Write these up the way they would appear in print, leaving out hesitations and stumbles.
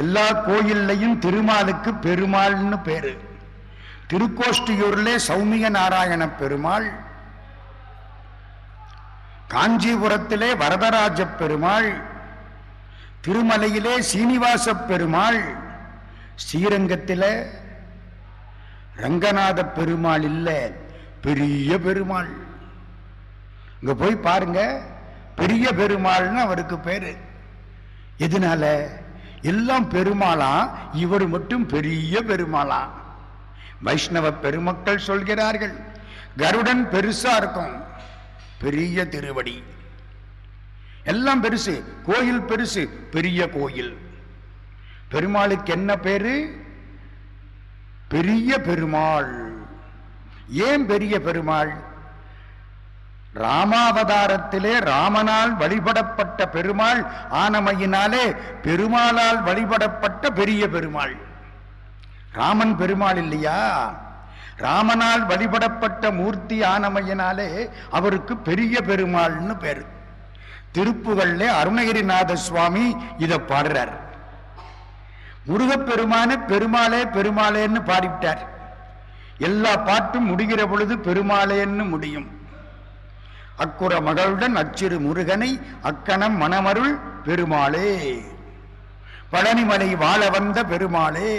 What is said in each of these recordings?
எல்லா கோயில்லையும் திருமாலுக்கு பெருமாள்னு பேரு. திருக்கோஷ்டியூர்ல சௌமிய நாராயண பெருமாள், காஞ்சிபுரத்திலே வரதராஜ பெருமாள், திருமலையிலே சீனிவாச பெருமாள், ஸ்ரீரங்கத்திலே ரங்கநாத பெருமாள் இல்ல, பெரிய பெருமாள். இங்க போய் பாருங்க, பெரிய பெருமாள்னு அவருக்கு பேரு. எதனால? எல்லாம் பெருமாளா, இவர் மட்டும் பெரிய பெருமாளா. வைஷ்ணவ பெருமக்கள் சொல்கிறார்கள், கருடன் பெருசா இருக்கும், பெரிய திருவடி. எல்லாம் பெருசு, கோயில் பெருசு, பெரிய கோயில். பெருமாளுக்கு என்ன பேரு? பெரிய பெருமாள். ஏன் பெரிய பெருமாள்? ராமாவதாரத்திலே ராமனால் வழிபடப்பட்ட பெருமாள் ஆனமையினாலே பெருமாளால் வழிபடப்பட்ட பெரிய பெருமாள். ராமன் பெருமாள் இல்லையா? ராமனால் வழிபடப்பட்ட மூர்த்தி ஆனமையினாலே அவருக்கு பெரிய பெருமாள்னு பேரு. திருப்புகள்ல அருணகிரிநாத சுவாமி இதை பாடுறார். முருகப்பெருமான பெருமாளே பெருமாளேன்னு பாடிவிட்டார். எல்லா பாட்டும் முடிகிற பொழுது பெருமாளேன்னு முடியும். அக்குற மகளுடன் அச்சிறு முருகனை அக்கணம் மணமருள் பெருமாளே, பழனிமலை வாழ வந்த பெருமாளே,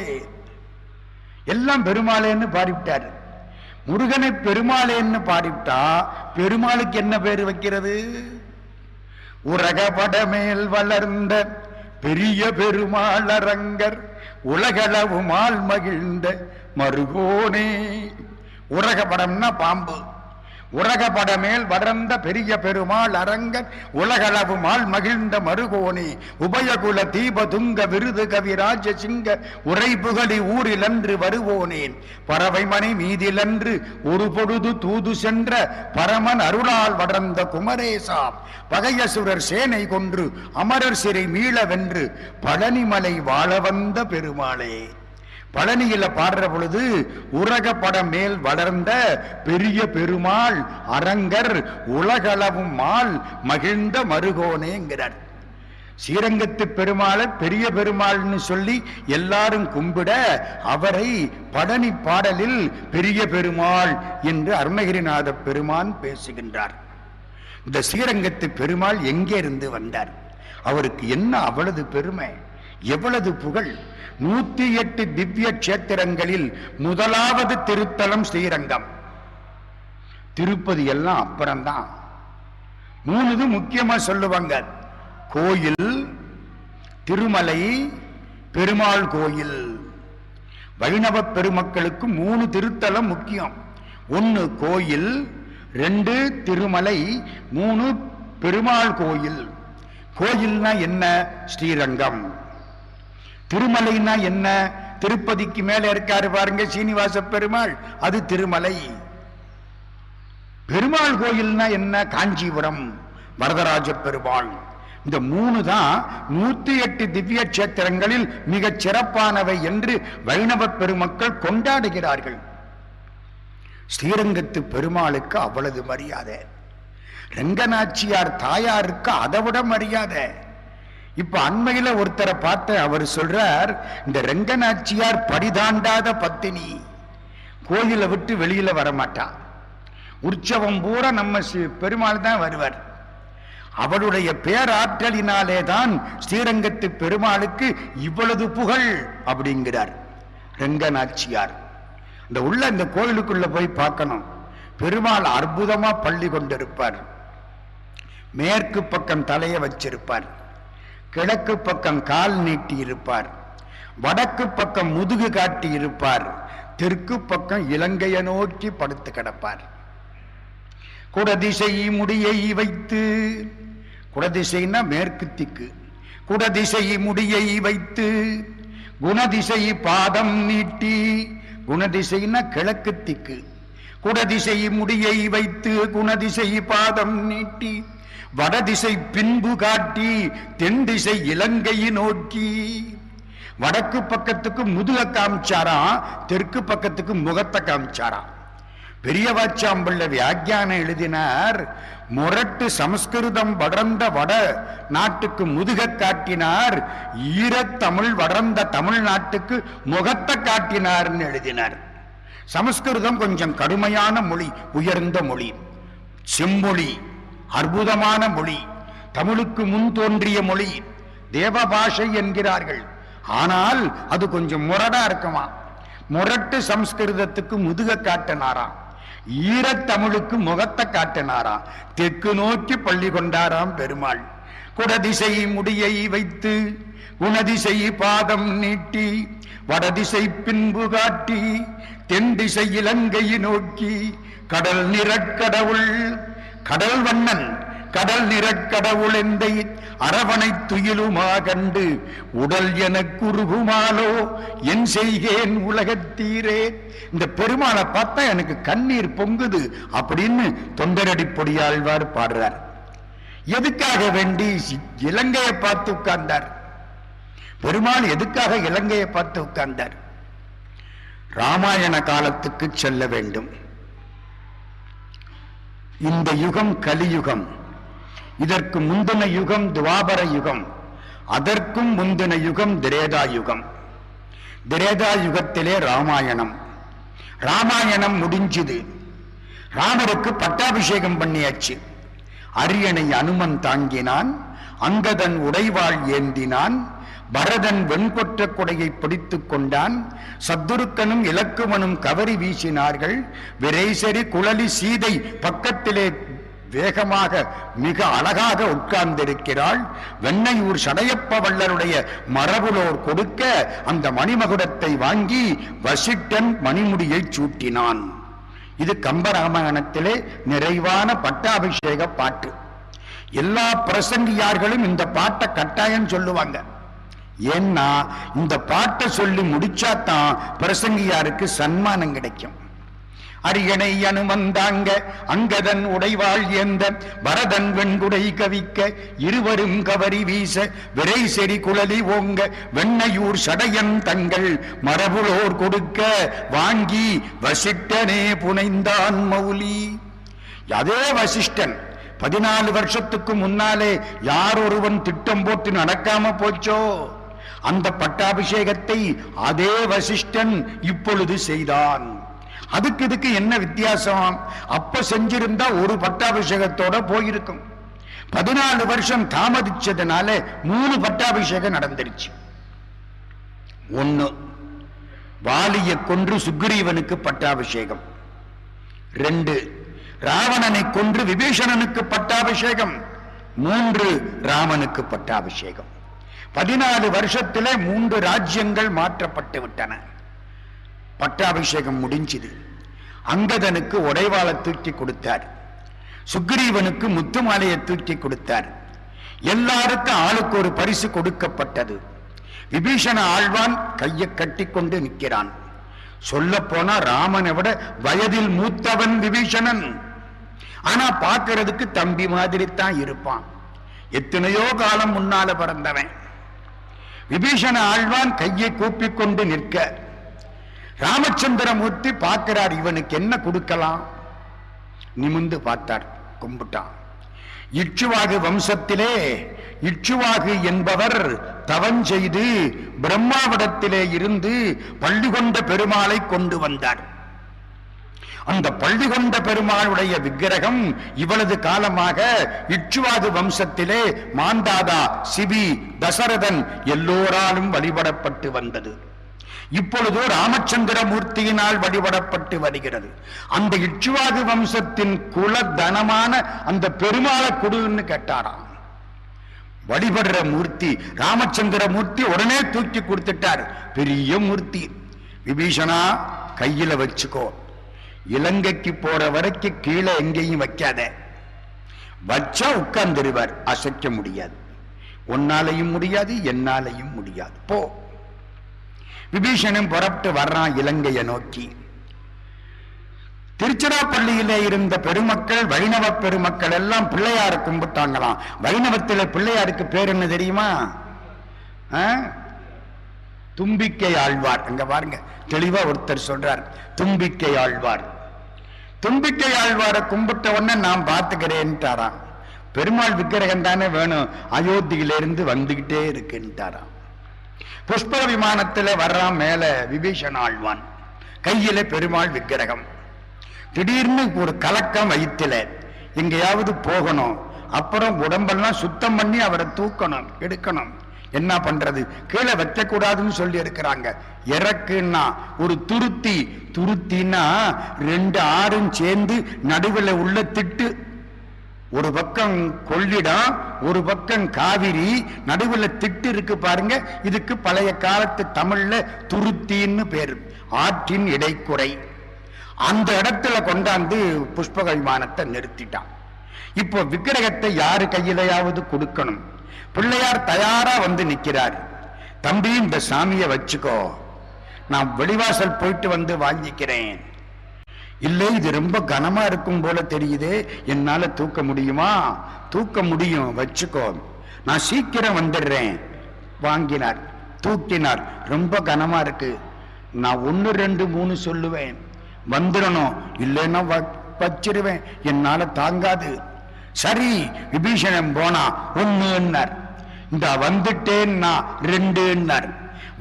எல்லாம் பெருமாளேன்னு பாடிவிட்டார். முருகனை பெருமாளேன்னு பாடிவிட்டா பெருமாளுக்கு என்ன பேரு வைக்கிறது? உரகபட மேல் வளர்ந்த பெரிய பெருமாள் அரங்கர் உலகளவு மால் மகிழ்ந்த மருகோனே. உரகபடம்னா பாம்பு. உரகபட மேல் வளர்ந்த பெரிய பெருமாள் அரங்கர் உலகளவு மால் மகிழ்ந்த மருகோனே. உபயகுல தீப துங்க விருது கவிராஜ சிங்க உரை புகழி ஊரிலன்று வருவோனேன். பறவை மனை மீதிலன்று ஒரு பொழுது தூது சென்ற பரமன் அருளால் வளர்ந்த குமரேசா. பகையசுரர் சேனை கொன்று அமரர் சிறை மீள வென்று பழனிமலை வாழ வந்த பெருமாளே. பழனியில பாடுற பொழுது உரகப்பட மேல் வளர்ந்த பெரிய பெருமாள் அரங்கர் உலகளவும் மால் மகிழ்ந்த மருகோனேங்கிறார். ஸ்ரீரங்கத்து பெருமாளை பெரிய பெருமாள்னு சொல்லி எல்லாரும் கும்பிட அவரை பழனி பாடலில் பெரிய பெருமாள் என்று அருணகிரிநாத பெருமான் பேசுகின்றார். இந்த ஸ்ரீரங்கத்து பெருமாள் எங்கே இருந்து வந்தார்? அவருக்கு என்ன அவ்வளவு பெருமை, எவ்வளவு புகழ்? 108 திவ்ய கஷேத்திரங்களில் முதலாவது திருத்தலம் ஸ்ரீரங்கம். திருப்பதி எல்லாம் அப்புறம்தான். 3 முக்கியமா சொல்லுவாங்க: கோயில், திருமலை, பெருமாள் கோயில். வைணவ பெருமக்களுக்கு 3 திருத்தலம் முக்கியம். 1 கோயில், 2 திருமலை, 3 பெருமாள் கோயில். கோயில்னா என்ன? ஸ்ரீரங்கம். திருமலைனா என்ன? திருப்பதிக்கு மேல இருக்காரு பாருங்க சீனிவாச பெருமாள், அது திருமலை. பெருமாள் கோயில்னா என்ன? காஞ்சிபுரம் வரதராஜ பெருமாள். இந்த 3 தான் 108 திவ்ய கஷேத்திரங்களில் மிகச் சிறப்பானவை என்று வைணவ பெருமக்கள் கொண்டாடுகிறார்கள். ஸ்ரீரங்கத்து பெருமாளுக்கு அவ்வளவு மரியாதை. ரங்கநாச்சியார் தாயாருக்கு அதை விட மரியாதை. இப்ப அண்மையில ஒருத்தரை பார்த்த அவர் சொல்றார், இந்த ரங்கநாச்சியார் படிதாண்டாத பத்தினி, கோயிலை விட்டு வெளியில வரமாட்டா, உற்சவம் பூரா நம்ம பெருமாள் தான் வருவார். அவருடைய பேராற்றலினாலே தான் ஸ்ரீரங்கத்து பெருமாளுக்கு இவ்வளவு புகழ் அப்படிங்கிறார் ரங்கநாச்சியார். இந்த உள்ள இந்த கோயிலுக்குள்ள போய் பார்க்கணும். பெருமாள் அற்புதமா பள்ளி கொண்டிருப்பார். மேற்கு பக்கம் தலையை வச்சிருப்பார், கிழக்கு பக்கம் கால் நீட்டி இருப்பார், வடக்கு பக்கம் முதுகு காட்டி இருப்பார், தெற்கு பக்கம் இலங்கையை நோக்கி படுத்து கிடப்பார். குடதிசை முடியை வைத்து, குடதிசைன்னா மேற்கு திக்கு, குடதிசை முடியை வைத்து குணதிசை பாதம் நீட்டி, குணதிசைன்னா கிழக்கு திக்கு, குடதிசை முடியை வைத்து குணதிசை பாதம் நீட்டி வடதிசை பின்பு காட்டி தென் திசை இலங்கையை நோக்கி. வடக்கு பக்கத்துக்கு முதுக காமிச்சாரா, தெற்கு பக்கத்துக்கு முகத்தை காமிச்சாரா. பெரியவாச்சாம்பிள்ளை வியாக்கியானம் எழுதினார். முரட்டு சமஸ்கிருதம் வளர்ந்த வட நாட்டுக்கு முதுக காட்டினார், ஈரத்தமிழ் வளர்ந்த தமிழ்நாட்டுக்கு முகத்தை காட்டினார்னு எழுதினார். சமஸ்கிருதம் கொஞ்சம் கடுமையான மொழி, உயர்ந்த மொழி, செம்மொழி, அற்புதமான மொழி, தமிழுக்கு முன் தோன்றிய மொழி, தேவபாஷை என்கிறார்கள். ஆனால் அது கொஞ்சம் முரடா இருக்குமா. முரட்டு சமஸ்கிருதத்துக்கு முதுக காட்டினாராம், ஈரத்தமிழுக்கு முகத்தை காட்டினாராம். தெற்கு நோக்கி பள்ளி கொண்டாராம் பெருமாள். குடதிசை முடியை வைத்து குணதிசை பாதம் நீட்டி வடதிசை பின்பு காட்டி தென் திசை இலங்கையை நோக்கி கடல் நிறக்கடவுள் கடல் வண்ணன் கடல் நிறக்கடவுள் எந்தை அரவணை துயிலுமா கண்டு உடல் என குறுகுமாலோ என் செய்கேன் உலகத்தீரே. இந்த பெருமாளை பார்த்தா எனக்கு கண்ணீர் பொங்குது அப்படின்னு தொண்டரடி பொடியாழ்வார் பாடுறார். எதுக்காக வேண்டி இலங்கையை பார்த்து உட்கார்ந்தார் பெருமாள்? எதுக்காக இலங்கையை பார்த்து உட்கார்ந்தார்? ராமாயண காலத்துக்கு செல்ல வேண்டும். இந்த யுகம் கலியுகம், இதற்கு முந்தின யுகம் துவாபர யுகம், அதற்கும் முந்தின யுகம் திரேதா யுகம். திரேதா யுகத்திலே ராமாயணம். ராமாயணம் முடிஞ்சது. ராமருக்கு பட்டாபிஷேகம் பண்ணியாச்சு. அரியணை அனுமன் தாங்கினான், அங்கதன் உடைவாள் ஏந்தினான், பரதன் வெண்கொற்ற கொடையை பிடித்துக் கொண்டான், சத்துருக்கனும் இலக்குவனும் கவரி வீசினார்கள், விரைசரி குழலி சீதை பக்கத்திலே வேகமாக மிக அழகாக உட்கார்ந்திருக்கிறாள். வெண்ணையூர் சடையப்ப வள்ளருடைய மரபுலோர் கொடுக்க அந்த மணிமகுடத்தை வாங்கி வசிட்டன் மணிமுடியை சூட்டினான். இது கம்பராமாயணத்திலே நிறைவான பட்டாபிஷேக பாட்டு. எல்லா பிரசங்கியார்களும் இந்த பாட்டை கட்டாயம் சொல்லுவாங்க. ஏன்னா இந்த பாட்டை சொல்லி முடிச்சாதான் பிரசங்கியாருக்கு சன்மானம் கிடைக்கும். அரியணை அனுமந்தாங்க அங்கதன் உடைவாள் ஏந்த பரதன் வெண்குடை கவிக்க இருவரும் கவரி வீச விரை செறி குழலி ஓங்க வெண்ணையூர் சடையன் தங்கள் மரபுளோர் கொடுக்க வாங்கி வசிட்டனே புனைந்தான் மௌலி. அதே வசிஷ்டன் 14 வருஷத்துக்கு முன்னாலே யார் ஒருவன் திட்டம் போட்டு நடக்காம போச்சோ அந்த பட்டாபிஷேகத்தை அதே வசிஷ்டன் இப்பொழுது செய்தான். அதுக்கு இதுக்கு என்ன வித்தியாசம்? அப்ப செஞ்சிருந்தா ஒரு பட்டாபிஷேகத்தோட போயிருக்கும். 14 வருஷம் தாமதிச்சதுனால 3 பட்டாபிஷேகம் நடந்துருச்சு. 1, வாலியை கொன்று சுக்ரீவனுக்கு பட்டாபிஷேகம். 2, ராவணனை கொன்று விபீஷணனுக்கு பட்டாபிஷேகம். 3, ராமனுக்கு பட்டாபிஷேகம். 14 வருஷத்திலே 3 ராஜ்யங்கள் மாற்றப்பட்டு விட்டன. பட்டாபிஷேகம் முடிஞ்சது. அங்கதனுக்கு உடைவாளை தூக்கி கொடுத்தார், சுக்ரீவனுக்கு முத்துமாலையை தூக்கி கொடுத்தார். எல்லாருக்கும் ஆளுக்கு ஒரு பரிசு கொடுக்கப்பட்டது. விபீஷண ஆழ்வான் கையை கட்டி கொண்டு நிற்கிறான். சொல்ல போனா ராமனை விட வயதில் மூத்தவன் விபீஷணன். ஆனா பார்க்கிறதுக்கு தம்பி மாதிரி தான் இருப்பான். எத்தனையோ காலம் முன்னால பிறந்தவன். விபீஷண ஆழ்வான் கையை கூப்பிக்கொண்டு நிற்க ராமச்சந்திரமூர்த்தி பார்க்கிறார், இவனுக்கு என்ன கொடுக்கலாம்? நிமிந்து பார்த்தார், கும்பிட்டான். இட்சுவாகு வம்சத்திலே இட்சுவாகு என்பவர் தவம் செய்து பிரம்மாவிடத்திலே இருந்து பள்ளி கொண்ட பெருமாளை கொண்டு வந்தார். அந்த பள்ளி கொண்ட பெருமாளுடைய விக்கிரகம் இவ்வளவு காலமாக இட்சுவாகு வம்சத்திலே மாந்தாதா, சிவி, தசரதன் எல்லோராலும் வழிபடப்பட்டு வந்தது. இப்பொழுது ராமச்சந்திரமூர்த்தியினால் வழிபடப்பட்டு வருகிறது. அந்த இட்சுவாகு வம்சத்தின் குல தனமான அந்த பெருமாளை கொடுன்னு கேட்டாராம். வழிபடுற மூர்த்தி ராமச்சந்திரமூர்த்தி உடனே தூக்கி கொடுத்துட்டார். பெரிய மூர்த்தி. விபீஷணா கையில வச்சுக்கோ, இலங்கைக்கு போற வரைக்கும் கீழே எங்கேயும் வைக்காத. வச்சா உட்கார்ந்துருவார், அசைக்க முடியாது. உன்னாலையும் முடியாது, என்னாலையும் முடியாது, போ. விபீஷணன் புறப்பட்டு வர்றான் இலங்கையை நோக்கி. திருச்சிராப்பள்ளியிலே இருந்த பெருமக்கள், வைணவ பெருமக்கள் எல்லாம் பிள்ளையார கும்பிட்டாங்களாம். வைணவத்தில பிள்ளையாருக்கு பேர் என்ன தெரியுமா? தும்பிக்கை ஆழ்வார். அங்க பாருங்க, தெளிவா ஒருத்தர் சொல்றார், தும்பிக்கை ஆழ்வார். தும்பிக்கை ஆழ்வாரை கும்பிட்ட உடனே நான் பார்த்துக்கிறேன்ட்டாராம். பெருமாள் விக்கிரகம் தானே வேணும், அயோத்தியிலிருந்து வந்துகிட்டே இருக்குன்ட்டாராம். புஷ்ப விமானத்துல வர்றான் மேல விபீஷண ஆழ்வான், கையில பெருமாள் விக்கிரகம். திடீர்னு ஒரு கலக்கம் வயிற்றுல, எங்கேயாவது போகணும், அப்புறம் உடம்பெல்லாம் சுத்தம் பண்ணி அவரை தூக்கணும் எடுக்கணும். என்ன பண்றது, கீழே வைக்க கூடாதுன்னு சொல்லி இருக்கிறாங்க. இறக்குன்னா ஒரு துருத்தி, துருத்தின்னா 2 ஆறும் சேர்ந்து நடுவில் உள்ள திட்டு, ஒரு பக்கம் கொள்ளிடம் ஒரு பக்கம் காவிரி, நடுவில் திட்டு இருக்கு பாருங்க. இதுக்கு பழைய காலத்து தமிழ்ல துருத்தின்னு பேரு, ஆற்றின் இடைக்குறை. அந்த இடத்துல கொண்டாந்து புஷ்பக விமானத்தை நிறுத்திட்டான். இப்போ விக்கிரகத்தை யாரு கையிலையாவது கொடுக்கணும். பிள்ளையார் தயாரா வந்து நிக்கிறார். தம்பி இந்த சாமியை வச்சுக்கோ, நான் வெளிவாசல் போயிட்டு வந்து வாங்கிக்கிறேன். இல்லை இது ரொம்ப கனமா இருக்கும் போல தெரியுது, என்னால தூக்க முடியுமா? தூக்க முடியும், வச்சுக்கோ, நான் சீக்கிரம் வந்துடுறேன். வாங்கினார், தூக்கினார். ரொம்ப கனமா இருக்கு, நான் 1 2 3 சொல்லுவேன், வந்துடணும், இல்லைன்னா வச்சிருவேன், என்னால தாங்காது. சரி, விபீஷணன் போனா 1ன்னார், இந்த வந்துட்டேன்னா 2ன்னார்,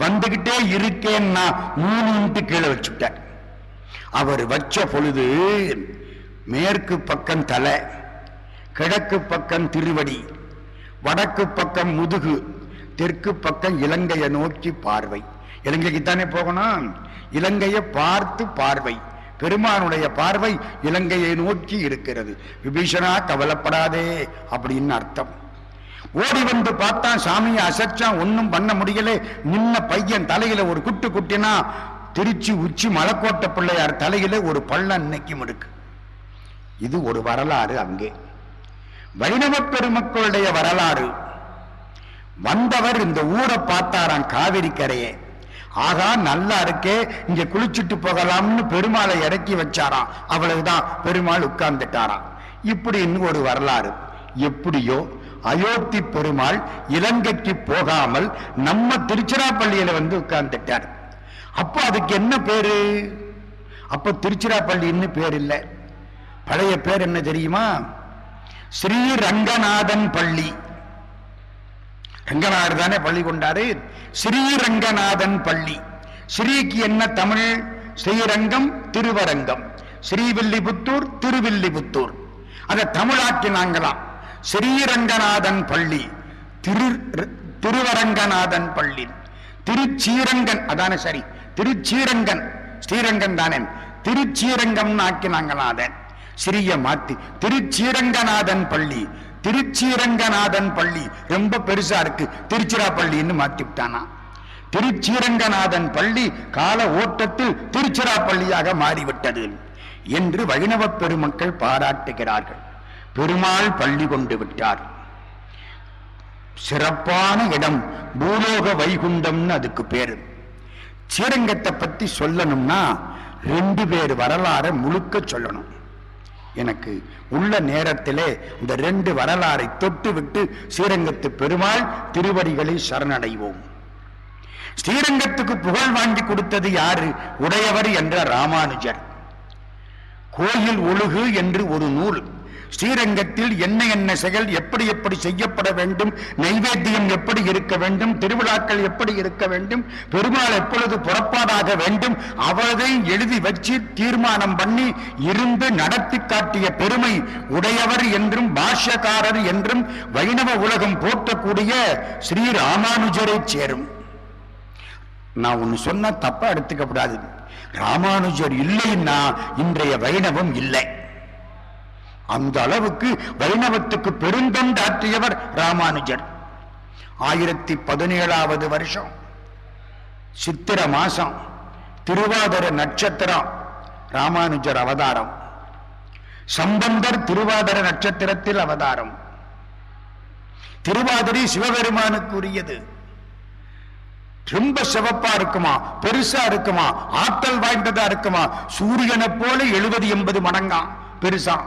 வந்துகிட்டே இருக்கேன்னா 3ன்ட்டு கீழே வச்சுட்டார். அவர் வச்ச பொழுது மேற்கு பக்கம் தலை, கிழக்கு பக்கம் திருவடி, வடக்கு பக்கம் முதுகு, தெற்கு பக்கம் இலங்கையை நோக்கி பார்வை. இலங்கைக்கு தானே போகணும், இலங்கையை பார்த்து பார்வை. பெருமானுடைய பார்வை இலங்கையை நோக்கி இருக்கிறது. விபீஷணா கவலைப்படாதே அப்படின்னு அர்த்தம். ஓடி வந்து பார்த்தா சாமியை அசைச்சான், ஒன்னும் பண்ண முடியல. நின்ன பையன் தலையில ஒரு குட்டு குட்டினா திருச்சி உச்சி மலைக்கோட்டை பிள்ளையார் தலையில ஒரு பள்ளம் இன்னைக்கும் இருக்கு. இது ஒரு வரலாறு. அங்கே வைணவ பெருமக்களுடைய வரலாறு. வந்தவர் இந்த ஊரை பார்த்தாராம், காவிரி கரையே. ஆகா நல்லா இருக்கே, இங்க குளிச்சுட்டு போகலாம்னு பெருமாளை இறக்கி வச்சாராம். அவ்வளவுதான், பெருமாள் உட்கார்ந்துட்டாராம். இப்படி இன்னும் ஒரு வரலாறு. எப்படியோ அயோத்தி பெருமாள் இலங்கைக்கு போகாமல் நம்ம திருச்சிராப்பள்ளியில வந்து உட்கார்ந்துட்டார். அப்போ அதுக்கு என்ன பேரு? அப்ப திருச்சிராப்பள்ளின்னு பேர் இல்லை, பழைய பேர் என்ன தெரியுமா? ஸ்ரீரங்கநாதன் பள்ளி. ரங்கநாதர் தானே பள்ளி கொண்டாரு. ஸ்ரீரங்கநாதன் பள்ளி. ஸ்ரீக்கு என்ன தமிழ்? ஸ்ரீரங்கம் திருவரங்கம், ஸ்ரீவில்லிபுத்தூர் திருவில்லிபுத்தூர். அதை தமிழாக்கினாங்களாம். ஸ்ரீரங்கநாதன் பள்ளி, திருவரங்கநாதன் பள்ளி. திருச்சீரங்கன் அதானே சரி, திருச்சீரங்கன், ஸ்ரீரங்கன் தானே, திருச்சீரங்கம் ஆக்கினாங்களாதன். சிறிய மாத்தி திருச்சீரங்கநாதன் பள்ளி. திருச்சீரங்கநாதன் பள்ளி ரொம்ப பெருசா இருக்கு, திருச்சிராப்பள்ளின்னு மாத்தி விட்டானா. திருச்சீரங்கநாதன் பள்ளி கால ஓட்டத்தில் திருச்சிராப்பள்ளியாக மாறிவிட்டது என்று வைணவ பெருமக்கள் பாராட்டுகிறார்கள். பெருமாள் பள்ளி கொண்டு விட்டார். சிறப்பான இடம், பூலோக வைகுண்டம்னு அதுக்கு பேரு. ஸ்ரீரங்கத்தை பத்தி சொல்லணும்னா 2 பேர் வரலாறை முழுக்க சொல்லணும். எனக்கு உள்ள நேரத்திலே இந்த 2 வரலாறை தொட்டு விட்டு ஸ்ரீரங்கத்து பெருமாள் திருவடிகளை சரணடைவோம். ஸ்ரீரங்கத்துக்கு புகழ் வாங்கி கொடுத்தது யாரு? உடையவர் என்ற ராமானுஜர். கோயில் ஒழுகு என்று ஒரு நூல். ஸ்ரீரங்கத்தில் என்ன என்ன செயல் எப்படி எப்படி செய்யப்பட வேண்டும், நைவேத்தியம் எப்படி இருக்க வேண்டும், திருவிழாக்கள் எப்படி இருக்க வேண்டும், பெருமாள் எப்பொழுது புறப்பாடாக வேண்டும், அவரை எழுதி வச்சு தீர்மானம் பண்ணி இருந்து நடத்தி காட்டிய பெருமை உடையவர் என்றும் பாஷ்யக்காரர் என்றும் வைணவ உலகம் போற்றக்கூடிய ஸ்ரீ ராமானுஜரை சேரும். நான் ஒன்னு சொன்னா தப்பா எடுத்துக்கப்படாது. ராமானுஜர் இல்லைன்னா இன்றைய வைணவம் இல்லை. அந்த அளவுக்கு வைணவத்துக்கு பெருந்தொண்டாற்றியவர் ராமானுஜர். 1017வது வருஷம் சித்திர மாசம் திருவாதிர நட்சத்திரம் ராமானுஜர் அவதாரம். சம்பந்தர் திருவாதிர நட்சத்திரத்தில் அவதாரம். திருவாதிரை சிவபெருமானுக்குரியது. ரொம்ப சிவப்பா இருக்குமா, பெருசா இருக்குமா, ஆற்றல் வாய்ந்ததா இருக்குமா, சூரியனை போல 70-80 மடங்கா பெருசா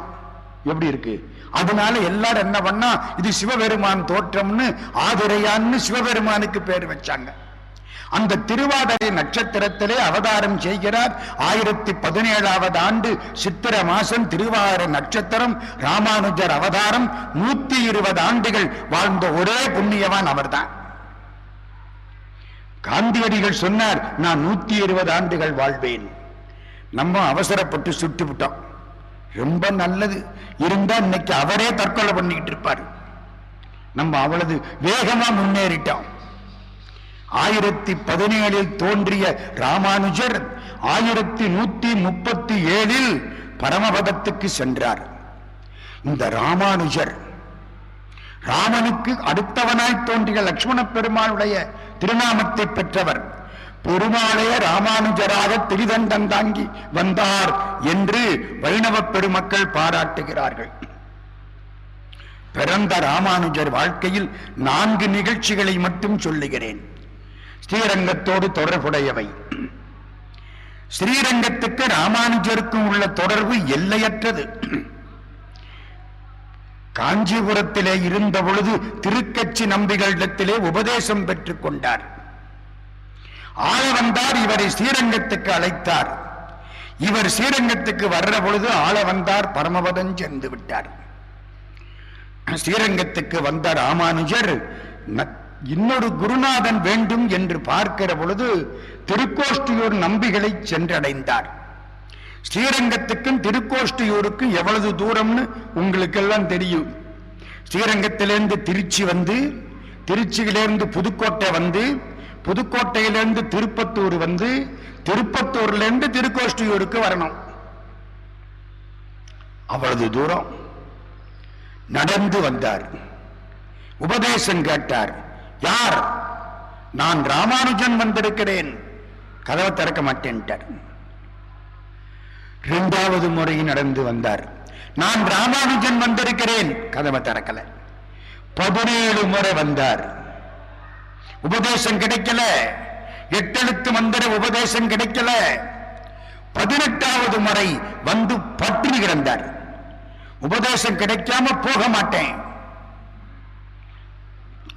எப்படி இருக்கு. அதனால எல்லாரும் என்ன பண்ணா, இது சிவபெருமான் தோற்றம்னு ஆதிரையான்னு சிவபெருமானுக்கு பேர் வச்சாங்க. அந்த திருவாதிரை நட்சத்திரத்திலே அவதாரம் செய்கிறார். 1017வது ஆண்டு சித்திர மாசம் திருவாதிரை நட்சத்திரம் ராமானுஜர் அவதாரம். 120 ஆண்டுகள் வாழ்ந்த ஒரே புண்ணியவான் அவர்தான். காந்தியடிகள் சொன்னார், நான் 120 ஆண்டுகள் வாழ்வேன். நம்ம அவசரப்பட்டு சுட்டு விட்டோம். ரொம்ப நல்லது இருந்தா இன்னைக்கு அவரே தற்கொலை பண்ணிக்கிட்டு இருப்பார். நம்ம அவ்வளவு வேகமா முன்னேறிட்டோம். 1017 தோன்றிய ராமானுஜர் 1137 பரமபதத்துக்கு சென்றார். இந்த ராமானுஜர் ராமனுக்கு அடுத்தவனாய் தோன்றிய லட்சுமண பெருமாளுடைய திருநாமத்தை பெற்றவர். பெருமாளே ராமானுஜராக திரிதண்டம் தாங்கி வந்தார் என்று வைணவ பெருமக்கள் பாராட்டுகிறார்கள். பிறந்த ராமானுஜர் வாழ்க்கையில் 4 நிகழ்ச்சிகளை மட்டும் சொல்லுகிறேன், ஸ்ரீரங்கத்தோடு தொடர்புடையவை. ஸ்ரீரங்கத்துக்கு ராமானுஜருக்கும் உள்ள தொடர்பு எல்லையற்றது. காஞ்சிபுரத்திலே இருந்த பொழுது திருக்கச்சி நம்பிகளிடத்திலே உபதேசம் பெற்றுக் கொண்டார். ஆள வந்தார், இவரை ஸ்ரீரங்கத்துக்கு அழைத்தார். இவர் ஸ்ரீரங்கத்துக்கு வர்ற பொழுது ஆள வந்தார் பரமபதம் சென்று விட்டார். ஸ்ரீரங்கத்துக்கு வந்த ராமானுஜர் இன்னொரு குருநாதன் வேண்டும் என்று பார்க்கிற பொழுது திருக்கோஷ்டியூர் நம்பிகளை சென்றடைந்தார். ஸ்ரீரங்கத்துக்கும் திருக்கோஷ்டியூருக்கும் எவ்வளவு தூரம்னு உங்களுக்கெல்லாம் தெரியும். ஸ்ரீரங்கத்திலிருந்து திருச்சி வந்து, திருச்சியிலிருந்து புதுக்கோட்டை வந்து, புதுக்கோட்டையிலிருந்து திருப்பத்தூர் வந்து, திருப்பத்தூர்லேருந்து திருக்கோஷ்டியூருக்கு வரணும். அவ்வளவு தூரம் நடந்து வந்தார். உபதேசம் கேட்டார். யார்? நான் ராமானுஜன் வந்திருக்கிறேன். கதவை திறக்க மாட்டேன்ட்டார். 2வது முறை நடந்து வந்தார். நான் ராமானுஜன் வந்திருக்கிறேன். கதவை திறக்கல. 17 முறை வந்தார். உபதேசம் கிடைக்கல. 8 எழுத்து மந்திர உபதேசம் கிடைக்கல. 18வது முறை வந்து பட்டினி கிடந்தார். உபதேசம் கிடைக்காம போக மாட்டேன்.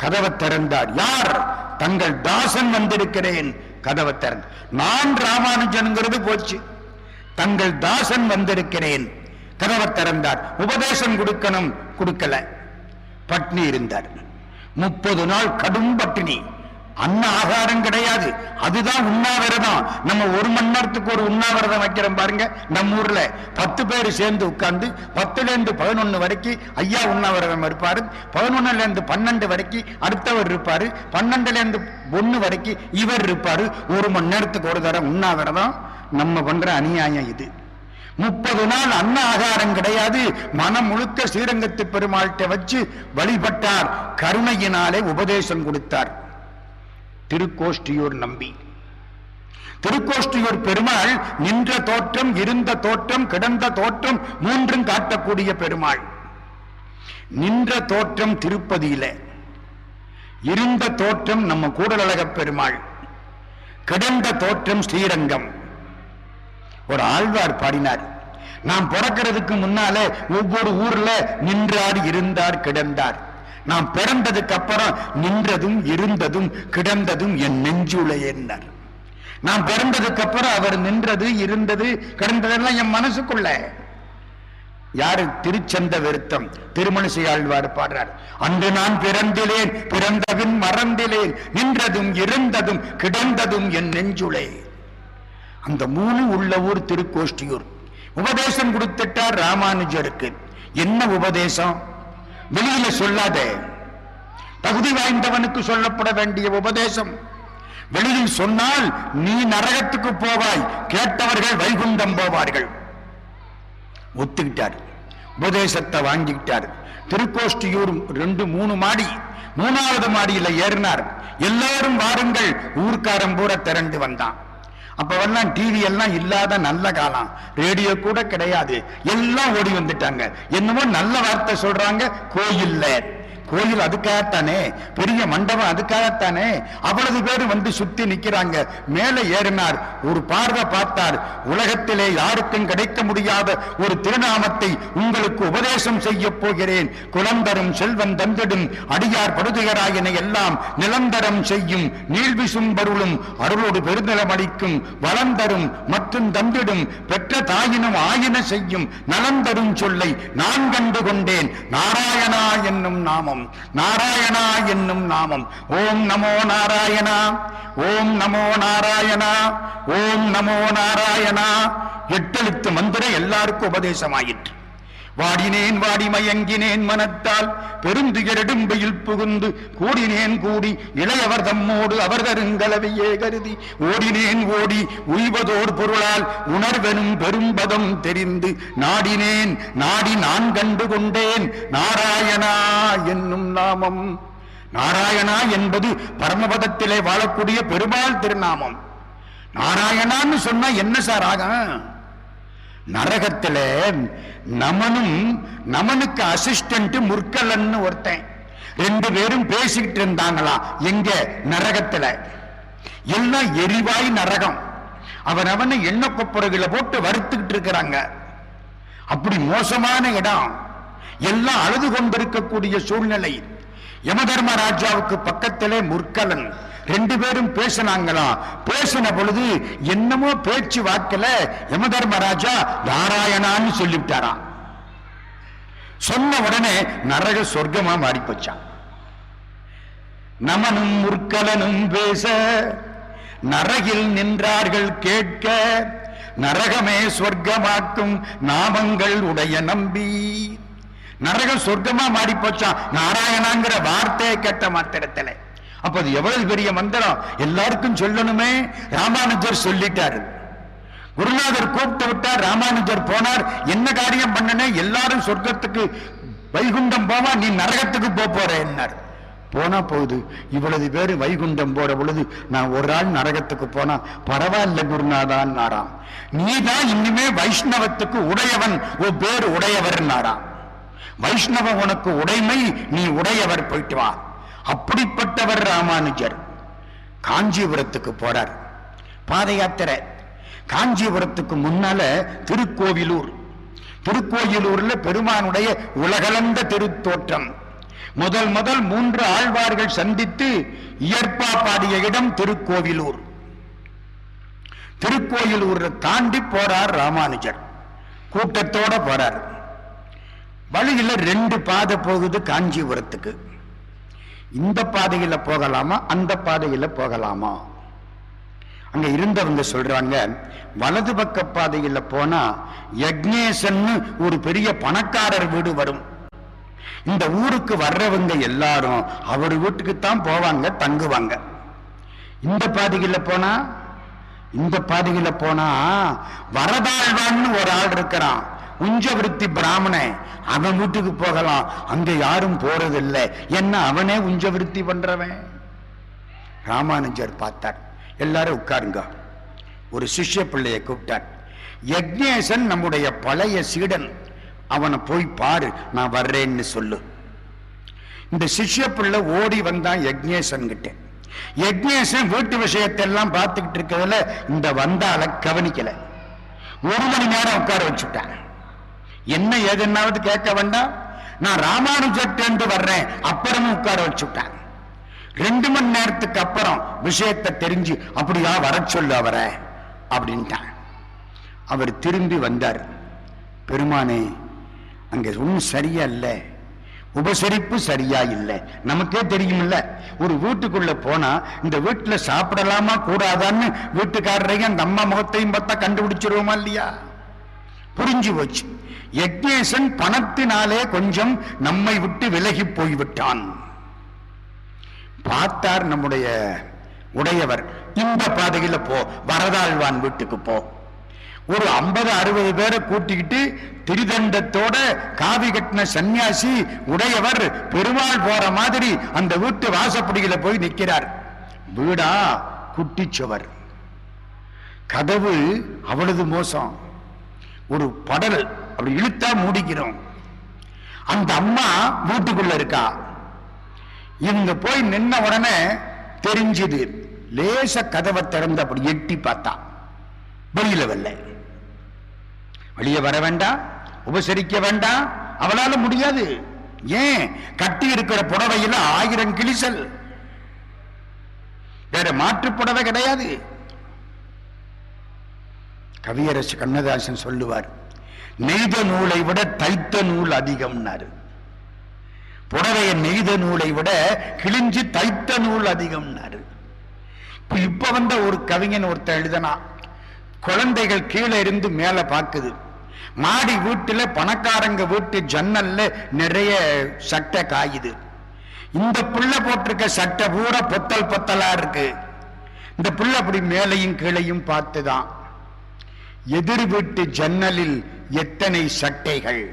கதவை திறந்தார். யார்? தங்கள் தாசன் வந்திருக்கிறேன். கதவை திறந்த. நான் ராமானுஜன்கிறது போச்சு. தங்கள் தாசன் வந்திருக்கிறேன். கதவை திறந்தார். உபதேசம் கொடுக்கணும், கொடுக்கல. பட்னி இருந்தார். 30 நாள் கடும் பட்டினி. அன்ன ஆகாரம் கிடையாது. அதுதான் உண்ணாவிரதம். நம்ம 1 மணி நேரத்துக்கு ஒரு உண்ணாவிரதம் வைக்கிறோம் பாருங்க. நம்ம ஊர்ல 10 பேர் சேர்ந்து உட்கார்ந்து 10லேருந்து 11 வரைக்கும் ஐயா உண்ணாவிரதம் இருப்பாரு. 11லேருந்து 12 வரைக்கும் அடுத்தவர் இருப்பாரு. 12லேருந்து 1 வரைக்கும் இவர் இருப்பாரு. 1 மணி நேரத்துக்கு ஒரு தடவை உண்ணாவிரதம். நம்ம பண்ற அநியாயம் இது. 30 நாள் அன்ன ஆகாரம் கிடையாது. மனம் முழுக்க ஸ்ரீரங்கத்து பெருமாள்கிட்ட வச்சு வழிபட்டார். கருணையினாலே உபதேசம் கொடுத்தார். திருக்கோஷ்டியூர் நம்பி. திருக்கோஷ்டியூர் பெருமாள் நின்ற தோற்றம், இருந்த தோற்றம், கிடந்த தோற்றம் 3ம் காட்டக்கூடிய பெருமாள். நின்ற தோற்றம் திருப்பதியில, இருந்த தோற்றம் நம்ம கூடலழக பெருமாள், கிடந்த தோற்றம் ஸ்ரீரங்கம். ஒரு ஆழ்வார் பாடினார், நாம் பிறக்கிறதுக்கு முன்னால ஒவ்வொரு ஊர்ல நின்றார், இருந்தார், கிடந்தார். நாம் பிறந்ததுக்கு அப்புறம் நின்றதும் இருந்ததும் கிடந்ததும் என் நெஞ்சுளையேன்னார். நாம் பிறந்ததுக்கு அப்புறம் அவர் நின்றது, இருந்தது, கிடந்ததெல்லாம் என் மனசுக்குள்ள. யாரு? திருச்சந்த விருத்தம் திருமணிசை ஆழ்வார் பாடுறார். அன்று நான் பிறந்திலேன், பிறந்தபின் மறந்திலேன், நின்றதும் இருந்ததும் கிடந்ததும் என் நெஞ்சுளே. அந்த 3 உள்ள ஊர் திருக்கோஷ்டியூர். உபதேசம் கொடுத்துட்டார் ராமானுஜருக்கு. என்ன உபதேசம்? வெளியில சொல்லாத, தகுதி வாய்ந்தவனுக்கு சொல்லப்பட வேண்டிய உபதேசம். வெளியில் சொன்னால் நீ நரகத்துக்கு போவாய், கேட்டவர்கள் வைகுண்டம் போவார்கள். ஒத்துக்கிட்டார். உபதேசத்தை வாங்கிக்கிட்டார். திருக்கோஷ்டியூர் 2-3 மாடி. 3வது மாடியில ஏறினார். எல்லாரும் வாருங்கள், ஊர்க்காரன் பூரா திரண்டு வந்தான். அப்பவெல்லாம் டிவி எல்லாம் இல்லாத நல்ல காலம், ரேடியோ கூட கிடையாது. எல்லாம் ஓடி வந்துட்டாங்க. என்னமோ நல்ல வார்த்தை சொல்றாங்க. கோயில்ல கோயில் அதுக்காகத்தானே, பெரிய மண்டபம் அதுக்காகத்தானே. அவ்வளவு பேரும் வந்து சுத்தி நிக்கிறாங்க. மேலே ஏறினார், ஒரு பார்வை பார்த்தார். உலகத்திலே யாருக்கும் கிடைக்க முடியாத ஒரு திருநாமத்தை உங்களுக்கு உபதேசம் செய்ய போகிறேன். குலந்தரும் செல்வன் தந்திடும் அடியார் படுதுயராயின எல்லாம் நிலந்தரம் செய்யும் நீழ்விசும் பருளும் அருளோடு பெருநிலம் அளிக்கும் வளந்தரும் மற்றும் தந்திடும் பெற்ற தாயினும் ஆயின செய்யும் நலந்தரும் சொல்லை நான் கண்டு கொண்டேன். நாராயணா என்னும் நாமம், நாராயணா என்னும் நாமம். ஓம் நமோ நாராயணா, ஓம் நமோ நாராயணா, ஓம் நமோ நாராயணா. எட்டெழுத்து மந்திரம் எல்லாருக்கும் உபதேசமாயிற்று. வாடினேன் வாடி மயங்கினேன் மனத்தால் பெருந்துயரடும்பையில் புகுந்து கூடினேன் கூடி இளையவர் தம்மோடு அவர் தருங்கலவையே கருதி ஓடினேன் ஓடி உய்வதோர் பொருளால் உணர்வெனும் பெரும்பதம் தெரிந்து நாடினேன் நாடி நான் கண்டு கொண்டேன் நாராயணா என்னும் நாமம். நாராயணா என்பது பரமபதத்திலே வாழக்கூடிய பெருமாள் திருநாமம். நாராயணான்னு சொன்னா என்ன சார் ஆகும்? நரகத்துல நமனுக்கு அசிஸ்டன்ட் முற்கலன்னு ஒருத்தன், ரெண்டு பேரும் பேசிக்கிட்டு இருந்தாங்களா. எங்க? நரகத்துல. எல்லாம் எரிவாய் நரகம். அவனை எண்ணெய் கொப்பரைகளை போட்டு வறுத்துக்கிட்டு இருக்கிறாங்க. அப்படி மோசமான இடம். எல்லாம் அழுது கொண்டிருக்கக்கூடிய சூழ்நிலை. யமதர்மராஜாவுக்கு பக்கத்திலே முற்கலன். ரெண்டு பேரும் பேசினாங்களாம். பேசின பொழுது என்னமோ பேச்சு வாக்கில யமதர்மராஜா நாராயணான்னு சொல்லிவிட்டாராம். சொன்ன உடனே நரக சொர்க்கமா மாறி போச்சான். நமனும் முற்கலனும் பேச நரகில் நின்றார்கள் கேட்க நரகமே சொர்க்கமாக்கும் நாமங்கள் உடைய நம்பி. நரக சொர்க்கமா மாறி போச்சான் நாராயணாங்கிற வார்த்தையை கேட்ட மாத்திரத்துல. அப்ப அது எவ்வளவு பெரிய மந்திரம், எல்லாருக்கும் சொல்லணுமே. ராமானுஜர் சொல்லிட்டாரு. குருநாதர் கூப்பிட்டு விட்டார், ராமானுஜர் போனார். என்ன காரியம் பண்ணனே? எல்லாரும் சொர்க்கத்துக்கு வைகுண்டம் போவா, நீ நரகத்துக்கு போறேன்னார். போனா போகுது, இவ்வளவு பேரு வைகுண்டம் போற பொழுது நான் ஒரு ஆள் நரகத்துக்கு போனா பரவாயில்ல குருநாதான் நாராம். நீதான் இனிமே வைஷ்ணவத்துக்கு உடையவன், ஓ பேரு உடையவர் நாராம். வைஷ்ணவ உனக்கு உடைமை, நீ உடையவர், போயிட்டு வா. அப்படிப்பட்டவர் ராமானுஜர். காஞ்சிபுரத்துக்கு போறார், பாத யாத்திரை. காஞ்சிபுரத்துக்கு முன்னால திருக்கோவிலூர். திருக்கோயிலூர்ல பெருமானுடைய உலகளந்த திருத்தோற்றம். முதல் 3 ஆழ்வார்கள் சந்தித்து இயற்பா பாடிய இடம் திருக்கோவிலூர். திருக்கோயிலூர் தாண்டி போறார் ராமானுஜர். கூட்டத்தோட போறார். வழியில 2 பாதை போகுது காஞ்சிபுரத்துக்கு. இந்த பாதையில போகலாமா, அந்த பாதையில போகலாமா? அங்க இருந்தவங்க சொல்றாங்க, வலது பக்க பாதையில போனா யக்னேசன் ஒரு பெரிய பணக்காரர் வீடு வரும். இந்த ஊருக்கு வர்றவங்க எல்லாரும் அவர் வீட்டுக்கு தான் போவாங்க, தங்குவாங்க. இந்த பாதையில போனா வரதாழ்வான்னு ஒரு ஆள் இருக்கிறான், உஞ்சவிருத்தி பிராமணன். அவன் வீட்டுக்கு போகலாம். அங்க யாரும் போறதில்லை, என்ன அவனே உஞ்சவிருத்தி பண்றவன். ராமானுஜர் பார்த்தார், எல்லாரும் உட்காருங்க. ஒரு சிஷ்ய பிள்ளையை கூப்பிட்டார். யக்னேசன் நம்முடைய பழைய சீடன், அவனை போய் பாரு, நான் வர்றேன்னு சொல்லு. இந்த சிஷ்ய பிள்ளை ஓடி வந்தான் யக்னேசன் கிட்ட. யக்னேசன் வீட்டு விஷயத்தெல்லாம் பார்த்துக்கிட்டு இருக்கிறதுல இந்த வந்தால கவனிக்கல. 1 மணி நேரம் உட்கார வச்சுட்டான். என்ன ஏதுன்னாவது கேட்க வேண்டாம், நான் ராமானுஜர்ட்டு வர்றேன் அப்புறமும் உட்கார வச்சுட்டான். 2 மணி நேரத்துக்கு அப்புறம் விஷயத்தை தெரிஞ்சு, அப்படியா வர சொல்லு அவரை அப்படின்ட்டான். அவர் திரும்பி வந்தார். பெருமானே, அங்க ஒன்றும் சரியா இல்லை, உபசரிப்பு சரியா இல்லை. நமக்கே தெரியுமில்ல, ஒரு வீட்டுக்குள்ள போனா இந்த வீட்டுல சாப்பிடலாமா கூடாதான்னு வீட்டுக்காரரையும் அந்த அம்மா முகத்தையும் பார்த்தா கண்டுபிடிச்சிருவோமா இல்லையா? புரிஞ்சு போச்சு. யக்னேசன் பணத்தினாலே கொஞ்சம் நம்மை விட்டு விலகி போய்விட்டான். பார்த்தார் நம்முடைய உடையவர், இந்த பாதையில போ, வரதாழ்வான் வீட்டுக்கு போ. ஒரு 50-60 பேரை கூட்டிக்கிட்டு திரிதண்டத்தோட காவி கட்டின சன்னியாசி உடையவர் பெருமாள் போற மாதிரி அந்த வீட்டு வாசப்படியில போய் நிற்கிறார். வீடா குட்டிச்சுவர், கதவு அவ்வளவு மோசம், ஒரு படல் அப்படி இழுத்தா மூடிக்கிறோம். அந்த அம்மா வீட்டுக்குள்ள இருக்கா. இவங்க போய் நின்ன உடனே தெரிஞ்சது. லேச கதவை திறந்து அப்படி எட்டி பார்த்தா வெளியில வரல. வெளியே வர வேண்டாம், உபசரிக்க வேண்டாம், அவளால முடியாது. ஏன்? கட்டி இருக்கிற புடவையில 1000 கிழிசல், வேற மாற்று புடவை கிடையாது. கவியரசு கண்ணதாசன் சொல்லுவார், நெய்த நூலை விட தைத்த நூல் அதிகம்னாரு. புடவைய நெய்த நூலை விட கிழிஞ்சு தைத்த நூல் அதிகம்னாரு. இப்ப வந்த ஒரு கவிஞன் ஒருத்தர் எழுதனா, குழந்தைகள் கீழே இருந்து மேல பாக்குது. மாடி வீட்டுல பணக்காரங்க வீட்டு ஜன்னல்ல நிறைய சட்டை காயுது. இந்த புள்ள போட்டிருக்க சட்டை பூரா பொத்தல் பொத்தலா இருக்கு. இந்த புள்ள அப்படி மேலையும் கீழையும் பார்த்துதான், எதிர் வீட்டு ஜன்னலில் எத்தனை சட்டைகள்,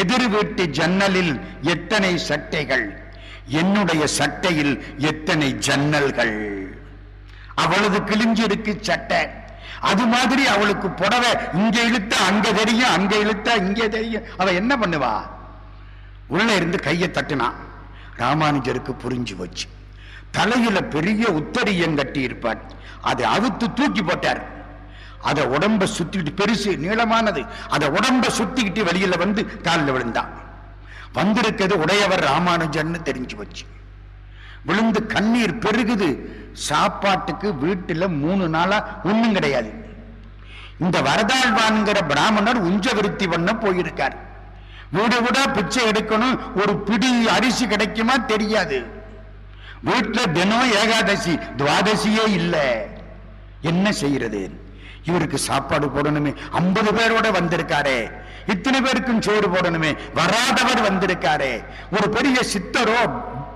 எதிர் வீட்டு ஜன்னலில் எத்தனை சட்டைகள், என்னுடைய சட்டையில் எத்தனை ஜன்னல்கள். அவளது கிழிஞ்சு இருக்கு சட்டை. அது மாதிரி அவளுக்கு புடவை இங்க இழுத்தா அங்க தெரியும், அங்க இழுத்தா இங்க தெரியும். அவ என்ன பண்ணுவா? உள்ள இருந்து கையை தட்டினா. ராமானுஜருக்கு புரிஞ்சு வச்சு. தலையில பெரிய உத்தரியம் கட்டி இருப்பார், அதை அவுத்து தூக்கி போட்டார். அதை உடம்ப சுத்திக்கிட்டு, பெருசு நீளமானது, அதை உடம்ப சுத்திக்கிட்டு வெளியில வந்து காலில் விழுந்தான். வந்திருக்கிறது உடையவர் ராமானுஜன்னு தெரிஞ்சு வச்சு. விழுந்து கண்ணீர் பெருகுது. சாப்பாட்டுக்கு வீட்டுல 3 நாளா ஒண்ணும் கிடையாது. இந்த வரதாழ்வான்கிற பிராமணர் உஞ்ச விருத்தி பண்ண போயிருக்கார். வீடு வீடா பிச்சை எடுக்கணும், ஒரு பிடி அரிசி கிடைக்குமா தெரியாது. வீட்டுல தினம் ஏகாதசி துவாதசியே இல்லை. என்ன செய்யறது? இவருக்கு சாப்பாடு போடணுமே, 50 பேரோட வந்திருக்காரே, இத்தனை பேருக்கும் சோறு போடணுமே, வராதவர் வந்திருக்காரே, ஒரு பெரிய சித்தரோ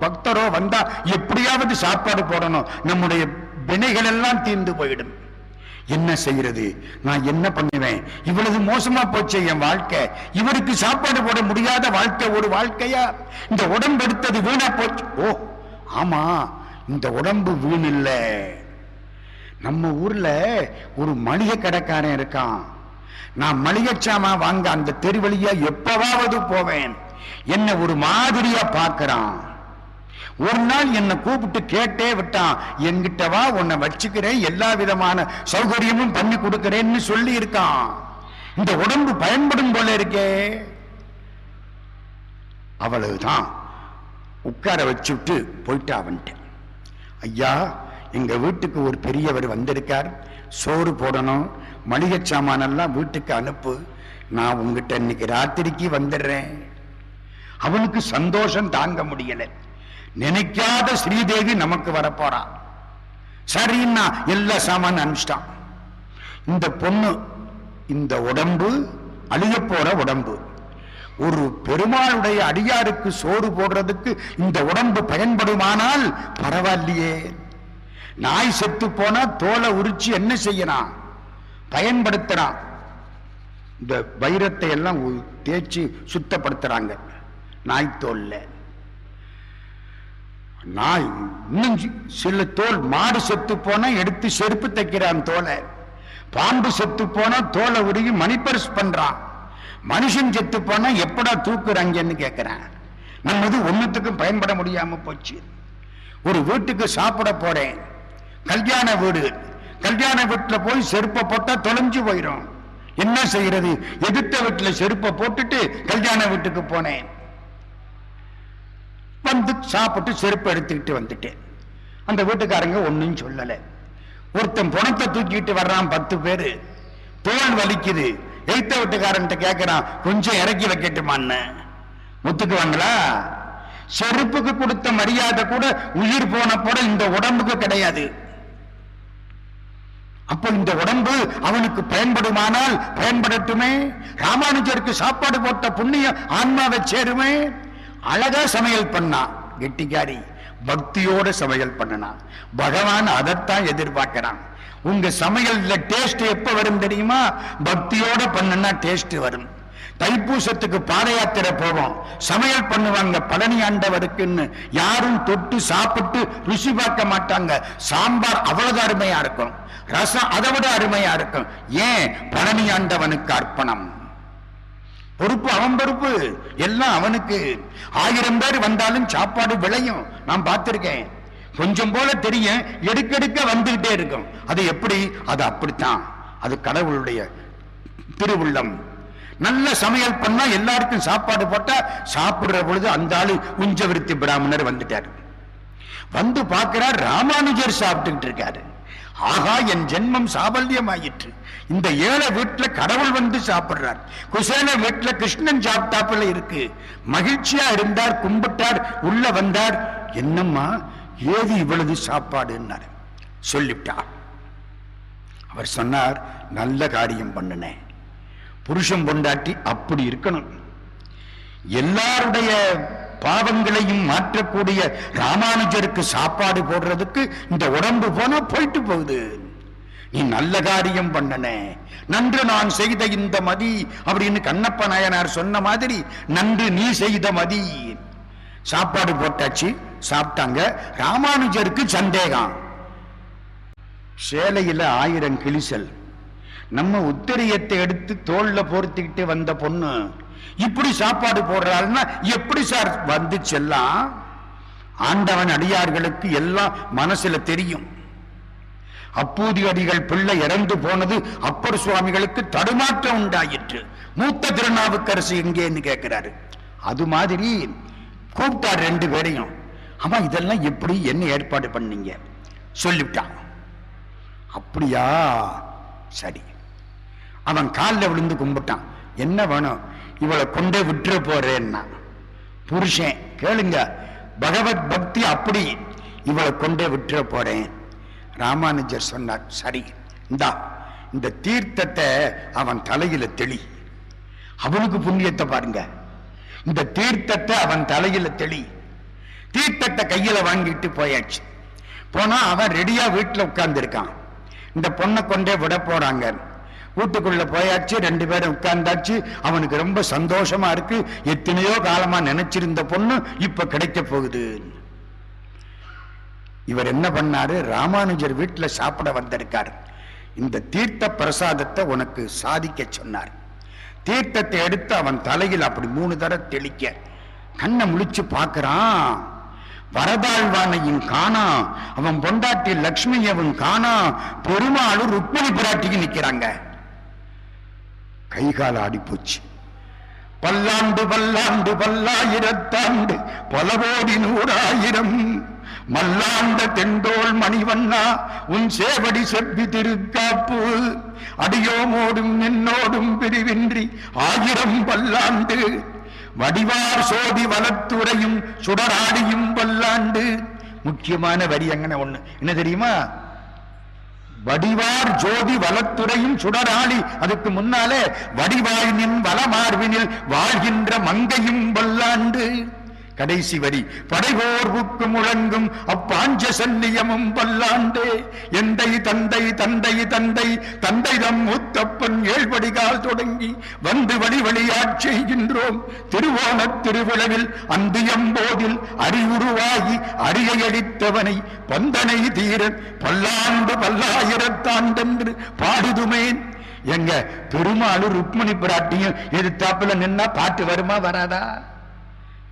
பக்தரோ வந்தா எப்படியாவது சாப்பாடு போடணும், நம்முடைய வினைகள் எல்லாம் தீர்ந்து போயிடும். என்ன செய்யறது? நான் என்ன பண்ணுவேன்? இவ்வளவு மோசமா போச்சு என் வாழ்க்கை. இவருக்கு சாப்பாடு போட முடியாத வாழ்க்கை ஒரு வாழ்க்கையா? இந்த உடம்பு எடுத்தது வீணா போச்சு. ஓ ஆமா, இந்த உடம்பு வீண் இல்ல. நம்ம ஊர்ல ஒரு மளிகை கடைக்காரன் இருக்கான். நான் மளிகை சாமான் வாங்க அந்த தெரு வழியா எப்பவாவது போவேன். என்ன ஒரு மாதிரியா பார்க்கிறான். ஒரு நாள் என்னை கூப்பிட்டு கேட்டே விட்டான், என்கிட்ட வா, உன்னை வச்சுக்கிறேன், எல்லா விதமான சௌகரியமும் பண்ணி கொடுக்கிறேன்னு சொல்லி இருக்கான். இந்த உடம்பு பயன்படும் போல இருக்கே. அவ்வளவுதான், உட்கார வச்சுட்டு போயிட்டா. வந்துட்டேன். ஐயா, எங்க வீட்டுக்கு ஒரு பெரியவர் வந்திருக்கார், சோறு போடணும், மளிகை சாமானெல்லாம் வீட்டுக்கு அனுப்பு, நான் உங்ககிட்ட இன்னைக்கு ராத்திரிக்கு வந்துடுறேன். அவனுக்கு சந்தோஷம் தாங்க முடியல. நினைக்காத ஸ்ரீதேவி நமக்கு வரப்போறா. சரின்னா எல்லா சாமான் அனுப்பிச்சிட்டான். இந்த பொண்ணு, இந்த உடம்பு அழிய போற உடம்பு. ஒரு பெருமாளுடைய அடியாருக்கு சோறு போடுறதுக்கு இந்த உடம்பு பயன்படுமானால் பரவாயில்லையே. நாய் செத்து போனா தோலை உரிச்சு என்ன செய்யறான்? பயன்படுத்துறான். இந்த வைரத்தை எல்லாம் தேய்ச்சி சுத்தப்படுத்துறாங்க நாய் தோல்ல. நாய் இன்னும் சில தோல், மாடு செத்து போனா எடுத்து செருப்பு தைக்கிறான் தோலை. பாம்பு செத்து போனா தோலை உருகி மணிப்பர்ஸ் பண்றான். மனுஷன் செத்து போனா எப்படா தூக்குறாங்கன்னு கேட்கிறான். நம்மது ஒண்ணுத்துக்கும் பயன்பட முடியாம போச்சு. ஒரு வீட்டுக்கு சாப்பிட போறேன், கல்யாண வீடு. கல்யாண வீட்டுல போய் செருப்பை போட்டா தொலைஞ்சு போயிடும். என்ன செய்யறது? எதிர்த்த வீட்டுல செருப்பை போட்டுட்டு கல்யாண வீட்டுக்கு போனேன். வந்து சாப்பிட்டு செருப்பு எடுத்துக்கிட்டு வந்துட்டேன். அந்த வீட்டுக்காரங்க ஒன்னும் சொல்லல. ஒருத்தன் பணத்தை தூக்கிட்டு வர்றான், 10 பேரு. தோல் வலிக்குது. எய்த்த வீட்டுக்காரன் கேட்கிறான், கொஞ்சம் இறக்கி வைக்கட்டுமான்னு. முத்துக்கு வாங்களா? செருப்புக்கு கொடுத்த மரியாதை கூட உயிர் போன போட இந்த உடம்புக்கு கிடையாது. அப்ப இந்த உடம்பு அவனுக்கு பயன்படுமானால் பயன்படட்டுமே. ராமானுஜருக்கு சாப்பாடு போட்ட புண்ணியம் ஆன்மாவை சேருமே. அழகா சமையல் பண்ணா, கெட்டிக்காரி, பக்தியோட சமையல் பண்ணனா. பகவான் அதைத்தான் எதிர்பார்க்கிறான். உங்க சமையல்ல டேஸ்ட் எப்ப வரும் தெரியுமா? பக்தியோட பண்ணுனா டேஸ்ட் வரும். தைப்பூசத்துக்கு பாத யாத்திரை போவோம், சமையல் பண்ணுவாங்க பழனி ஆண்டவருக்குன்னு. யாரும் தொட்டு சாப்பிட்டு ருசி பார்க்க மாட்டாங்க. சாம்பார் அவ்வளவு அருமையா இருக்கும், ரசம் அதை விட அருமையா இருக்கும். ஏன்? பழனி ஆண்டவனுக்கு அர்ப்பணம். பொறுப்பு அவன் பொறுப்பு, எல்லாம் அவனுக்கு. 1000 பேர் வந்தாலும் சாப்பாடு விளையும், நான் பார்த்திருக்கேன். கொஞ்சம் போல தெரியும், எடுக்கெடுக்க வந்துகிட்டே இருக்கும். அது எப்படி? அது அப்படித்தான், அது கடவுளுடைய திருவுள்ளம். நல்ல சமையல் பண்ணா எல்லாருக்கும் சாப்பாடு போட்டா சாப்பிடுற பொழுது அந்த ஆளு உஞ்சவிருத்தி பிராமணர் வந்துட்டார். வந்து பார்க்கிறார், ராமானுஜர் சாப்பிட்டுக்கிட்டு இருக்காரு. ஆகா, என் ஜென்மம் சாபல்யம் ஆயிற்று. இந்த ஏழை வீட்டுல கடவுள் வந்து சாப்பிடுறார், குசேல வீட்டுல கிருஷ்ணன் சாப்பிட்டாப்புல இருக்கு. மகிழ்ச்சியா இருந்தார், கும்பிட்டார், உள்ள வந்தார். என்னம்மா ஏது இவ்வளவு சாப்பாடுன்னார். சொல்லிவிட்டார். அவர் சொன்னார், நல்ல காரியம் பண்ணினேன். புருஷன் பொண்டாட்டி அப்படி இருக்கணும். எல்லாருடைய பாவங்களையும் மாற்றக்கூடிய ராமானுஜருக்கு சாப்பாடு போடுறதுக்கு இந்த உடம்பு போனா போயிட்டு போகுது. நீ நல்ல காரியம் பண்ணன, நன்று நான் செய்த இந்த மதி அப்படின்னு கண்ணப்ப நாயனார் சொன்ன மாதிரி நன்று நீ செய்த மதி. சாப்பாடு போட்டாச்சு, சாப்பிட்டாங்க. ராமானுஜருக்கு சந்தேகம். சேலையில 1000 கிழிசல், நம்ம உத்தரியத்தை எடுத்து தோல்ல போர்த்திக்கிட்டு வந்த பொண்ணு இப்படி சாப்பாடு போடுறாள்னா எப்படி சார் வந்துச்செல்லாம்? ஆண்டவன் அடியார்களுக்கு எல்லாம் மனசுல தெரியும். அப்பூதி அடிகள் பிள்ளை இறந்து போனது அப்பர் சுவாமிகளுக்கு தடுமாற்றம் உண்டாயிற்று. மூத்த திருநாவுக்கரசு எங்கேன்னு கேட்கிறாரு. அது மாதிரி கூப்பிட்டார் 2 பேரையும். ஆமா, இதெல்லாம் எப்படி என்ன ஏற்பாடு பண்ணீங்க? சொல்லிவிட்டான். அப்படியா, சரி. அவன் காலில் விழுந்து கும்பிட்டான். என்ன வேணும்? இவளை கொண்டே விட்டுற போறேன்னா. புருஷன் கேளுங்க, பகவத் பக்தி அப்படி, இவளை கொண்டே விட்டுற போறேன். ராமானுஜர் சொன்னார், சரி, இந்த தீர்த்தத்தை அவன் தலையில தெளி. அவனுக்கு புண்ணியத்தை பாருங்க. இந்த தீர்த்தத்தை அவன் தலையில தெளி. தீர்த்தத்தை கையில வாங்கிட்டு போயாச்சு. போனா அவன் ரெடியா வீட்டுல உட்கார்ந்து இருக்கான். இந்த பொண்ணை கொண்டே விட போறாங்க. வீட்டுக்குள்ள போயாச்சு, 2 பேரும் உட்கார்ந்தாச்சு. அவனுக்கு ரொம்ப சந்தோஷமா இருக்கு. எத்தனையோ காலமா நினைச்சிருந்த பொண்ணு இப்ப கிடைக்க போகுது. இவர் என்ன பண்ணாரு? ராமானுஜர் வீட்டுல சாப்பிட வந்திருக்கார். இந்த தீர்த்த பிரசாதத்தை உனக்கு சாதிக்க சொன்னார். தீர்த்தத்தை எடுத்து அவன் தலையில் அப்படி 3 தடவை தெளிக்க, கண்ணை முழிச்சு பார்க்கிறான். வரதாழ்வானையும் காணா, அவன் பொண்டாட்டி லட்சுமியவும் காணா, பெருமாளும் ருக்மிணி பிராட்டிக்கு நிக்கிறாங்க. கைகால ஆடி போச்சு. பல்லாண்டு பல்லாண்டு பல்லாயிரத்தாண்டு பல கோடி 100,000 மல்லாண்ட தெண்டோள் மணிவண்ணா உன் சேவடி செப்பி திருக்காப்பு அடியோமோடும் என்னோடும் பிரிவின்றி 1000 பல்லாண்டு வடிவார் சோதி வளத்துறையும் சுடராடியும் பல்லாண்டு. முக்கியமான வரி அங்கன ஒண்ணு என்ன தெரியுமா? வடிவார் ஜோதி வளத்துறையும் சுடராளி. அதுக்கு முன்னாலே வடிவாயினின் வளமார்வினில் வாழ்கின்ற மங்கையும் பல்லாண்டு. கடைசி வரி, படைபோர்வுக்கு முழங்கும் அப்பாஞ்ச சல்லியமும் பல்லாண்டே. எந்தை தந்தை தந்தை தந்தை தந்தை தம் முத்தப்பன் 7 படிகால் தொடங்கி வந்து வழி வழியாட் செய்கின்றோம். திருவோணத் திருவிழவில் அந்தியம்போதில் அறிவுருவாகி அரியடித்தவனை பந்தனை தீரன் பல்லாண்டு பல்லாயிரத்தாண்டென்று பாடுதுமேன். எங்க பெருமாளு ருக்மிணி பிராட்டியும் எதிர்த்தாப்புல நின்னா பாட்டு வருமா வராதா?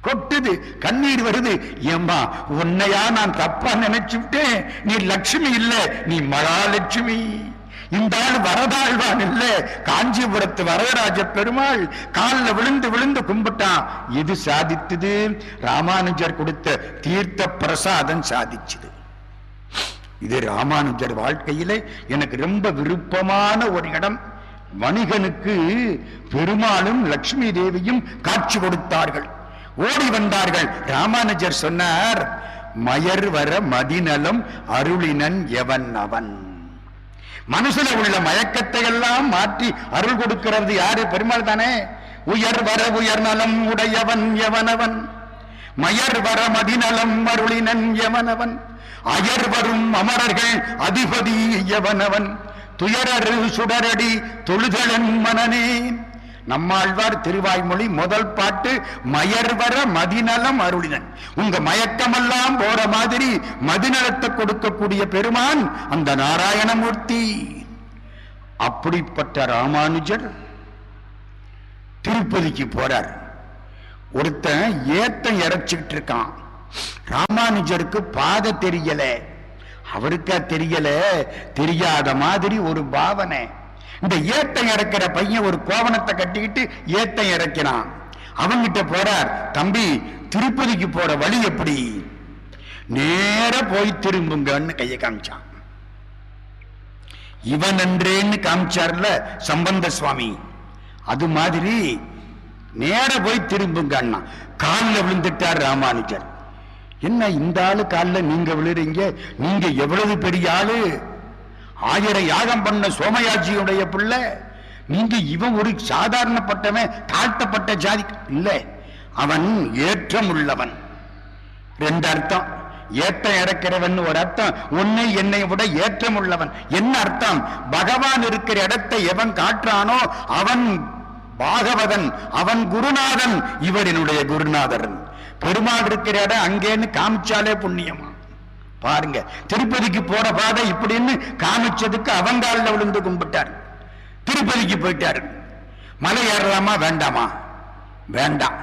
கொட்டுது, கண்ணீர் வருது. ஏம்மா, உன்னையா நான் தப்பா நினைச்சுட்டேன். நீ லட்சுமி இல்ல, நீ மகாலட்சுமி. இந்த ஆள் வரதாழ்வான் இல்ல, காஞ்சிபுரத்து வரதராஜ பெருமாள். காலில் விழுந்து விழுந்து கும்பிட்டான். இது சாதித்தது ராமானுஜர் கொடுத்த தீர்த்த பிரசாதம் சாதிச்சது. இது ராமானுஜர் வாழ்க்கையிலே எனக்கு ரொம்ப விருப்பமான ஒரு இடம். வணிகனுக்கு பெருமாளும் லட்சுமி தேவியும் காட்சி கொடுத்தார்கள். ஓடி வந்தார்கள். ராமானுஜர் சொன்னார், மயர் வர மதிநலம் அருளினன் எவன் அவன். மனசுல உள்ள மயக்கத்தை எல்லாம் மாற்றி அருள் கொடுக்கிறது யாரு? பெருமாள் தானே. உயர் வர உயர் நலம் உடையவன் எவனவன், மயர் வர மதிநலம் அருளினன் எவனவன், அயர் வரும் அமரர்கள் அதிபதி எவனவன், துயரரு சுடரடி தொழுதலன் மனனே. நம்மாழ்வார் திருவாய்மொழி முதல் பாட்டு, மயர்வர மதிநலம் அருளினன். உங்க மயக்கமெல்லாம் போற மாதிரி மதிநலத்தை கொடுக்கக்கூடிய பெருமான் அந்த நாராயணமூர்த்தி. அப்படிப்பட்ட ராமானுஜர் திருப்பதிக்கு போறார். ஒருத்தன் ஏத்தம் இறைச்சிக்கிட்டு இருக்கான். ராமானுஜருக்கு பாதை தெரியல, அவருக்கா தெரியல, தெரியாத மாதிரி ஒரு பாவனை. இந்த ஏத்தம் இறக்கிற பையன் ஒரு கோவணத்தை கட்டிக்கிட்டு ஏத்தம் இறக்கிறான். அவங்கிட்ட போறார், தம்பி திருப்பதிக்கு போற வழி எப்படி? நேர போய் திரும்புங்கன்னு கையை காமிச்சான். இவன் என்றேன்னு காமிச்சார்ல சம்பந்த சுவாமி, அது மாதிரி நேர போய் திரும்புங்க. காலில் விழுந்துட்டார் ராமானுஜர். என்ன இந்த ஆளு காலில் நீங்க விழுறீங்க? நீங்க எவ்வளவு பெரிய ஆளு, 1000 யாகம் பண்ண சோமயாஜியுடைய பிள்ளை, நீங்க இவன் ஒரு சாதாரணப்பட்டவன், தாழ்த்தப்பட்ட ஜாதி இல்லை. அவன் ஏற்றம் உள்ளவன். 2 அர்த்தம். ஏற்றம் இறக்கிறவன் ஒரு அர்த்தம், உன்னை என்னை விட ஏற்றம் உள்ளவன். என்ன அர்த்தம்? பகவான் இருக்கிற இடத்தை எவன் காட்டுறானோ அவன் பாகவதன், அவன் குருநாதன், இவர் என்னுடைய குருநாதரன். பெருமாள் இருக்கிற இடம் அங்கேன்னு காமிச்சாலே புண்ணியமா. பாருங்க, திருப்பதிக்கு போற பாதை இப்படின்னு காமிச்சதுக்கு அவங்காலில் விழுந்து கும்பிட்டார். திருப்பதிக்கு போயிட்டார். மலை ஏறலாமா வேண்டாமா? வேண்டாம்.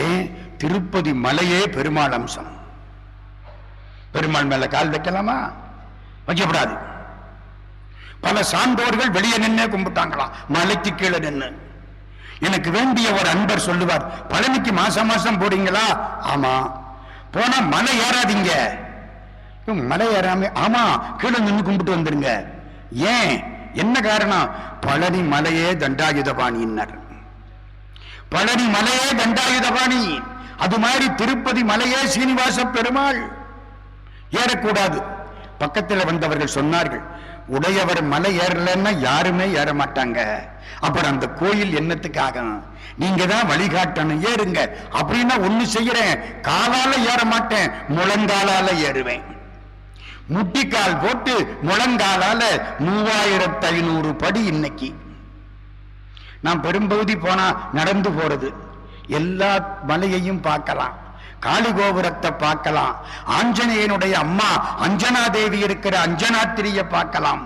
ஏன்? திருப்பதி மலையே பெருமாள் அம்சம். பெருமாள் மேல கால் வைக்கலாமா? வைக்கப்படாது. பல சான்றோர்கள் வெளியே நின்னே கும்பிட்டாங்களாம், மலைக்கு கீழே நின்று. எனக்கு வேண்டிய ஒரு அன்பர் சொல்லுவார், பழனிக்கு மாசம் மாசம் போறீங்களா? ஆமா. போனா மலை ஏறாதீங்க. மலை ஏறாம? ஆமா, கீழே நின்று கும்பிட்டு வந்துருங்க. ஏன்? என்ன காரணம்? பழனி மலையே தண்டாயுதபாணின்னார். பழனி மலையே தண்டாயுதபாணி. அது மாதிரி திருப்பதி மலையே சீனிவாச பெருமாள். ஏறக்கூடாது. பக்கத்தில் வந்தவர்கள் சொன்னார்கள், உடையவர் மலை ஏறலன்னா யாருமே ஏற மாட்டாங்க. அப்புறம் அந்த கோயில் என்னத்துக்காக? நீங்க தான் வழிகாட்டணும், ஏறுங்க. அப்படின்னா ஒண்ணு செய்யறேன், காலால ஏற மாட்டேன், முழங்காலால ஏறுவேன். முட்டிக்கால் போட்டு முழங்காலால 3500 படி. இன்னைக்கு நான் பெரும்பகுதி போனா நடந்து போறது, எல்லா மலையையும் பார்க்கலாம், காளி கோபுரத்தை பார்க்கலாம், ஆஞ்சநேயனுடைய அம்மா அஞ்சனா தேவி இருக்கிற அஞ்சனாத்திரிய பார்க்கலாம்.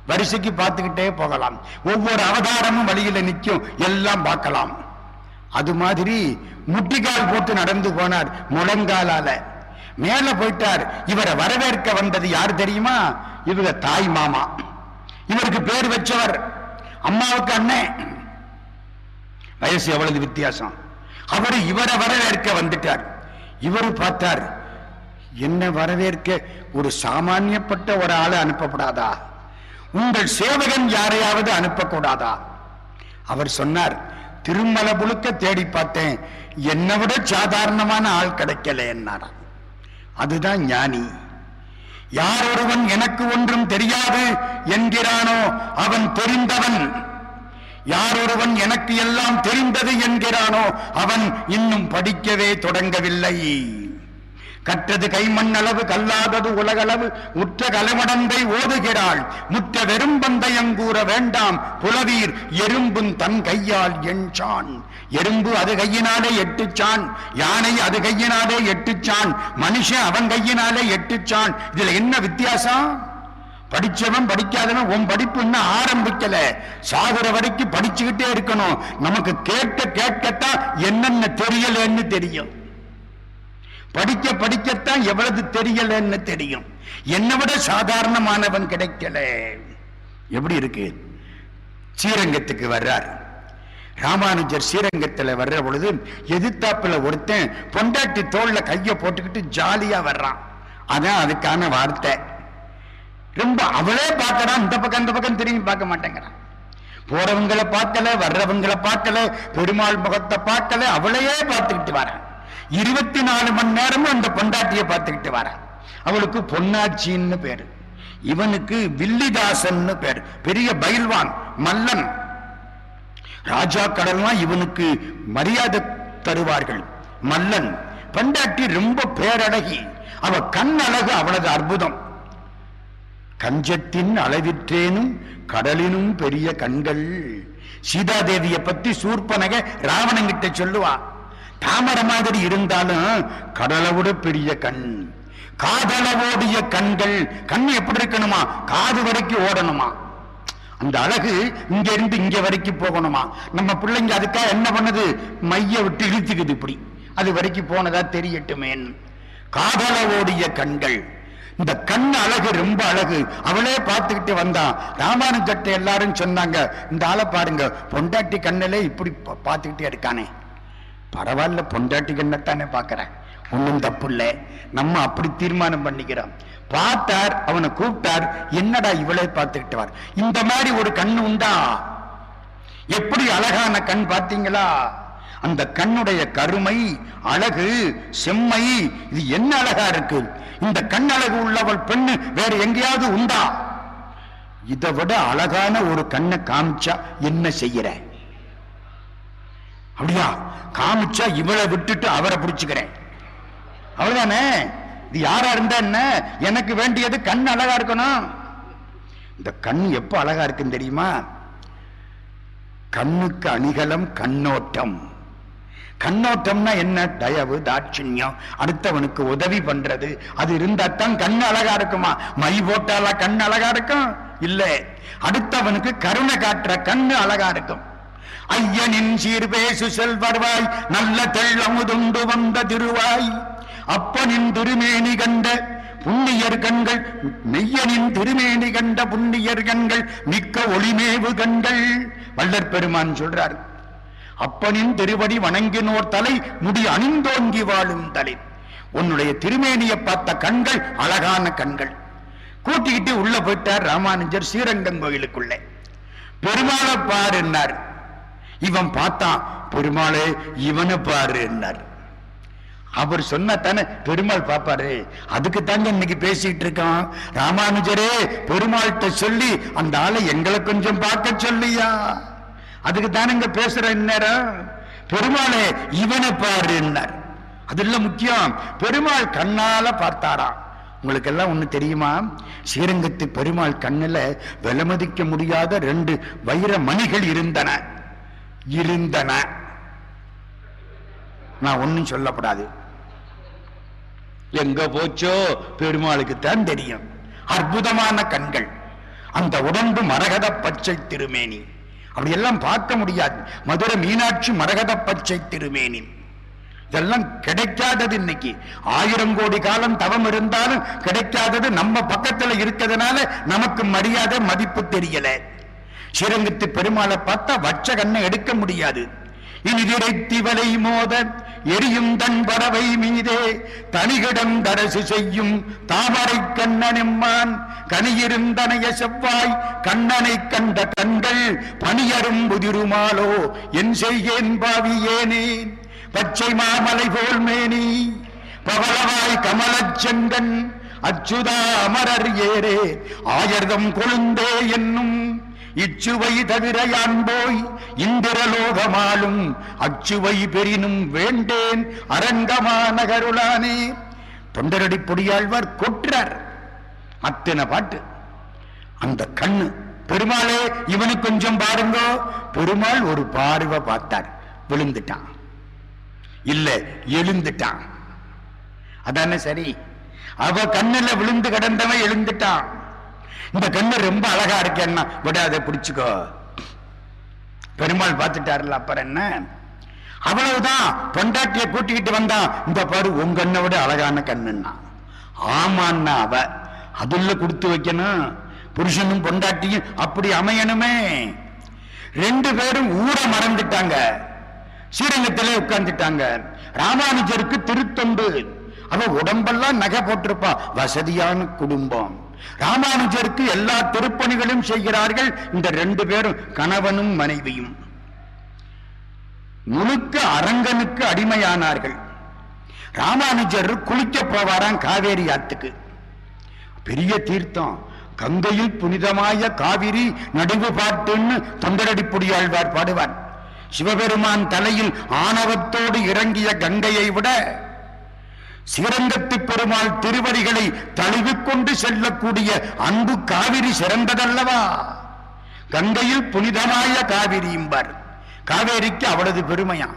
வரிசைக்கு பார்த்துக்கிட்டே போகலாம். ஒவ்வொரு அவதாரமும் வழியில நிற்கும், எல்லாம் பார்க்கலாம். அது மாதிரி முட்டிக்கால் போட்டு நடந்து போனார் முழங்காலால. மேல போயிட்டார். இவரை வரவேற்க வந்தது யார் தெரியுமா? இவங்க தாய் மாமா. இவருக்கு பேர் வச்சவர், அம்மாவுக்கு அண்ணன். வயசு எவ்வளவு வித்தியாசம். அவரு இவரை வரவேற்க வந்துட்டார். இவரு பார்த்தார், என்ன வரவேற்க ஒரு சாமானியப்பட்ட ஒரு ஆளை அனுப்பப்படாதா? உங்கள் சேவகன் யாரையாவது அனுப்பக்கூடாதா? அவர் சொன்னார், திருமலை முழுக்க தேடி பார்த்தேன், என்னை விட சாதாரணமான ஆள் கிடைக்கல என்னாரா. அதுதான் ஞானி. யார் ஒருவன் எனக்கு ஒன்றும் தெரியாது என்கிறானோ அவன் தெரிந்தவன். யார் ஒருவன் எனக்கு எல்லாம் தெரிந்தது என்கிறானோ அவன் இன்னும் படிக்கவே தொடங்கவில்லை. கற்றது கைமண்ணளவு கல்லாதது உலகளவு உற்ற கலமடந்தை ஓதுகிறாள். முற்ற வெறும்பந்தயங்கூற வேண்டாம் புலவீர் எறும்பும் தன் கையால் எண்சான். எறும்பு அது கையினாலே 8 சான், யானை அது கையினாலே 8 சான், மனுஷன் அவன் கையினாலே 8 சான். இதுல என்ன வித்தியாசம்? படிச்சவன் படிக்காதவன் உன் படிப்பு இன்னும் ஆரம்பிக்கல. சாகுற வரைக்கும் படிச்சுக்கிட்டே இருக்கணும். நமக்கு கேட்கத்தான் என்னென்ன தெரியலன்னு தெரியும். படிக்க படிக்கத்தான் எவ்வளவு தெரியலன்னு தெரியும். என்னை விட சாதாரணமானவன் கிடைக்கல. எப்படி இருக்கு? ஸ்ரீரங்கத்துக்கு வர்றார் ராமானுஜர். ஸ்ரீரங்கத்தில் வர்ற பொழுது எதிர்த்தாப்புல ஒருத்தன் பொண்டாட்டி தோல்ல கைய போட்டுக்கிட்டு ஜாலியா வர்றான். அதான் அதுக்கான வார்த்தை. ரொம்ப அவளே பார்க்கறான், இந்த பக்கம் அந்த பக்கம் திரும்பி பார்க்க மாட்டேங்கிறான். போறவங்களை பார்க்கல, வர்றவங்களை பார்க்கல, பெருமாள் முகத்தை பார்க்கல, அவளையே பார்த்துக்கிட்டு வர. 24 மணி நேரமும் அந்த பொண்டாட்டியை பார்த்துக்கிட்டு வர. அவளுக்கு பொன்னாட்சின்னு பேரு, இவனுக்கு வில்லிதாசன் பேரு. பெரிய பயில்வான், மல்லன். ராஜா கடல்லாம் இவனுக்கு மரியாதை தருவார்கள். மல்லன். பொண்டாட்டி ரொம்ப பேரழகி. அவ கண் அழகு அவ்வளவு அற்புதம். கஞ்சத்தின் அளவிற்றேனும் கடலினும் பெரிய கண்கள். சீதாதேவியை பத்தி சூர்பனக ராவணங்கிட்ட சொல்லுவா. தாமர மாதிரி இருந்தாலும் கடலை விட பெரிய கண், காதளவோடிய கண்கள். கண் எப்படி இருக்கணுமா? காது வரைக்கும் ஓடணுமா. அந்த அழகு இங்க இருந்து இங்க வரைக்கும் போகணுமா? நம்ம பிள்ளைங்க அதுக்காக என்ன பண்ணுது? மைய விட்டு இழுத்துக்குது, இப்படி அது வரைக்கும் போனதா தெரியட்டுமே. காதல ஓடிய கண்கள், இந்த கண் அழகு ரொம்ப அழகு. அவளே பார்த்துக்கிட்டு வந்தான். ராமானுஜத்தை எல்லாரும் சொன்னாங்க, இந்த ஆளை பாருங்க, பொண்டாட்டி கண்ணிலே இப்படி பார்த்துக்கிட்டே இருக்கானே, பரவாயில்ல, பொண்டாட்டி கண்ணத்தானே பார்க்கிறேன், ஒன்னும் தப்பு இல்லை, நம்ம அப்படி தீர்மானம் பண்ணிக்கிறோம். பார்த்தார், அவனை கூப்பிட்டார், என்னடா இவளே பார்த்துக்கிட்டு வார், இந்த மாதிரி ஒரு கண் உண்டா? எப்படி அழகான கண் பார்த்தீங்களா? அந்த கண்ணுடைய கருமை, அழகு, செம்மை, இது என்ன அழகா இருக்கு! இந்த கண் அழகு உள்ளவள் பெண்ணு வேற எங்கேயாவது உண்டா? இதை விட அழகான ஒரு கண்ணை காமிச்சா என்ன செய்யற? அப்படியா? காமிச்சா இவளை விட்டுட்டு அவரை பிடிச்சுக்கிறேன், அவ்வளவுதானே? இது யாரா இருந்தா என்ன, எனக்கு வேண்டியது கண் அழகா இருக்கணும். இந்த கண் எப்ப அழகா இருக்குன்னு தெரியுமா? கண்ணுக்கு அணிகலம் கண்ணோட்டம். கண்ணோட்டம்னா என்ன? தயவு, தாட்சிண்யம், அடுத்தவனுக்கு உதவி பண்றது, அது இருந்தா தான் கண் அழகா இருக்குமா? மை போட்டாலா கண் அழகா இருக்கும்? இல்ல, அடுத்தவனுக்கு கருணை காட்டுற கண்ணு அழகா இருக்கும். ஐயனின் சீர்பேசு செல்வர்வாய், நல்ல தெள்ளமுதுண்டு வந்த திருவாய், அப்பனின் திருமேனி கண்ட புண்ணியர் கண்கள், மெய்யனின் திருமேனி கண்ட புண்ணியர் கண்கள், மிக்க ஒளிமேவு கண்கள். வள்ளற் பெருமான் சொல்றார், அப்பனின் திருவடி வணங்கினோர் தலை, முடி அணிந்தோங்கி வாழும் தலை. உன்னுடைய திருமேனியை பார்த்த கண்கள் அழகான கண்கள். கூட்டிக்கிட்டு உள்ள போயிட்டார் ராமானுஜர் ஸ்ரீரங்கம் கோயிலுக்குள்ளே. பெருமாளை பாரு என்னார். இவன் பார்த்தான், பெருமாளே இவனை பாரு என்னார். அவர் சொன்னதானே பெருமாள் பாப்பாரு, அதுக்கு தாங்க இன்னைக்கு பேசிட்டு இருக்கான். ராமானுஜரே, பெருமாள்கிட்ட சொல்லி அந்த ஆளை எங்களை கொஞ்சம் பார்க்க சொல்லியா, அதுக்கு தானங்க பேசுற நேரம். பெருமாளே இவனை பாரு என்னார். அதுல முக்கியம், பெருமாள் கண்ணால பார்த்தாராம். உங்களுக்கு எல்லாம் ஒண்ணு தெரியுமா? ஸ்ரீரங்கத்து பெருமாள் கண்ணுல விலமதிக்க முடியாத 2 வைர மணிகள் இருந்தன. நான் ஒன்னும் சொல்லப்படாது, எங்க போச்சோ பெருமாளுக்கு தான் தெரியும். அற்புதமான கண்கள், அந்த உடம்பு மரகத பச்சை திருமேனி, அப்படியெல்லாம் பார்க்க முடியாது. மதுரை மீனாட்சி மரகத பச்சை திருமேனி, இதெல்லாம் கிடைக்காதது. இன்னைக்கு 1000 கோடி காலம் தவம் இருந்தாலும் கிடைக்காதது. நம்ம பக்கத்துல இருக்கிறதுனால நமக்கு மரியாதை, மதிப்பு தெரியல. ஸ்ரீரங்கத்து பெருமாளை பார்த்தா வச்ச கண்ணை எடுக்க முடியாது. இனி திரைத்திவலை மோத எரியும் தன் பறவை மீதே, தனிகிடம் தரசு செய்யும் தாமரை கண்ணனெம்மான், கனியிருந்தனைய செவ்வாய் கண்ணனை கண்ட கண்கள், பணியரும் புதிருமாலோ என் செய்கேன் பாவியேனே. பச்சை மாமலை போல் மேனி, பவளவாய் கமலச் செங்கன், அச்சுதா அமரர் ஏரே ஆயர்தம் கொழுந்தே என்னும், இச்சுவை தவிர யான் போய் இந்திரலோகமாலும், அச்சுவை பெரினும் வேண்டேன் அரங்கமா நகருளானே. தொண்டரடி பொடியாழ்வார் கொற்றார் அத்தனை பாட்டு. அந்த கண்ணு, பெருமாளே இவனு கொஞ்சம் பாருங்க. பெருமாள் ஒரு பார்வை பார்த்தார், விழுந்துட்டான். இல்ல, எழுந்துட்டான். அதானே சரி. அவ கண்ணுல விழுந்து கிடந்தவன் எழுந்துட்டான். இந்த கண்ணு ரொம்ப அழகா இருக்கேன்னா விடாத, பிடிச்சுக்கோ. பெருமாள் பார்த்துட்டாருல, அப்புறம் என்ன? அவ்வளவுதான். பொண்டாட்டிய கூட்டிக்கிட்டு வந்தான், இந்த பாரு உங்க கண்ணை விட அழகான கண்ணுன்னா. ஆமான்னா அவ அதுல கொடுத்து வைக்கணும். புருஷனும் பொண்டாட்டியும் அப்படி அமையணுமே. 2 பேரும் ஊர மறந்துட்டாங்க, ஸ்ரீரங்கத்திலே உட்கார்ந்துட்டாங்க. ராமானுஜருக்கு திருத்தொண்டு, அவ உடம்பெல்லாம் நகை போட்டிருப்பா, வசதியான குடும்பம். ராமானுஜருக்கு எல்லா திருப்பணிகளும் செய்கிறார்கள் இந்த 2 பேரும், கணவனும் மனைவியும். முழுக்க அரங்கனுக்கு அடிமையானார்கள். ராமானுஜர் குளிக்க போவாராம் காவேரி ஆத்துக்கு. பெரிய தீர்த்தம், கங்கையில் புனிதமாய காவிரி நடுவு பாட்டுன்னு தொண்டரடி பொடியாழ்வார் பாடுவார். சிவபெருமான் தலையில் ஆணவத்தோடு இறங்கிய கங்கையை விட ஸ்ரீரங்கத்து பெருமாள் திருவடிகளை தழுவிக்கொண்டு செல்லக்கூடிய அன்பு காவிரி சிறந்ததல்லவா? கங்கையில் புனிதமாய காவிரி என்பார். காவேரிக்கு அவ்வளவு பெருமையா.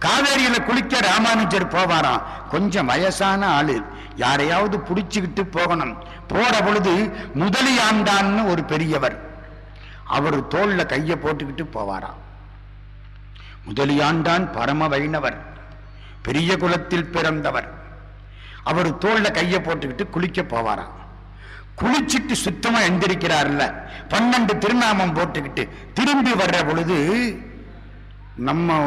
காவேரியில குளிக்க ராமானுஜர் போவாராம். கொஞ்சம் வயசான ஆளு, யாரையாவது புடிச்சுக்கிட்டு போகணும். போற பொழுது முதலியாண்டான்னு ஒரு பெரியவர், அவர் தோல்ல கைய போட்டுக்கிட்டு போவாராம். முதலியாண்டான் பரம வைணவர், பெரிய குலத்தில் பிறந்தவர். அவர் தோல்ல கைய போட்டுக்கிட்டு குளிக்க போவாராம். குளிச்சுட்டு சுத்தமா எந்திரிக்கிறார்ல, 12 திருநாமம் போட்டுக்கிட்டு திரும்பி வர்ற பொழுது நம்ம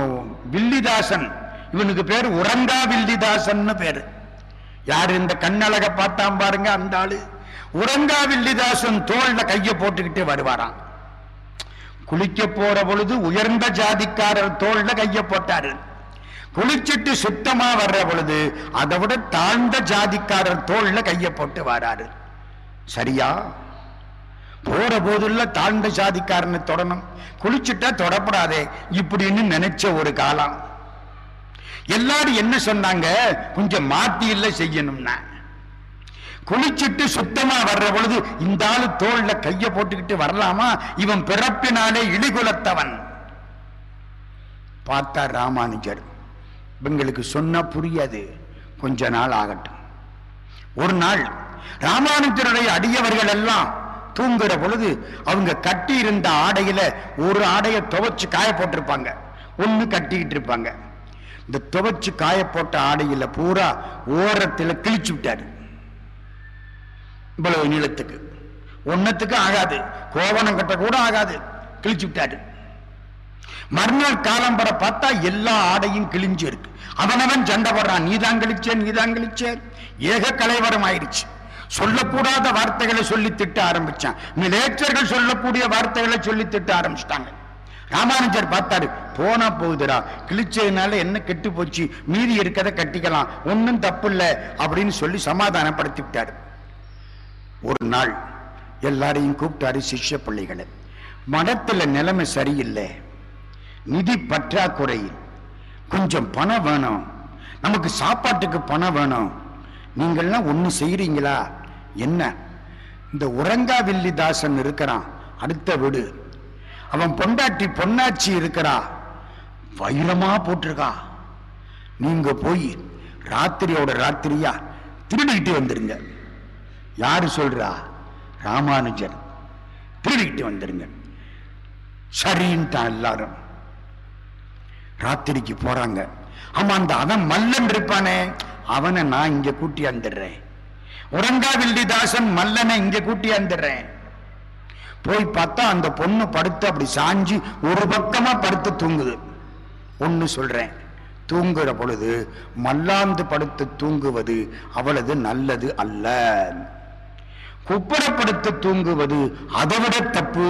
வில்லிதாசன், இவனுக்கு பேரு உறங்கா வில்லிதாசன் பேரு. யாரு இந்த கண்ணழக பார்த்தாம் பாருங்க, அந்த ஆளு உறங்கா வில்லிதாசன் தோல்ல கைய போட்டுக்கிட்டு வருவாராம். குளிக்க போற பொழுது உயர்ந்த ஜாதிக்காரர் தோல்ல கைய போட்டாரு. குளிச்சுட்டு சுத்தமா வர்ற பொழுது அதை விட தாழ்ந்த ஜாதிக்காரர் தோல்ல கைய போட்டு வராரு. சரியா? போற போதுல தாழ்ந்த ஜாதிக்காரனை தொடணும், குளிச்சுட்டா தொடப்படாதே இப்படின்னு நினைச்ச ஒரு காலம். எல்லாரும் என்ன சொன்னாங்க, கொஞ்சம் மாத்தி இல்ல செய்யணும்னா. குளிச்சுட்டு சுத்தமா வர்ற பொழுது இந்த ஆளு தோல்ல கைய போட்டுக்கிட்டு வரலாமா, இவன் பிறப்பினாலே இழிகுலத்தவன். பார்த்தார் ராமானுஜர், இவங்களுக்கு சொன்னா புரியாது, கொஞ்ச நாள் ஆகட்டும். ஒரு நாள் ராமானுஜருடைய அடியவர்கள் எல்லாம் தூங்குற பொழுது அவங்க கட்டி இருந்த ஆடையில ஒரு ஆடையை துவைச்சு காய போட்டிருப்பாங்க, ஒண்ணு கட்டிக்கிட்டு இருப்பாங்க. இந்த துவைச்சு காய போட்ட ஆடையில பூரா ஓரத்தில் கிழிச்சு விட்டாரு. இவ்வளவு நீளத்துக்கு ஒன்னத்துக்கு ஆகாது, கோவணம் கட்ட கூட ஆகாது, கிழிச்சு விட்டாரு. மறுநாள் காலம்பர பார்த்தா எல்லா ஆடையும் கிழிஞ்சு இருக்கு. அவனவன் சண்டை போடுறான், நீதான் கிழிச்சேன் நீதான் கிழிச்சேன். ஏக கலைவரம் ஆயிடுச்சு. சொல்லக்கூடாத வார்த்தைகளை சொல்லி திட்ட ஆரம்பிச்சான். மிலேச்சர்கள் சொல்லக்கூடிய வார்த்தைகளை சொல்லி திட்ட ஆரம்பிச்சிட்டாங்க. ராமானுஜர் பார்த்தாரு, போனா போகுதுடா, கிழிச்சதுனால என்ன கெட்டு போச்சு, மீறி இருக்கதை கட்டிக்கலாம், ஒன்னும் தப்பு இல்லை அப்படின்னு சொல்லி சமாதானப்படுத்தி விட்டாரு. ஒரு நாள் எல்லாரையும் கூப்பிட்டாரு சிஷ்ய பிள்ளைகளை. மடத்துல நிலைமை சரியில்லை, நிதி பற்றாக்குறை, கொஞ்சம் பணம் வேணும், நமக்கு சாப்பாட்டுக்கு பணம் வேணும், நீங்கள்லாம் ஒண்ணு செய்யறீங்களா? என்ன, இந்த உறங்கா வில்லிதாசன் இருக்கிறான் அடுத்த வீடு, அவன் பொண்டாட்டி பொன்னாச்சி இருக்கிறா, வைரமா போட்டிருக்கா, நீங்க போய் ராத்திரியோட ராத்திரியா திருடிக்கிட்டு வந்துருங்க. யாரு சொல்றா? ராமானுஜர். திருடிக்கிட்டு வந்துருங்க. சரின்ட்டான் எல்லாரும். ராத்திரிக்கு போறாங்க. ஆமா, அந்த அவன் மல்லன் இருப்பானே, அவனை நான் இங்க கூட்டி வந்துடுறேன். உறங்கா வில்லிதாசன் மல்லனை இங்க கூட்டி வந்துடுறேன். போய் பார்த்தா அந்த பொண்ணு படுத்து அப்படி சாஞ்சி ஒரு பக்கமா படுத்து தூங்குது. ஒன்னு சொல்றேன், தூங்குற பொழுது மல்லாந்து படுத்து தூங்குவது அவளது நல்லது அல்ல. குப்புறப்படுத்து தூங்குவது அதை விட தப்பு.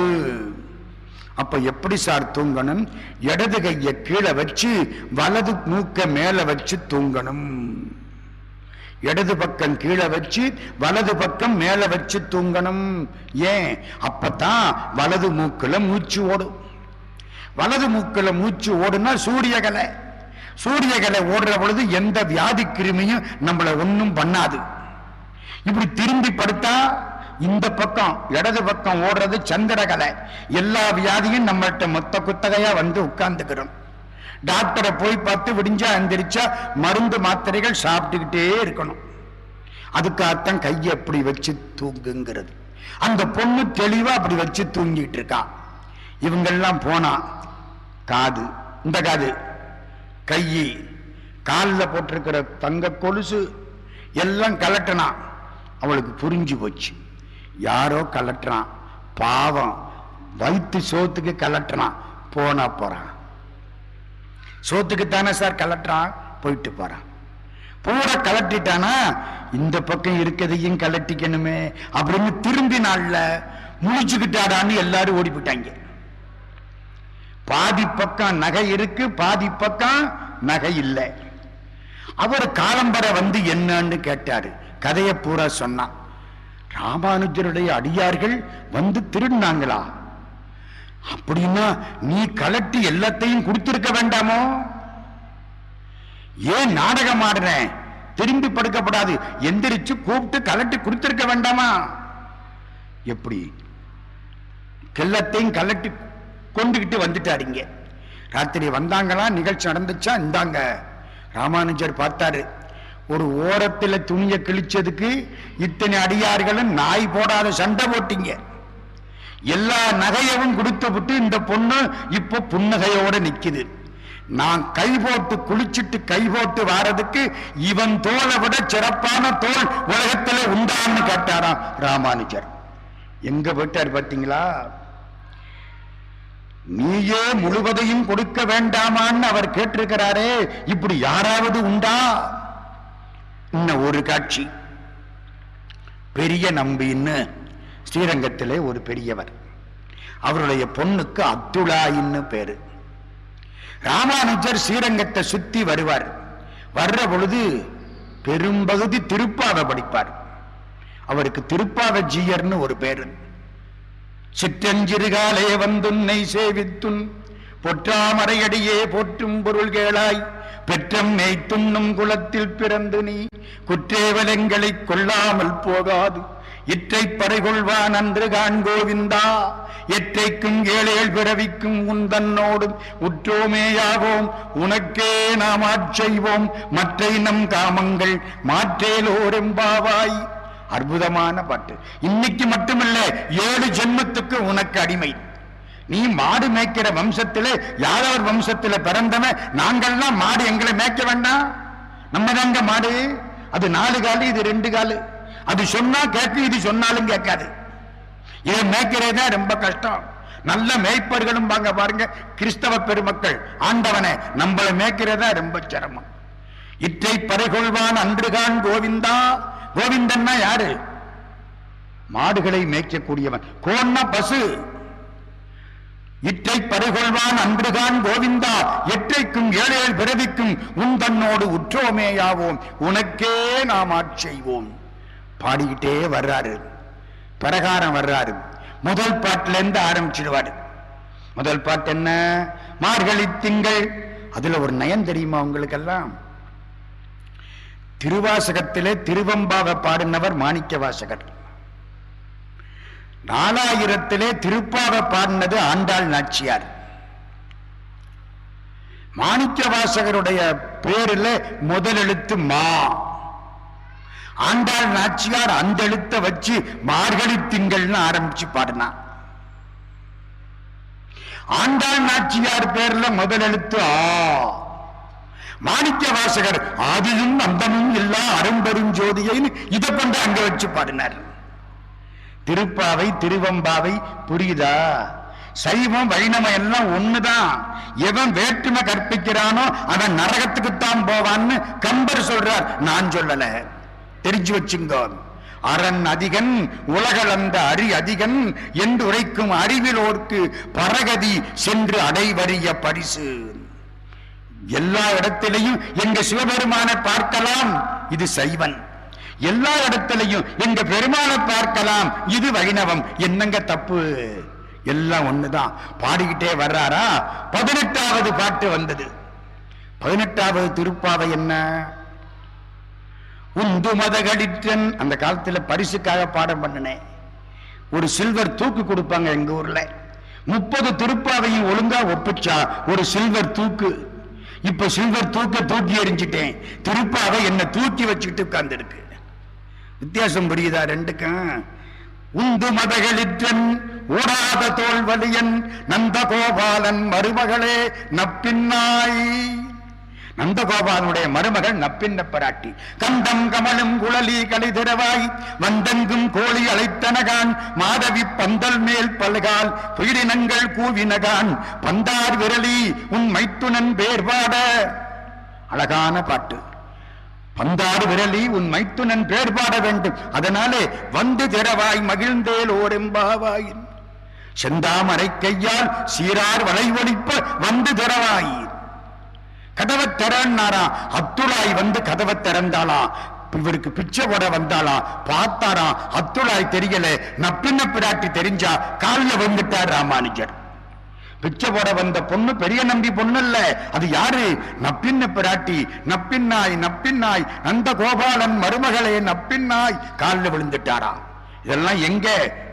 அப்ப எப்படி சார் தூங்கணும்? இடது கைய கீழே வச்சு வலது மூக்க மேல வச்சு தூங்கணும். இடது பக்கம் கீழே வச்சு வலது பக்கம் மேல வச்சு தூங்கணும். ஏன்? அப்பதான் வலது மூக்குல மூச்சு ஓடும். வலது மூக்குல மூச்சு ஓடுனா சூரியகலை. சூரியகலை ஓடுற பொழுது எந்த வியாதி கிருமியும் நம்மளை ஒன்னும் பண்ணாது. இப்படி திரும்பி படுத்தா இந்த பக்கம் இடது பக்கம் ஓடுறது சந்திரகலை. எல்லா வியாதியும் நம்மள்கிட்ட மொத்த குத்தகையா வந்து உட்கார்ந்துக்கிறோம். டாக்டரை போய் பார்த்து விடிஞ்சா எந்திரிச்சா மருந்து மாத்திரைகள் சாப்பிட்டுக்கிட்டே இருக்கணும். அதுக்காகத்தான் கையை அப்படி வச்சு தூங்குங்கிறது. அந்த பொண்ணு தெளிவா அப்படி வச்சு தூங்கிட்டு இருக்கா. இவங்கெல்லாம் போனா காது, இந்த காது, கை, காலில் போட்டிருக்கிற தங்க கொலுசு எல்லாம் கலட்டினா. அவளுக்கு புரிஞ்சு போச்சு, யாரோ கலட்டுறான், பாவம், வயிற்று சோத்துக்கு கலட்டுறான், போனா போறான். சோத்துக்கு தானே சார் கலட்டுறான், போயிட்டு போறான். பூரா கலட்டிட்டானா இந்த பக்கம் இருக்கதையும் கலட்டிக்கணுமே அப்படின்னு திரும்பி நாள்ல முழிச்சுக்கிட்டாடான்னு எல்லாரும் ஓடி போயிட்டாங்க. பாதி பக்கம் நகை இருக்கு, பாதி பக்கம் நகை இல்லை. அவர் காலம்பர வந்து என்னன்னு கேட்டாரு. கதையை பூரா சொன்னான். ராமானுஜருடைய அடியார்கள் வந்து திருடினாங்களா? அப்படின்னா நீ கலட்டி எல்லாத்தையும் கொடுத்திருக்க வேண்டாமோ? ஏன் நாடகம் ஆடுற? திரும்பி படுக்கப்படாது, எந்திரிச்சு கூப்பிட்டு கலட்டி கொடுத்திருக்க வேண்டாமா? எப்படி? எல்லாத்தையும் கலட்டி கொண்டுகிட்டு வந்துட்டாருங்க. ராத்திரி வந்தாங்களா, நிகழ்ச்சி நடந்துச்சா, இந்தாங்க. ராமானுஜர் பார்த்தாரு, ஒரு ஓரத்துல துணியை கிழிச்சதுக்கு இத்தனை அடியார்களும் நாய் போடாத சண்டை போட்டீங்க. எல்லா நகையவும் கொடுத்து விட்டு இந்த பொண்ணு இப்போ புன்னகையோட நிக்குது. நான் கை போட்டு குளிச்சுட்டு கை போட்டு வாரதுக்கு இவன் தோலை விட சிறப்பான தோல் உலகத்துல உண்டான்னு கேட்டாராம் ராமானுஜர். எங்க போயிட்டார் பார்த்தீங்களா? நீயே முழுவதையும் கொடுக்க வேண்டாமான்னு அவர் கேட்டிருக்கிறாரே, இப்படி யாராவது உண்டா? இன்னும் ஒரு காட்சி. பெரிய நம்பின்னு ஸ்ரீரங்கத்திலே ஒரு பெரியவர், அவருடைய பொண்ணுக்கு அப்துல்லாயின்னு பேரு. ராமானுஜர் ஸ்ரீரங்கத்தை சுத்தி வருவார். வர்ற பொழுது பெரும்பகுதி திருப்பாவை படிப்பார். அவருக்கு திருப்பாவை ஜீயர்னு ஒரு பேரு. சிற்றஞ்சிறுகாலே வந்துன்னை சேவித்துன் பொற்றாமரையடியே போற்றும் பொருள் கேளாய் பெற்றம் மேய்த்துண்ணும் குலத்தில் பிறந்து நீ குற்றேவலங்களை கொள்ளாமல் போகாது இற்றை பறைகொள்வான் அன்று காண்கோவிந்தா எற்றைக்கும் ஏழேழ் பிறவிக்கும் உந்தன்னோடும் உற்றோமேயாவோம் உனக்கே நாம் ஆட்செய்வோம் மற்றை நம் காமங்கள் மாற்றேலோரெம்பாவாய். அற்புதமான பாட்டு. இன்னைக்கு மட்டுமல்ல, 7 ஜென்மத்துக்கு உனக்கு அடிமை. நீ மாடு மேய்க்கிற வம்சத்திலே யாதவர் வம்சத்தில பிறந்தவன். நாங்கள்லாம் மாடு, எங்களை மேய்க்க வேண்டாம். நம்ம தாங்க மாடு. அது 4 காலு, இது 2 காலு. அது சொன்னா கேட்கும், இது சொன்னாலும் கேட்காது. இதை மேய்க்கிறதா ரொம்ப கஷ்டம். நல்ல மேய்ப்பர்களும் வாங்க பாருங்க, கிறிஸ்தவ பெருமக்கள். ஆண்டவனை நம்மளை மேய்க்கிறதா ரொம்ப சிரமம். இற்றை பறைகொள்வான் அன்றுகான் கோவிந்தா. கோவிந்தன்னா யாரு? மாடுகளை மேய்க்கக்கூடியவன். கோன்னா பசு. இற்றை பறைகொள்வான் அன்றுகான் கோவிந்தா எற்றைக்கும் ஏழேழ் பிறவிக்கும் உன் தன்னோடு உற்றோமேயாவோம் உனக்கே நாம் ஆட்செய்வோம். பாடிக்கிட்டே வர்றாரு. பிரகாரம் வர்றாரு. முதல் பாட்டுல இருந்து ஆரம்பிச்சிடுவாரு. முதல் பாட்டு என்ன? மார்கழி திங்கள். அதுல ஒரு நயம் தெரியுமா உங்களுக்கெல்லாம்? திருவாசகத்திலே திருவம்பாவை பாடினவர் மாணிக்க வாசகர். 4000 திருப்பாவை பாடினது ஆண்டாள் நாச்சியார். மாணிக்க வாசகருடைய பேரில் முதல் எழுத்து மா. ஆண்டாள் நாச்சியார் அந்த எழுத்த வச்சு மார்கழி திங்கள்னு ஆரம்பிச்சு பாடினா. ஆண்டாள் நாச்சியார் பேர்ல முதல் எழுத்து ஆ. மாணிக்க வாசகர் ஆதியும் அந்தமும் இல்லா அரும்பெரும் ஜோதியைன்னு இதை கொண்டு அங்க வச்சு பாடினார். திருப்பாவை திருவம்பாவை புரியுதா? சைவம் வைணவம் எல்லாம் ஒண்ணுதான். எவன் வேற்றுமை கற்பிக்கிறானோ அவன் நரகத்துக்குத்தான் போவான்னு கம்பர் சொல்றார், நான் சொல்லல. தெரிஞ்சு வச்சுங்க. அரண் அதிகன் உலகளந்த அரி அதிகன் என்று உரைக்கும் அறிவிலோர்க்கு பரகதி சென்று அடைவறிய பரிசு. எல்லா இடத்திலையும் எங்க சிவபெருமானை பார்க்கலாம், இது சைவன். எல்லா இடத்திலையும் எங்க பெருமானை பார்க்கலாம், இது வைணவம். என்னங்க தப்பு? எல்லாம் ஒண்ணுதான். பாடிக்கிட்டே வர்றாரா. 18வது பாட்டு வந்தது. 18வது திருப்பாவை என்ன? உந்து மதகளிற்றன். அந்த காலத்துல பரிசுக்காக பாடம் பண்ணினேன். ஒரு சில்வர் தூக்கு கொடுப்பாங்க எங்க ஊர்ல. 30 திருப்பாவையும் ஒழுங்கா ஒப்பிச்சா ஒரு சில்வர் தூக்கு. இப்ப சில்வர் தூக்க தூக்கி எறிஞ்சிட்டேன். திருப்பாவை என்ன தூக்கி வச்சுக்கிட்டு உட்கார்ந்து இருக்கு. வித்தியாசம் புரியுதா ரெண்டுக்கும்? உந்து மதகளிற்றன் ஓடாத தோல்வலியன் நந்தகோபாலன் மருமகளே நப்பின்னாய். நந்தகோபாலனுடைய மருமகள் நப்பின்ன பிராட்டி. கண்டம் கமலும் குழலி கலிதிரவாய் வந்தெங்கும் கோழி அழைத்தனகான் மாதவி பந்தல் மேல் பல்கால் புயிரினங்கள் கூவினகான் பந்தார் விரலி உன் மைத்துனன் பேர் பாட. அழகான பாட்டு. பந்தாறு விரலி உன் மைத்துனன் பேர் பாட வேண்டும். அதனாலே வந்து திரவாய் மகிழ்ந்தேல் ஓரெம்பாவாயின் செந்தாமரை கையால் சீரார் வளை ஒலிப்ப வந்து திரவாய். கதவை திறன்னாரா. அத்துளாய் வந்து கதவை திறந்தாளா. இவருக்கு பிச்சை போட வந்தாளா. பார்த்தாரா. அத்துளாய் தெரியல. நப்பின்ன பிராட்டி தெரிஞ்சா காலில் வந்துட்டார் ராமானுஜர். பிச்சை போட வந்த பொண்ணு பெரிய நம்பி பொண்ணு இல்ல. அது யாரு? நப்பின்ன பிராட்டி. நப்பின்னாய் நப்பின்னாய் நந்த கோபாலன் மருமகளே நப்பின்னாய் காலில் விழுந்துட்டாரா. இதெல்லாம் எங்க?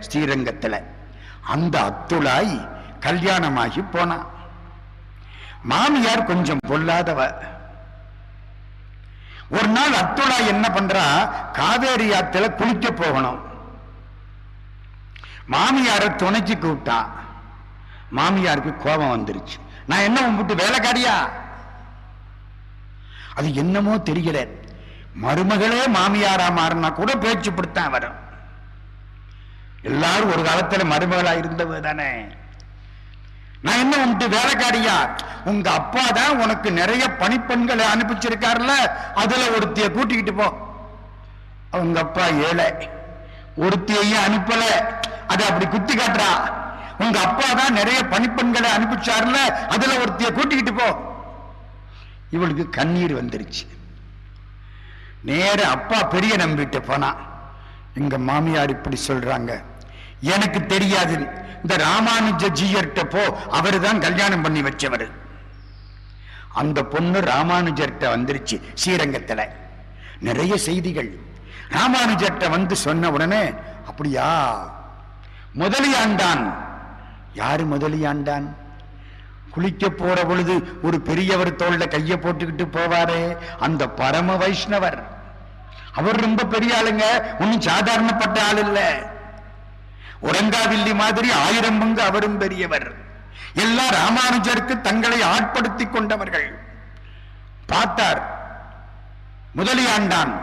ஸ்ரீரங்கத்துல. அந்த அத்துளாய் கல்யாணமாகி போனா. மாமியார் கொஞ்சம் பொல்லாதவ. ஒரு நாள் அத்துளாய் என்ன பண்றா, காவேரி ஆத்துல குளிக்க போகணும். மாமியார துணைக்கு கூப்பிட்டா. மாமியாருக்கு கோபம் வந்துருச்சு. நான் என்ன உன்கிட்ட வேலைக்காரியா? அது என்னமோ தெரியல, மருமகளே மாமியாரா மாறினா கூட பேச்சு பிடித்தான் வரும். எல்லாரும் ஒரு காலத்துல மருமகளா இருந்தவ தானே. நான் என்ன உன்ட்டு வேலைக்காரியா? உங்க அப்பா தான் உனக்கு நிறைய பணிப்பெண்களை அனுப்பிச்சிருக்காருல, அதுல ஒருத்திய கூட்டிக்கிட்டு போ. அவங்க அப்பா ஏழை, ஒருத்தியையும் அனுப்பல. அது அப்படி குத்தி காட்டுறா. உங்க அப்பா தான் நிறைய பணிப்பெண்களை அனுப்பிச்சாருல, அதுல ஒருத்திய கூட்டிக்கிட்டு போ. இவளுக்கு கண்ணீர் வந்துருச்சு. நேர அப்பா பெரிய நம்பிட்டு போனா. எங்க மாமியார் இப்படி சொல்றாங்க, எனக்கு தெரியாது, இந்த ராமானுஜ ஜீயர்கிட்ட போ, அவரு தான் கல்யாணம் பண்ணி வச்சவர். அந்த பொண்ணு ராமானுஜர்கிட்ட வந்துருச்சு. ஸ்ரீரங்கத்துல நிறைய செய்திகள். ராமானுஜர்கிட்ட வந்து சொன்ன உடனே, அப்படியா, முதலியாண்டான். யாரு முதலியாண்டான்? குளிக்க போற பொழுது ஒரு பெரியவர் தோல்ல கைய போட்டுக்கிட்டு போவாரே, அந்த பரம வைஷ்ணவர். அவர் ரொம்ப பெரிய ஆளுங்க, ஒன்னும் சாதாரணப்பட்ட ஆள் இல்ல. உறங்காவில்லி மாதிரி 1000 பங்கு அவரும் பெரியவர். எல்லாம் ராமானுஜருக்கு தங்களை ஆட்படுத்தி கொண்டவர்கள். பார்த்தார், முதலியாண்டான்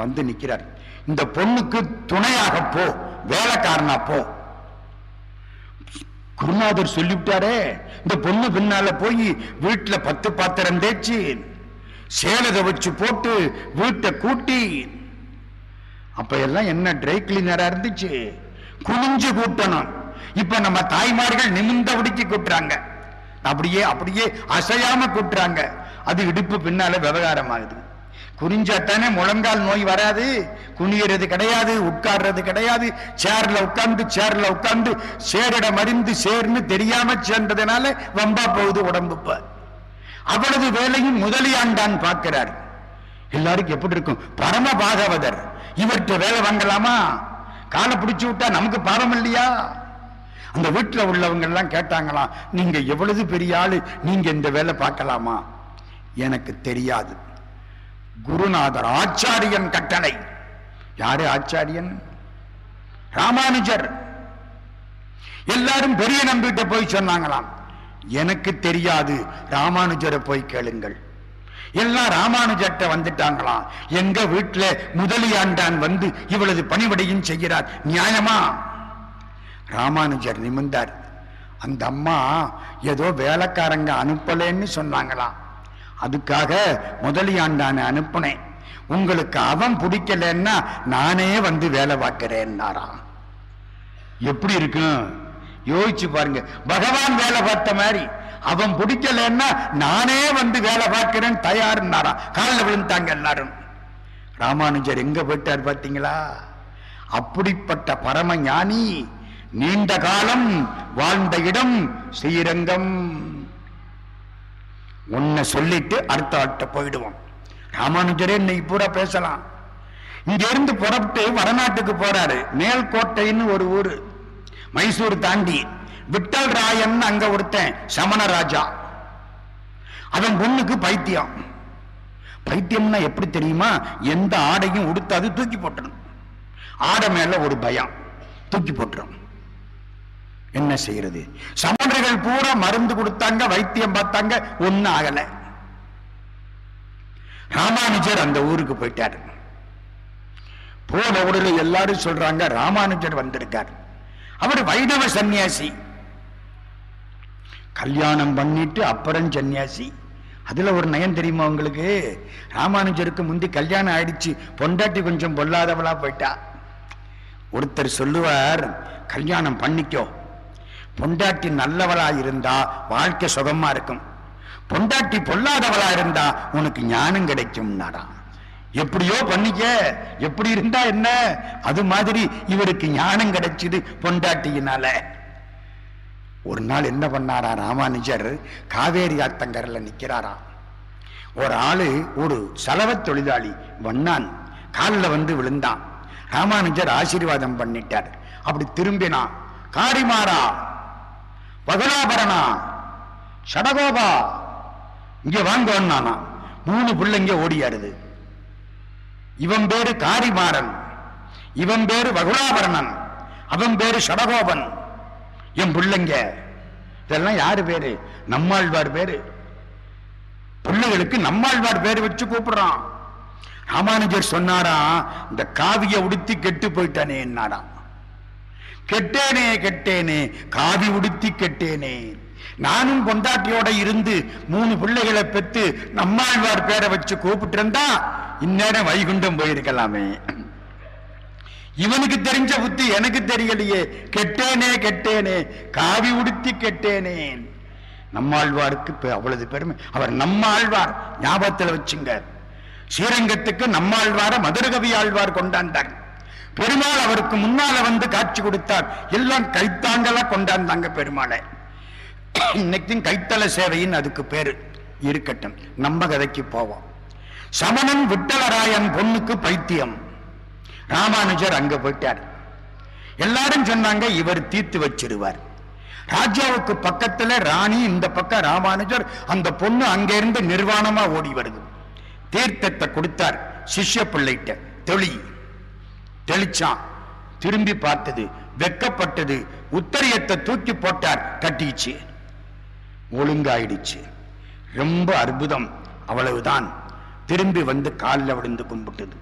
வந்து நிற்கிறார். இந்த பொண்ணுக்கு துணையாக போ, வேலைக்காரனா போ. குருநாதர் சொல்லிவிட்டாரே, இந்த பொண்ணு பின்னால போய் வீட்டுல 10 பாத்திரம் தேய்ச்சி சேலதை வச்சு போட்டு வீட்டை கூட்டி, அப்ப எல்லாம் என்ன ட்ரை கிளீனரா இருந்துச்சு, குனிஞ்சு கூட்டணும். இப்ப நம்ம தாய்மார்கள் நிமிந்தபடிக்கு கூட்டுறாங்க, அப்படியே அப்படியே அசையாம கூட்டுறாங்க. அது இடுப்பு பின்னால விவகாரம் ஆகுது. குறிஞ்சாத்தானே முழங்கால் நோய் வராது. குனியறது கிடையாது, உட்கார்றது கிடையாது. சேர்ல உட்கார்ந்து சேரிடம் அறிந்து சேர்ந்து தெரியாம சேர்ந்ததுனால வம்பா போகுது உடம்பு. அவ்வளவு வேலையும் முதலியாண்டான் பார்க்கிறார். எல்லாருக்கும் எப்படி இருக்கும்? பரம பாகவதர், இவர்கிட்ட வேலை வாங்கலாமா? காலை பிடிச்சு விட்டா நமக்கு பாவம் இல்லையா? அந்த வீட்டுல உள்ளவங்க எல்லாம் கேட்டாங்களாம், நீங்க எவ்வளவு பெரிய ஆளு, நீங்க இந்த வேலை பார்க்கலாமா? எனக்கு தெரியாது, குருநாதர் ஆச்சாரியன் கட்டளை. யாரு ஆச்சாரியன்? ராமானுஜர். எல்லாரும் பெரிய நம்பிட்ட போய் சொன்னாங்களாம், எனக்கு தெரியாது, ராமானுஜரை போய் கேளுங்கள். எல்லாம் ராமானுஜர்ட்ட வந்துட்டாங்களாம். எங்க வீட்டுல முதலியாண்டான் வந்து இவ்வளவு பணிவிடையும் செய்கிறார், நியாயமா? ராமானுஜர் நிமிர்ந்தார். அந்த அம்மா ஏதோ வேலைக்காரங்க அனுப்பலன்னு சொன்னாங்களாம், அதுக்காக முதலியாண்டான அனுப்புனேன். உங்களுக்கு அவன் பிடிக்கலன்னா நானே வந்து வேலை பார்க்கிறேன்னாராம். எப்படி இருக்கும் யோசிச்சு பாருங்க. பகவான் வேலை பார்த்த மாதிரி அவன் பிடிக்கலன்னா நானே வந்து வேலை பார்க்கிறேன் தயார்னாராம். காலில் விழுந்தாங்க எல்லாரும். ராமானுஜர் எங்க போயிட்டார் பார்த்தீங்களா? அப்படிப்பட்ட பரம ஞானி, நீண்ட காலம் வாழ்ந்த இடம் ஸ்ரீரங்கம். உன்னை சொல்லிட்டு அடுத்த ஆட்ட போயிடுவோம். ராமானுஜரே இன்னைக்கு பூரா பேசலாம். இங்க இருந்து புறப்பட்டு வடநாட்டுக்கு போறாரு. மேல்கோட்டைன்னு ஒரு ஊரு, மைசூர் தாண்டி. விட்டல் ராயன் அங்க ஒருத்தன் சமண ராஜா. அவன் பொண்ணுக்கு பைத்தியம். பைத்தியம்னா எப்படி தெரியுமா? எந்த ஆடையும் உடுத்தாது, தூக்கி போட்டணும். ஆடை மேல ஒரு பயம், தூக்கி போட்டுரும். என்ன செய்யறது? சமணர்கள் பூரா மருந்து கொடுத்தாங்க, வைத்தியம் பார்த்தாங்க, ஒன்னும் ஆகல. ராமானுஜர் அந்த ஊருக்கு போயிட்டார். போன உடனே எல்லாரும் சொல்றாங்க, ராமானுஜர் வந்திருக்கார். அவர் வைணவ சன்னியாசி. கல்யாணம் பண்ணிட்டு அப்புறம் சன்னியாசி. அதுல ஒரு நயம் தெரியுமா உங்களுக்கு? ராமானுஜருக்கு முந்தி கல்யாணம் ஆயிடுச்சு, பொண்டாட்டி கொஞ்சம் பொல்லாதவளா போயிட்டா. ஒருத்தர் சொல்லுவார், கல்யாணம் பண்ணிக்கோ, பொண்டாட்டி நல்லவளா இருந்தா வாழ்க்கை சுகமா இருக்கும், பொண்டாட்டி பொல்லாதவளா இருந்தா உனக்கு ஞானம் கிடைக்கும். எப்படியோ பண்ணிக்க, எப்படி இருந்தா என்ன? அது மாதிரி இவருக்கு ஞானம் கிடைச்சது பொண்டாட்டியினால. ஒரு நாள் என்ன பண்ணாரா ராமானுஜர்? காவேரி ஆத்தங்கரையில் நிக்கிறாரா. ஒரு ஆளு, ஒரு சலவ தொழிலாளி வண்ணான், காலில் வந்து விழுந்தான். ராமானுஜர் ஆசீர்வாதம் பண்ணிட்டார். அப்படி திரும்பினான். காரிமாரா, பகலாபரணா, சடகோபா, இங்க வாங்கன்னானா. 3 பிள்ளைங்க ஓடியாருது. இவன் பேரு காரிமாறன், இவன் பேரு வகுலாபரணன். அவன் பேரு சடகோபன். என் பிள்ளைங்க இதெல்லாம் யாரு பேரு? நம்மாழ்வார் பேரு. பிள்ளைகளுக்கு நம்மாழ்வார் பேரு வச்சு கூப்பிடுறான். ராமானுஜர் சொன்னாரா, இந்த காவிய உடுத்தி கெட்டு போயிட்டானே என்னாராம். கெட்டேனே கெட்டேனே காவி உடுத்தி கெட்டேனே. நானும் பொண்டாட்டியோட இருந்து 3 பிள்ளைகளை பெற்று நம்மாழ்வார் பேரை வச்சு கூப்பிட்டு இருந்தா இந்நேரம் வைகுண்டம் போயிருக்கலாமே. இவனுக்கு தெரிஞ்ச புத்தி எனக்கு தெரியலையே. கெட்டேனே கெட்டேனே காவி உடுத்தி கெட்டேனே. நம்மாழ்வாருக்கு அவ்வளவு பெருமை. அவர் நம்மாழ்வார் ஞாபகத்தில் வச்சுங்க. ஸ்ரீரங்கத்துக்கு நம்மாழ்வார மதுரகவி ஆழ்வார் கொண்டாந்தார். பெருமாள் அவருக்கு முன்னால வந்து காட்சி கொடுத்தார். எல்லாம் கைத்தாங்களா கொண்டாந்தாங்க பெருமாளை. இன்னைக்கும் கைத்தல சேவையின் அதுக்கு பேரு. இருக்கட்டும், நம்ம கதைக்கு போவோம். சமணன் விட்டலராயன் பொண்ணுக்கு பைத்தியம். ராமானுஜர் அங்க போயிட்டார். எல்லாரும் சொன்னாங்க இவர் தீர்த்து வச்சிருவார். ராஜாவுக்கு பக்கத்துல ராணி, இந்த பக்கம் ராமானுஜர். அந்த பொண்ணு அங்க இருந்து நிர்வாணமா ஓடி வருது. தீர்த்தத்தை கொடுத்தார் சிஷ்ய பிள்ளைட்ட. தெளிச்சான். திரும்பி பார்த்தது, வெக்கப்பட்டது. உத்தரியத்தை தூக்கி போட்டார், கட்டிச்சு, ஒழுங்காயிடுச்சு. ரொம்ப அற்புதம். அவ்வளவுதான். திரும்பி வந்து காலில் விழுந்து கும்பிட்டது.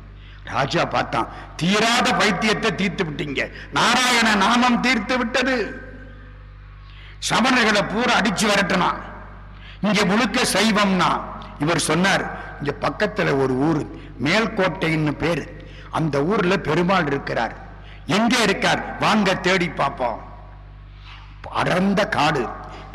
ராஜா பார்த்தான், தீராத பைத்தியத்தை தீர்த்து விட்டீங்க, நாராயண நாமம் தீர்த்து விட்டது. சமணர்களை பூரா அடிச்சு வரட்டனா. இங்க முழுக்க சைவம்னா. இவர் சொன்னார், இங்க பக்கத்துல ஒரு ஊரு மேல்கோட்டைன்னு பேரு. அந்த ஊர்ல பெருமாள் இருக்கிறார். எங்க இருக்கார்? வாங்க தேடி பார்ப்போம். அடர்ந்த காடு.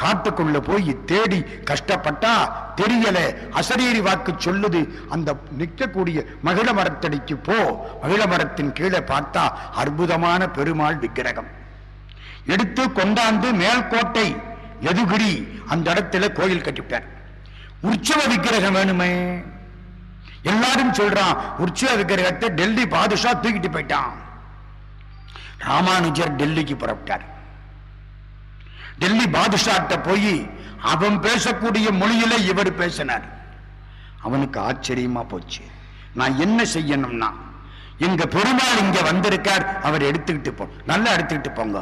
காட்டுக்குள்ள போய் தேடி கஷ்டப்பட்டா தெரியல. அசரீரி வாக்கு சொல்லுது, அந்த நிற்கக்கூடிய மகிழ மரத்தடிக்கு போ. மகிழ மரத்தின் கீழே பார்த்தா அற்புதமான பெருமாள் விக்கிரகம். எடுத்து கொண்டாந்து மேல்கோட்டை எதுகிரி அந்த இடத்துல கோயில் கட்டிவிட்டார். உற்சவ விக்கிரகம் வேணுமே. எல்லாரும் சொல்றான், உற்சவ விக்கிரகத்தை டெல்லி பாதுஷா தூக்கிட்டு போயிட்டான். ராமானுஜர் டெல்லிக்கு புறப்பட்டார். டெல்லி பாதுஷாட்ட போய் அவன் பேசக்கூடிய மொழியில இவர் பேசினார். அவனுக்கு ஆச்சரியமா போச்சு. நான் என்ன செய்யணும்னா, எங்க பெருமாள் இங்க வந்திருக்கார், அவர் எடுத்துக்கிட்டு போ. நல்லா எடுத்துக்கிட்டு போங்க.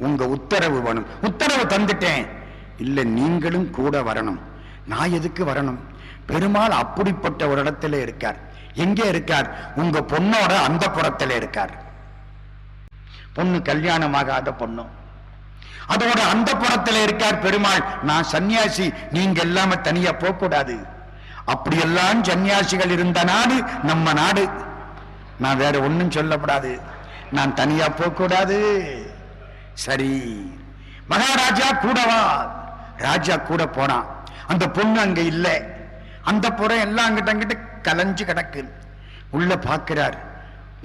உங்க உத்தரவு வேணும். உத்தரவு தந்துட்டேன். இல்ல, நீங்களும் கூட வரணும். நான் எதுக்கு வரணும்? பெருமாள் அப்படிப்பட்ட ஒரு இடத்துல இருக்கார். எங்கே இருக்கார்? உங்க பொண்ணோட அந்த புறத்துல இருக்கார். பொண்ணு கல்யாணமாகாத பொண்ணு, அதோட அந்த புறத்துல இருக்கார் பெருமாள். நான் சன்னியாசி, நீங்க எல்லாம தனியா போக கூடாது. அப்படியெல்லாம் சன்னியாசிகள் இருந்த நாடு நம்ம நாடு. நான் வேற ஒன்னும் சொல்லப்படாது. நான் தனியா போக கூடாது. சரி, மகாராஜா கூடவா? ராஜா கூட போனான். அந்த பொண்ணு அங்க இல்ல. அந்த புறம் எல்லாம் அங்கிட்ட அங்கிட்ட கலைஞ்சு கிடக்கு. உள்ள பார்க்கிறார்,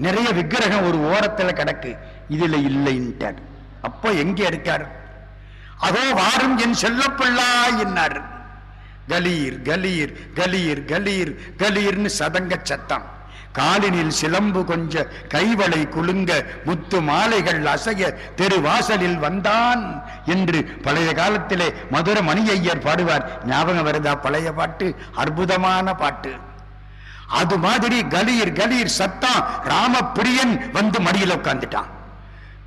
நிறைய விக்கிரகம் ஒரு ஓரத்துல கிடக்கு. இதுல இல்லைன்ட்டார். அப்ப எங்க இருக்கார்? அதோ வாரும் என் செல்லப்பிள்ளாய் என்னார். கலீர் கலீர் கலீர் கலீர் கலீர்னு சதங்க சத்தம். காலினில் சிலம்பு கொஞ்ச, கைவளை குலுங்க, முத்து மாலைகள் அசைய தெருவாசலில் வந்தான் என்று பழைய காலத்திலே மதுர மணி ஐயர் பாடுவார். ஞாபகம் வருதா? பழைய பாட்டு, அற்புதமான பாட்டு. அது மாதிரி கலீர் கலீர் சத்தம். ராமப்பிரியன் வந்து மடியில் உட்கார்ந்துட்டான்.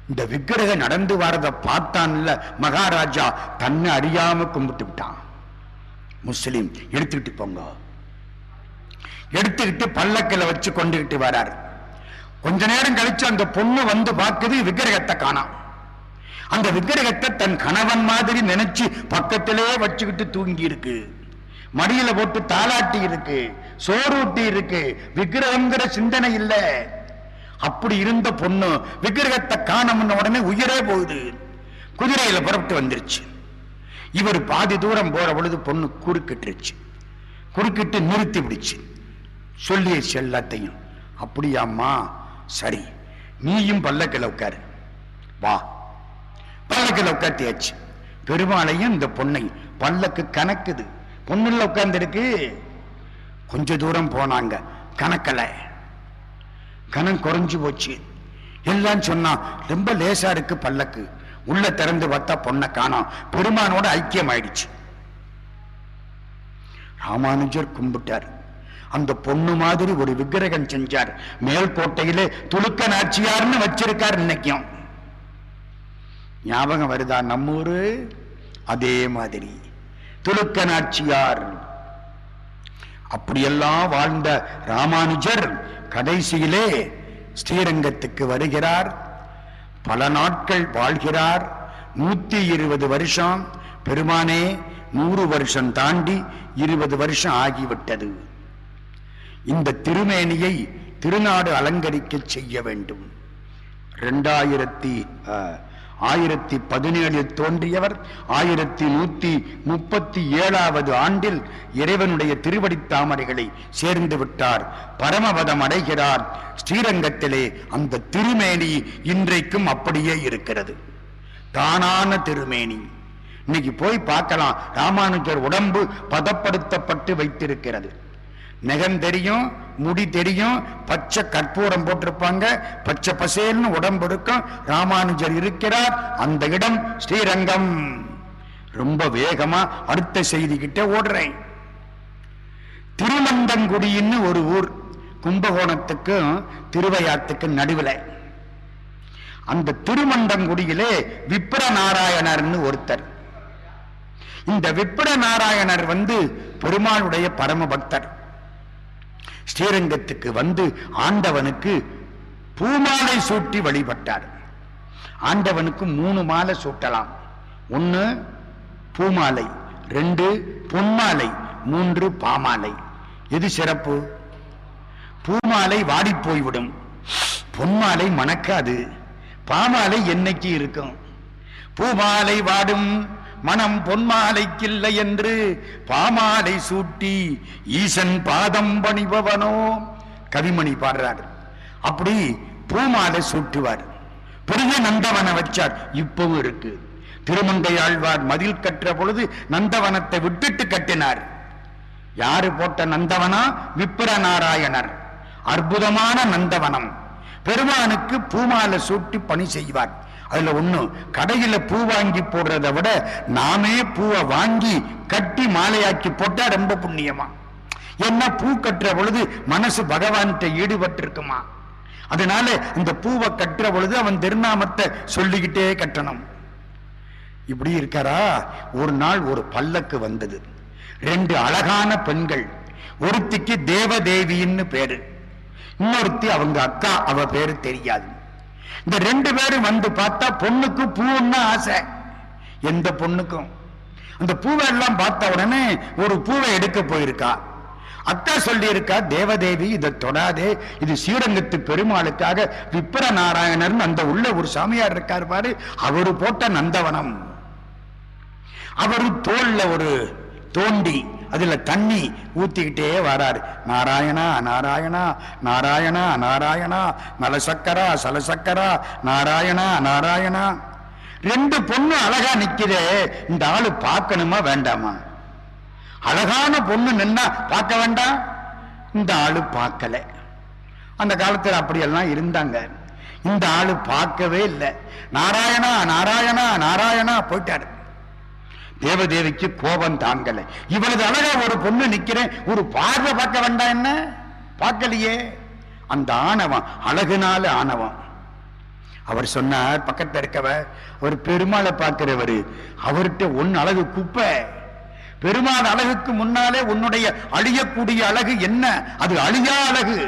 இந்த விக்கிரகம் நடந்து வரத பார்த்தான்ல மகாராஜா, தன்னை அறியாம கும்பிட்டு விட்டான். முஸ்லிம், எடுத்துக்கிட்டு போங்க. எடுத்துக்கிட்டு பல்லக்கில வச்சு கொண்டுகிட்டு வரார். கொஞ்ச நேரம் கழிச்சு அந்த பொண்ணு வந்து பார்க்குது, விக்கிரகத்தை காணாம். அந்த விக்கிரகத்தை தன் கணவன் மாதிரி நினைச்சு பக்கத்திலே வச்சுக்கிட்டு தூங்கி இருக்கு. மடியில போட்டு தாளாட்டி இருக்கு, சோறூட்டி இருக்கு. விக்கிரகங்கிற சிந்தனை இல்ல. அப்படி இருந்த பொண்ணு விக்கிரகத்தை காணமுன்ன உடனே உயிரே போகுது. குதிரையில புறப்பட்டு வந்துருச்சு. இவர் பாதி தூரம் போற பொழுது பொண்ணு குறுக்கிட்டுருச்சு. குறுக்கிட்டு நிறுத்தி விடுச்சு. சொல்லிடுச்சு எல்லாத்தையும். அப்படியாம்மா, சரி, நீயும் பல்லக்கில் உட்காரு, வா. பல்லக்கில் உட்காத்தியாச்சு. பெருமாளையும் இந்த பொண்ணை பல்லக்கு கணக்குது. பொண்ணுல உட்கார்ந்து இருக்கு. கொஞ்ச தூரம் போனாங்க, கணக்கல. கணம் குறைஞ்சு போச்சு. எல்லாம் சொன்னா ரொம்ப லேசா இருக்கு பல்லக்கு. உள்ள திறந்து பார்த்தா பொண்ணை காணோம். பெருமானோட ஐக்கியம் ஆயிடுச்சு. ராமானுஜர் கும்பிட்டார். அந்த பொண்ணு மாதிரி ஒரு விக்கிரகம் செஞ்சார். மேல்கோட்டையிலே துலுக்க நாச்சியார்னு வச்சிருக்கார். இன்னைக்கும் ஞாபகம் வருதா நம்மூரு? அதே மாதிரி துலுக்க நாச்சியார். அப்படியெல்லாம் வாழ்ந்த ராமானுஜர் கடைசியிலே ஸ்ரீரங்கத்துக்கு வருகிறார். பல நாட்கள் வாழ்கிறார். 120 வருஷம். பெருமானே 100 வருஷம் தாண்டி 20 வருஷம் ஆகிவிட்டது. இந்த திருமேனியை திருநாடு அலங்கரிக்க செய்ய வேண்டும். 1017 தோன்றியவர் 1137 ஆண்டில் இறைவனுடைய திருவடி தாமரைகளை சேர்ந்து விட்டார். பரமபதம் அடைகிறார். ஸ்ரீரங்கத்திலே அந்த திருமேனி இன்றைக்கும் அப்படியே இருக்கிறது. தானான திருமேனி. இன்னைக்கு போய் பார்க்கலாம். ராமானுஜர் உடம்பு பதப்படுத்தப்பட்டு வைத்திருக்கிறது. நெகம் தெரியும், முடி தெரியும், பச்சை கற்பூரம் போட்டிருப்பாங்க, பச்சை பசேல்னு உடம்பு இருக்கும். ராமானுஜர் இருக்கிறார். அந்த இடம் ஸ்ரீரங்கம். ரொம்ப வேகமா அடுத்த செய்தி கிட்ட ஓடுறேன். திருமந்தங்குடின்னு ஒரு ஊர், கும்பகோணத்துக்கும் திருவையாத்துக்கு நடுவில். அந்த திருமந்தங்குடியிலே விப்ர நாராயணர்னு ஒருத்தர். இந்த விப்ர நாராயணர் பெருமாளுடைய பரம பக்தர். ஸ்ரீரங்கத்துக்கு ஆண்டவனுக்கு பூமாலை சூட்டி வழிபட்டார். ஆண்டவனுக்கு 3 மாலை சூட்டலாம். 1 பூமாலை, 2 பொன்மாலை, 3 பாமாலை. எது சிறப்பு? பூமாலை வாடி போய்விடும், பொன்மாலை மணக்காது, பாமாலை என்னைக்கு இருக்கும். பூமாலை வாடும் மனம் பொன்மாலைக்கில்லை என்று பாமாலை சூட்டி ஈசன் பாதம் பணிபவனோ கவிமணி பாடுறார். அப்படி பூமாலை சூட்டுவார். பெரிய நந்தவனம் வச்சார். இப்பவும் இருக்கு. திருமங்கை ஆழ்வார் மதில் கற்ற பொழுது நந்தவனத்தை விட்டுட்டு கட்டினார். யாரு போட்ட நந்தவனா? விப்ர நாராயணர். அற்புதமான நந்தவனம். பெருமானுக்கு பூமாலை சூட்டி பணி செய்வார். அதுல ஒண்ணு, கடையில பூ வாங்கி போடுறதை விட நாமே பூவை வாங்கி கட்டி மாலையாக்கி போட்டா ரொம்ப புண்ணியமா. என்ன, பூ கட்டுற பொழுது மனசு பகவான்கிட்ட ஈடுபட்டு இருக்குமா. அதனால இந்த பூவை கட்டுற பொழுது அவன் திருநாமத்தை சொல்லிக்கிட்டே கட்டணும். இப்படி இருக்காரா. ஒரு நாள் ஒரு பல்லக்கு வந்தது. 2 அழகான பெண்கள். ஒருத்திக்கு தேவதேவின்னு பேரு, இன்னொருத்தி அவங்க அக்கா, அவ பேரு தெரியாது. இந்த 2 பேரும் பார்த்தா பொண்ணுக்கு பூன்னா ஆசை. எந்த பொண்ணுக்கும் அந்த பூவை எல்லாம் பார்த்த உடனே ஒரு பூவை எடுக்க போயிருக்கா. அக்கா சொல்லி இருக்கா, தேவதேவி இதை தொடாதே, இது ஸ்ரீரங்கத்து பெருமாளுக்காக விப்ர நாராயணர் அந்த உள்ள ஒரு சாமியார் இருக்கார் பாரு, அவரு போட்ட நந்தவனம். அவரு தோல்ல ஒரு தோண்டி அதுல தண்ணி ஊத்திக்கிட்டே வராரு. நாராயணா நாராயணா நாராயணா நாராயணா நலசக்கரா சலசக்கரா நாராயணா நாராயணா. 2 பொண்ணு அழகா நிக்குதே, இந்த ஆளு பார்க்கணுமா வேண்டாமா? அழகான பொண்ணு நின்னா பார்க்க வேண்டாம்? இந்த ஆளு பார்க்கல. அந்த காலத்துல அப்படியெல்லாம் இருந்தாங்க. இந்த ஆளு பார்க்கவே இல்லை. நாராயணா நாராயணா நாராயணா போயிட்டாரு. தேவதேவிக்கு கோபம் தாங்கல. இவளது அழகா ஒரு பொண்ணு நிக்கிறேன், ஒரு பார்வை பார்க்க வேண்டாம், என்ன பார்க்கலையே. அந்த ஆணவம், அழகுனால ஆணவம். அவர் சொன்னார், பக்கத்துல இருக்கவ, அவர் பெருமாளை பார்க்கிறவரு, அவர்கிட்ட ஒன்னு அழகு குப்பை. பெருமாள் அழகுக்கு முன்னாலே உன்னுடைய அழியக்கூடிய அழகு என்ன? அது அழியா அழகு.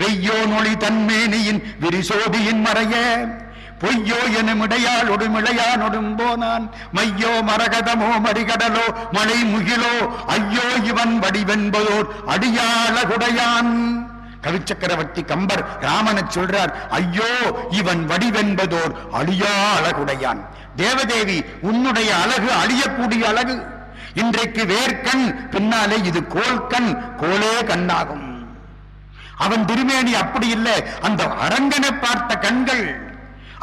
வெய்யோ நொழி தன்மேனியின் விரிசோதியின் மறைய பொய்யோ எனுமிடையால் ஒடுமிழையா நொடும்போனான் மையோ மரகதமோ மறிகடலோ மழை முகிலோ ஐயோ இவன் வடிவென்பதோர் அடியாளகுடையான். கவிச்சக்கரவர்த்தி கம்பர் ராமனை சொல்றார், ஐயோ இவன் வடிவென்பதோர் அழியா அழகுடையான். தேவதேவி, உன்னுடைய அழகு அழியக்கூடிய அழகு. இன்றைக்கு வேர்க்கண், பின்னாலே இது கோல்கண், கோலே கண்ணாகும். அவன் திருமேனி அப்படி இல்லை, அந்த அரங்கனை பார்த்த கண்கள்.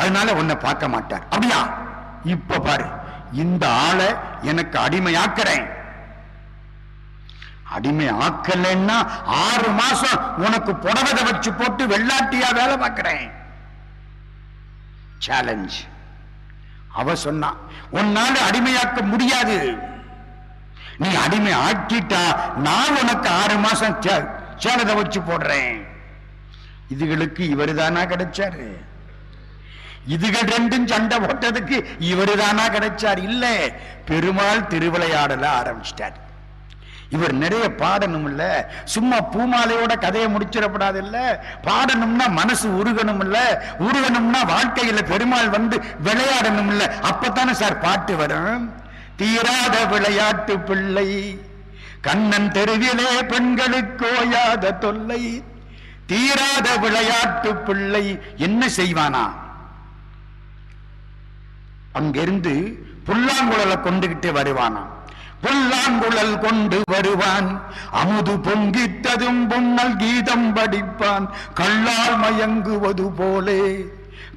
அதனால உன்னை பார்க்க மாட்டார். அப்படியா? இப்ப பாரு, இந்த ஆளை எனக்கு அடிமையாக்குறேன். அடிமை ஆக்கலன்னா 6 மாசம் உனக்கு புடவதை வச்சு போட்டு வெள்ளாட்டியா வேலை பார்க்கிறேன். சேலஞ்ச். அவ சொன்னா, உன்னால அடிமையாக்க முடியாது. நீ அடிமை ஆக்கிட்டா நான் உனக்கு 6 மாசம் சேலத்தை வச்சு போடுறேன். இதுகளுக்கு இவரு தானா கிடைச்சாரு? இதுகள் ரெண்டும் சண்டை போட்டதுக்கு இவருதானா கிடைச்சார்? இல்ல, பெருமாள் திருவிளையாடல ஆரம்பிச்சிட்டார். இவர் நிறைய பாடணும் இல்ல, சும்மா பூமாலையோட கதையை முடிச்சிடப்படாது இல்ல, பாடணும்னா மனசு உருகணும் இல்ல, உருகணும்னா வாழ்க்கையில பெருமாள் வந்து விளையாடணும் இல்ல, அப்பத்தானே சார் பாட்டு வரும். தீராத விளையாட்டு பிள்ளை கண்ணன் தெருவிலே பெண்களுக்கு ஓயாத தொல்லை, தீராத விளையாட்டு பிள்ளை என்ன செய்வானா? அங்கிருந்து புல்லாங்குழலை கொண்டுகிட்டு வருவானா. புல்லாங்குழல் கொண்டு வருவான், அமுது பொங்கித்ததும் பொன்னல் கீதம் படிப்பான். கள்ளால் மயங்குவது போலே,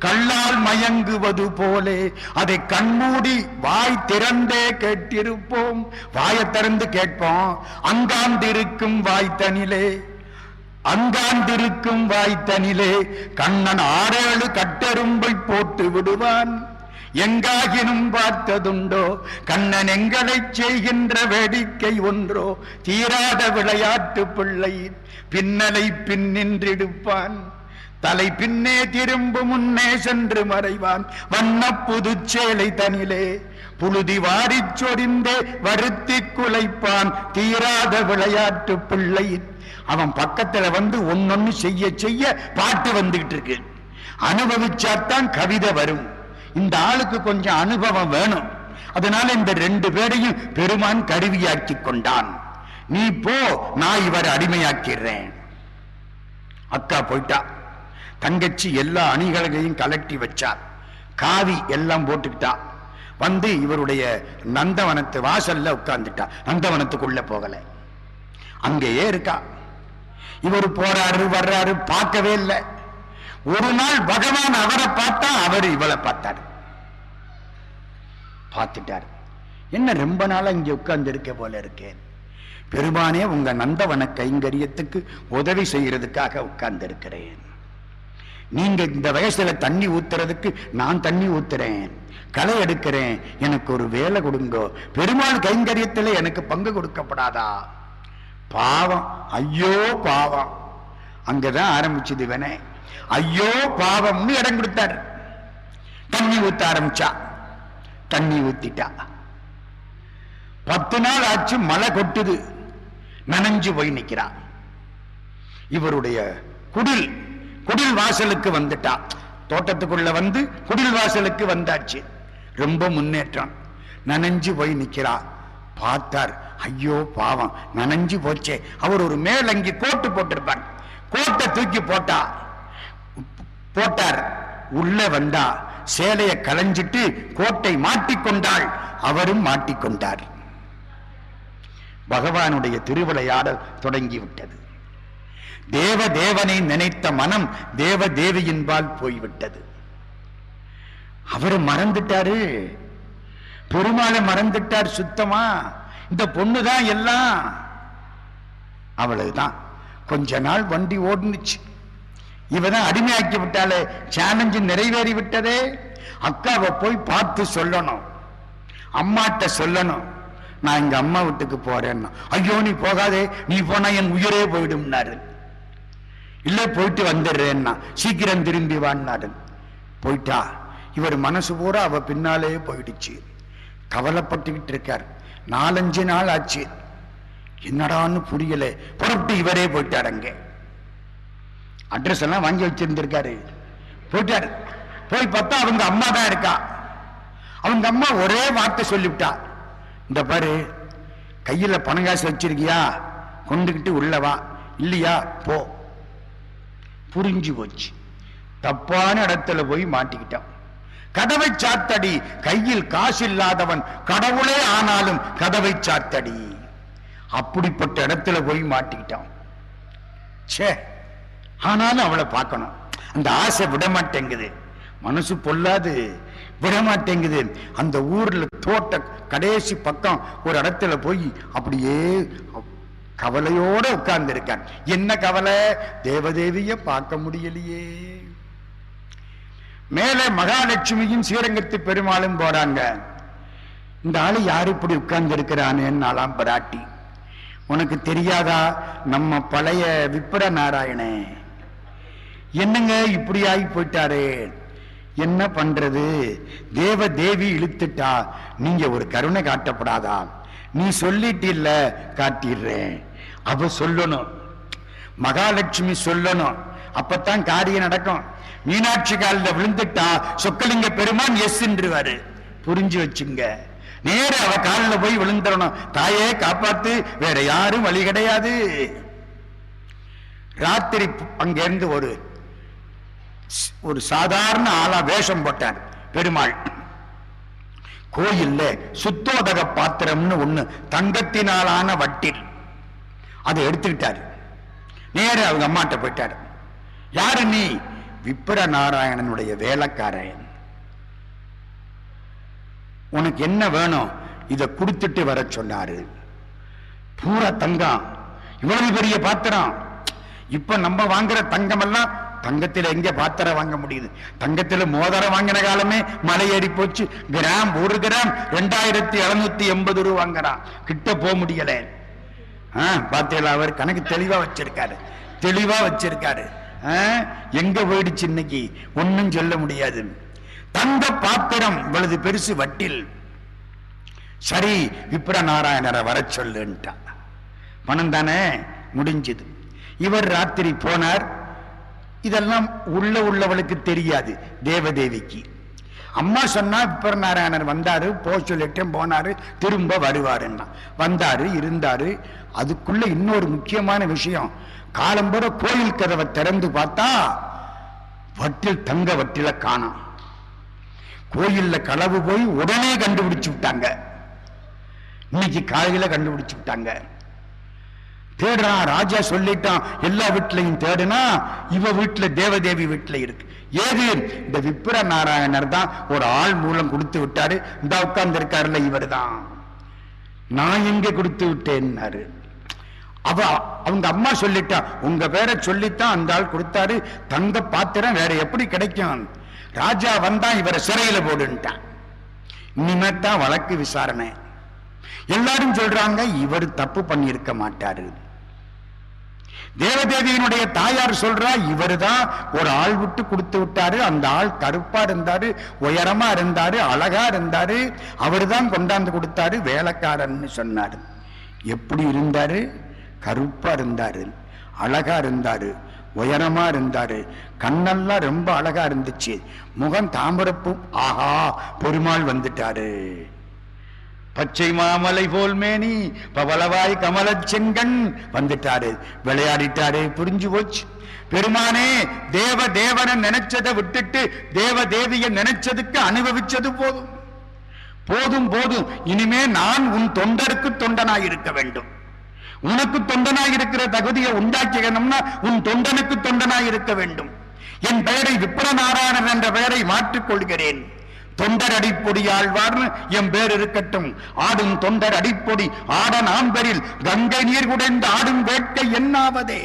கள்ளால் மயங்குவது போலே அதை கண்மூடி வாய் திறந்தே கேட்டிருப்போம். வாயை திறந்து கேட்போம். அங்காந்திருக்கும் வாய்த்தனிலே, அங்காந்திருக்கும் வாய்த்தனிலே கண்ணன் 6 கட்டெரும்பை போட்டு விடுவான். எங்காகினும் பார்த்ததுண்டோ கண்ணன் எங்களை செய்கின்ற வேடிக்கை ஒன்றோ, தீராத விளையாட்டு பிள்ளை பின்னலை பின்னின்றிடுப்பான். தலை பின்னே திரும்ப முன்னே சென்று மறைவான். வண்ண புதுச்சேலை தனிலே புழுதி வாரிச் சொரிந்தே வருத்தி குலைப்பான். தீராத விளையாட்டு பிள்ளை. அவன் பக்கத்துல வந்து ஒன்னொன்னு செய்ய செய்ய பாட்டு வந்துகிட்டு இருக்கு. அனுபவிச்சாத்தான் கவிதை வரும். இந்த ஆளுக்கு கொஞ்சம் அனுபவம் வேணும். அதனால இந்த 2 பேரையும் பெருமான் கருவியாக்கி கொண்டான். நீ போ, நான் இவரை அடிமையாக்கிறேன். அக்கா போயிட்டா. தங்கச்சி எல்லா அணிகளையும் கலட்டி வச்சார். காவி எல்லாம் போட்டுக்கிட்டா. வந்து இவருடைய நந்தவனத்து வாசல்ல உட்கார்ந்துட்டா. நந்தவனத்துக்குள்ள போகல, அங்கேயே இருக்கா. இவர் போறாரு வர்றாரு, பார்க்கவே இல்லை. ஒரு நாள் பகவான் அவரை பார்த்தா, அவர் இவளை பார்த்தார். பார்த்துட்டார். என்ன ரொம்ப நாளா இங்க உட்கார்ந்து இருக்க போல இருக்கேன். பெருமானே, உங்க நந்தவன கைங்கரியத்துக்கு உதவி செய்யறதுக்காக உட்கார்ந்து இருக்கிறேன். நீங்க இந்த வயசுல தண்ணி ஊத்துறதுக்கு நான் தண்ணி ஊத்துறேன், களை எடுக்கிறேன். எனக்கு ஒரு வேலை கொடுங்கோ. பெருமாள் கைங்கரியத்துல எனக்கு பங்கு கொடுக்கப்படாதா? பாவம், ஐயோ பாவம். அங்கதான் ஆரம்பிச்சது இவனே. ஐயோ பாவம்னு இடம் கொடுத்தாரு. தண்ணி ஊத்த ஆரம்பிச்சா. தண்ணி ஊத்திட்டா. 10 நாள் ஆச்சு. மழை கொட்டுது. நனைஞ்சு போய் நிக்கிறா. இவருடைய குடில் வாசலுக்கு வந்துட்டா. தோட்டத்துக்குள்ள வந்து குடில் வாசலுக்கு வந்தாச்சு. ரொம்ப முன்னேற்றம். நனைஞ்சு போய் நிக்கிறா. பார்த்தார். ஐயோ பாவம், நனைஞ்சு போச்சே. அவர் ஒரு மேலங்கி கோட்டு போட்டிருப்பார். கோட்டை தூக்கி போட்டார். உள்ள வந்தா. சேலையை களைஞ்சிட்டு கோட்டை மாட்டிக்கொண்டாள். அவரும் மாட்டிக்கொண்டார். பகவானுடைய திருவிளையாடல் தொடங்கிவிட்டது. தேவதேவனை நினைத்த மனம் தேவதேவியின்பால் போய்விட்டது. அவரு மறந்துட்டாரு. பெருமாளை மறந்துட்டார் சுத்தமா. இந்த பொண்ணுதான் எல்லாம். அவ்வளவுதான். கொஞ்ச நாள் வண்டி ஓடுனுச்சு. இவதான் அடிமையாக்கி விட்டாலே. சேலஞ்சு நிறைவேறி விட்டதே. அக்காவை போய் பார்த்து சொல்லணும், அம்மாட்ட சொல்லணும், நான் எங்க அம்மா வீட்டுக்கு போறேன்னா. ஐயோ நீ போகாதே, நீ போனா என் உயிரே போயிடும்னாரு. இல்ல போயிட்டு வந்துடுறேன்னா. சீக்கிரம் திரும்பி வான்னாரு. போயிட்டா. இவர் மனசு பூரா அவ பின்னாலே போயிடுச்சு. கவலைப்பட்டுக்கிட்டு இருக்கார். 4-5 நாள் ஆச்சு. என்னடான்னு புரியல. புறப்பட்டு இவரே போயிட்டார். அங்க அட்ரஸ் எல்லாம் வாங்கி வச்சிருந்திருக்காரு. போயிட்டாரு. போய் பார்த்தா அவங்க அம்மா தான் இருக்கா. அவங்க அம்மா ஒரே வார்த்தை சொல்லிவிட்டா. இந்த பாரு, கையில பணங்காசு வச்சிருக்கியா? கொண்டுகிட்டு உள்ளவா. இல்லையா போ. புரிஞ்சு போச்சு. தப்பான இடத்துல போய் மாட்டிக்கிட்டான். கதவை சாத்தடி. கையில் காசு இல்லாதவன் கடவுளே ஆனாலும் கதவை சாத்தடி. அப்படிப்பட்ட இடத்துல போய் மாட்டிக்கிட்டான். சே, ஆனாலும் அவளை பார்க்கணும். அந்த ஆசை விடமாட்டேங்குது. மனசு பொல்லாது, விடமாட்டேங்குது. அந்த ஊர்ல தோட்ட கடைசி பக்கம் ஒரு இடத்துல போய் அப்படியே கவலையோட உட்கார்ந்து இருக்கான். என்ன கவலை? தேவதேவிய பார்க்க முடியலையே. மேலே மகாலட்சுமியும் ஸ்ரீரங்கத்து பெருமாளும் போறாங்க. இந்த ஆளு யாரு இப்படி உட்கார்ந்து இருக்கிறானேன்னு நாளாம் பராட்டி. உனக்கு தெரியாதா, நம்ம பழைய விப்ர நாராயணே. என்னங்க இப்படி ஆகி போயிட்டாரே. என்ன பண்றது, தேவ தேவி இழுத்துட்டா, நீங்க ஒரு கருணை காட்டப்படாதா? நீ சொல்லிட்டில்ல, காட்டிடுறேன். அவ சொல்லணும், மகாலட்சுமி சொல்லணும், அப்பத்தான் காரியம் நடக்கும். மீனாட்சி காலில் விழுந்துட்டா சொக்கலிங்க பெருமான் எஸ் என்றுவாரு. புரிஞ்சு வச்சுங்க. நேர அவ காலில் போய் விழுந்துடணும், தாயே காப்பாத்து, வேற யாரும் வழி கிடையாது. ராத்திரி அங்கிருந்து ஒரு சாதாரண ஆளா வேஷம் போட்டார் பெருமாள். கோயில்ல சுத்தோதக பாத்திரம்னு ஒண்ணு தங்கத்தினாலான வட்டில் அதை எடுத்துக்கிட்டாரு. நேர அவங்க அம்மாட்ட போயிட்டாரு. யாரு நீ? விப்ர நாராயணனுடைய வேலைக்காரன். உனக்கு என்ன வேணும்? இதை கொடுத்துட்டு வர சொன்னாரு. பூரா தங்கம், இவ்வளவு பெரிய பாத்திரம். இப்ப நம்ம வாங்குற தங்கம் எல்லாம், தங்கத்தில் எங்க பாத்திரம் வாங்க முடியுது? தங்கத்தில் மோதிரம் வாங்கின காலமே மலை ஏறி போச்சு. கிராம் 1 கிராம் 2780 ரூபா வாங்குறான். கிட்ட போக முடியல. பாத்தீங்களா? அவர் கணக்கு தெளிவா வச்சிருக்காரு. எங்க போயிடுச்சு இன்னைக்கு? ஒன்னும் சொல்ல முடியாது. தங்க பாத்திரம் இவ்வளவு பெருசு வட்டில். சரி, விப்ர நாராயணரை வர சொல்லுன்ட்டா. பணம் தானே, முடிஞ்சது. இவர் ராத்திரி போனார். இதெல்லாம் உள்ளவளுக்கு தெரியாது, தேவதேவிக்கு. அம்மா சொன்னா விப்ர நாராயணர் வந்தாரு, போ சொல்லிட்டேன், போனாரு, திரும்ப வருவாருன்னா. வந்தாரு, இருந்தாரு. அதுக்குள்ள இன்னொரு முக்கியமான விஷயம், காலம்புற கோயில் கதவை திறந்து பார்த்தா வட்டில், தங்க வட்டில காணோம். கோயில்ல களவு போய் உடனே கண்டுபிடிச்சு விட்டாங்க. இன்னைக்கு காலையில கண்டுபிடிச்சு விட்டாங்க. தேடுறான், ராஜா சொல்லிட்டான் எல்லா வீட்லையும் தேடுனா, இவ வீட்டுல, தேவதேவி வீட்டுல இருக்கு. ஏது? இந்த விப்ர நாராயணர் தான் ஒரு ஆள் மூலம் கொடுத்து விட்டாரு. இந்த உட்கார்ந்து இருக்காருல, இவர் தான். நான் எங்க கொடுத்து விட்டேன்னாரு. அவங்க அம்மா சொல்லிட்டா, உங்க பேரை சொல்லித்தான் அந்த ஆள் கொடுத்தாரு. தங்க பாத்திரம் வேற எப்படி கிடைக்கும்? ராஜா வந்தா இவரை சிறையில போடுன்ட்டான். இனிமேத்தான் வழக்கு விசாரணை. எல்லாரும் சொல்றாங்க இவர் தப்பு பண்ணி இருக்க மாட்டாரு. தேவதேவியினுடைய தாயார் சொல்றா, இவர் தான் ஒரு ஆள் விட்டு கொடுத்து விட்டாரு. அந்த ஆள் கருப்பா இருந்தாரு, உயரமா இருந்தாரு, அழகா இருந்தாரு, அவரு தான் கொண்டாந்து கொடுத்தாரு, வேலைக்காரன் சொன்னாரு. எப்படி இருந்தாரு? கருப்பா இருந்தாரு, அழகா இருந்தாரு, உயரமா இருந்தாரு, கண்ணெல்லாம் ரொம்ப அழகா இருந்துச்சு, முகம் தாமரப்பும். ஆஹா, பெருமாள் வந்துட்டாரு. பச்சை மாமலை போல் மேனி, பவளவாய் கமல செங்கண் வந்துட்டாரு, விளையாடிட்டாரு. புரிஞ்சு போச்சு. பெருமானே, தேவனை நினைச்சதை விட்டுட்டு தேவதேவிய நினைச்சதுக்கு அனுபவிச்சது போதும். போதும் போதும். இனிமே நான் உன் தொண்டருக்கு தொண்டனாய் இருக்க வேண்டும். உனக்கு தொண்டனாய் இருக்கிற தகுதியை உண்டாக்கிக்கணும்னா உன் தொண்டனுக்கு தொண்டனாய் இருக்க வேண்டும். என் பெயரை விப்ர நாராயணன் என்ற பெயரை மாற்றிக் கொள்கிறேன். தொண்டர் அடிப்பொடி ஆழ்வார்னு என் பேர் இருக்கட்டும். ஆடும் தொண்டர் அடிப்பொடி ஆட நாம்பரில் கங்கை நீர் குடைந்து ஆடும் வேட்கை என்னாவதே.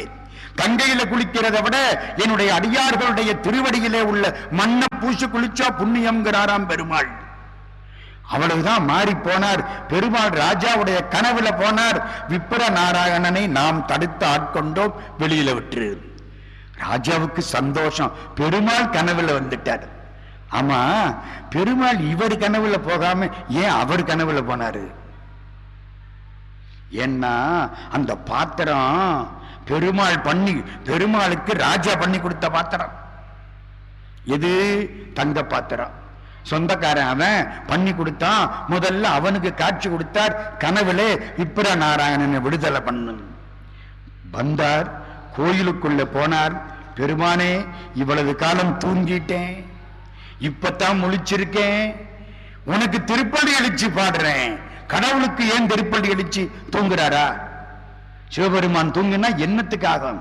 கங்கையில குளிக்கிறதை விட என்னுடைய அடியார்களுடைய திருவடியிலே உள்ள மண்ணை பூசி குளிச்சா புண்ணியம்ங்கிறாராம் பெருமாள். அவ்வளவுதான், மாறி போனார் பெருமாள். ராஜாவுடைய கனவுல போனார். விப்ர நாராயணனை நாம் தடுத்து ஆட்கொண்டோம், வெளியில விட்டு. ராஜாவுக்கு சந்தோஷம், பெருமாள் கனவுல வந்துட்டார். ஆமா, பெருமாள் இவர் கனவுல போகாம ஏன் அவர் கனவுல போனாரு? ஏன்னா அந்த பாத்திரம் பெருமாளுக்கு ராஜா பண்ணி கொடுத்த பாத்திரம். எது? தங்க பாத்திரம். சொந்தக்காரன் அவன் பண்ணி கொடுத்தான். முதல்ல அவனுக்கு காட்சி கொடுத்தார். கனவுலே விப்ர நாராயணனை விடுதலை பண்ணு வந்தார். கோயிலுக்குள்ள போனார். பெருமானே, இவ்வளவு காலம் தூங்கிட்டேன், இப்பத்தான் முழிச்சிருக்கேன், உனக்கு திருப்பள்ளி எழுச்சி பாடுறேன். கடவுளுக்கு ஏன் திருப்பள்ளி எழுச்சி? தூங்குறாரா? சிவபெருமான் தூங்கினா என்னத்துக்காக?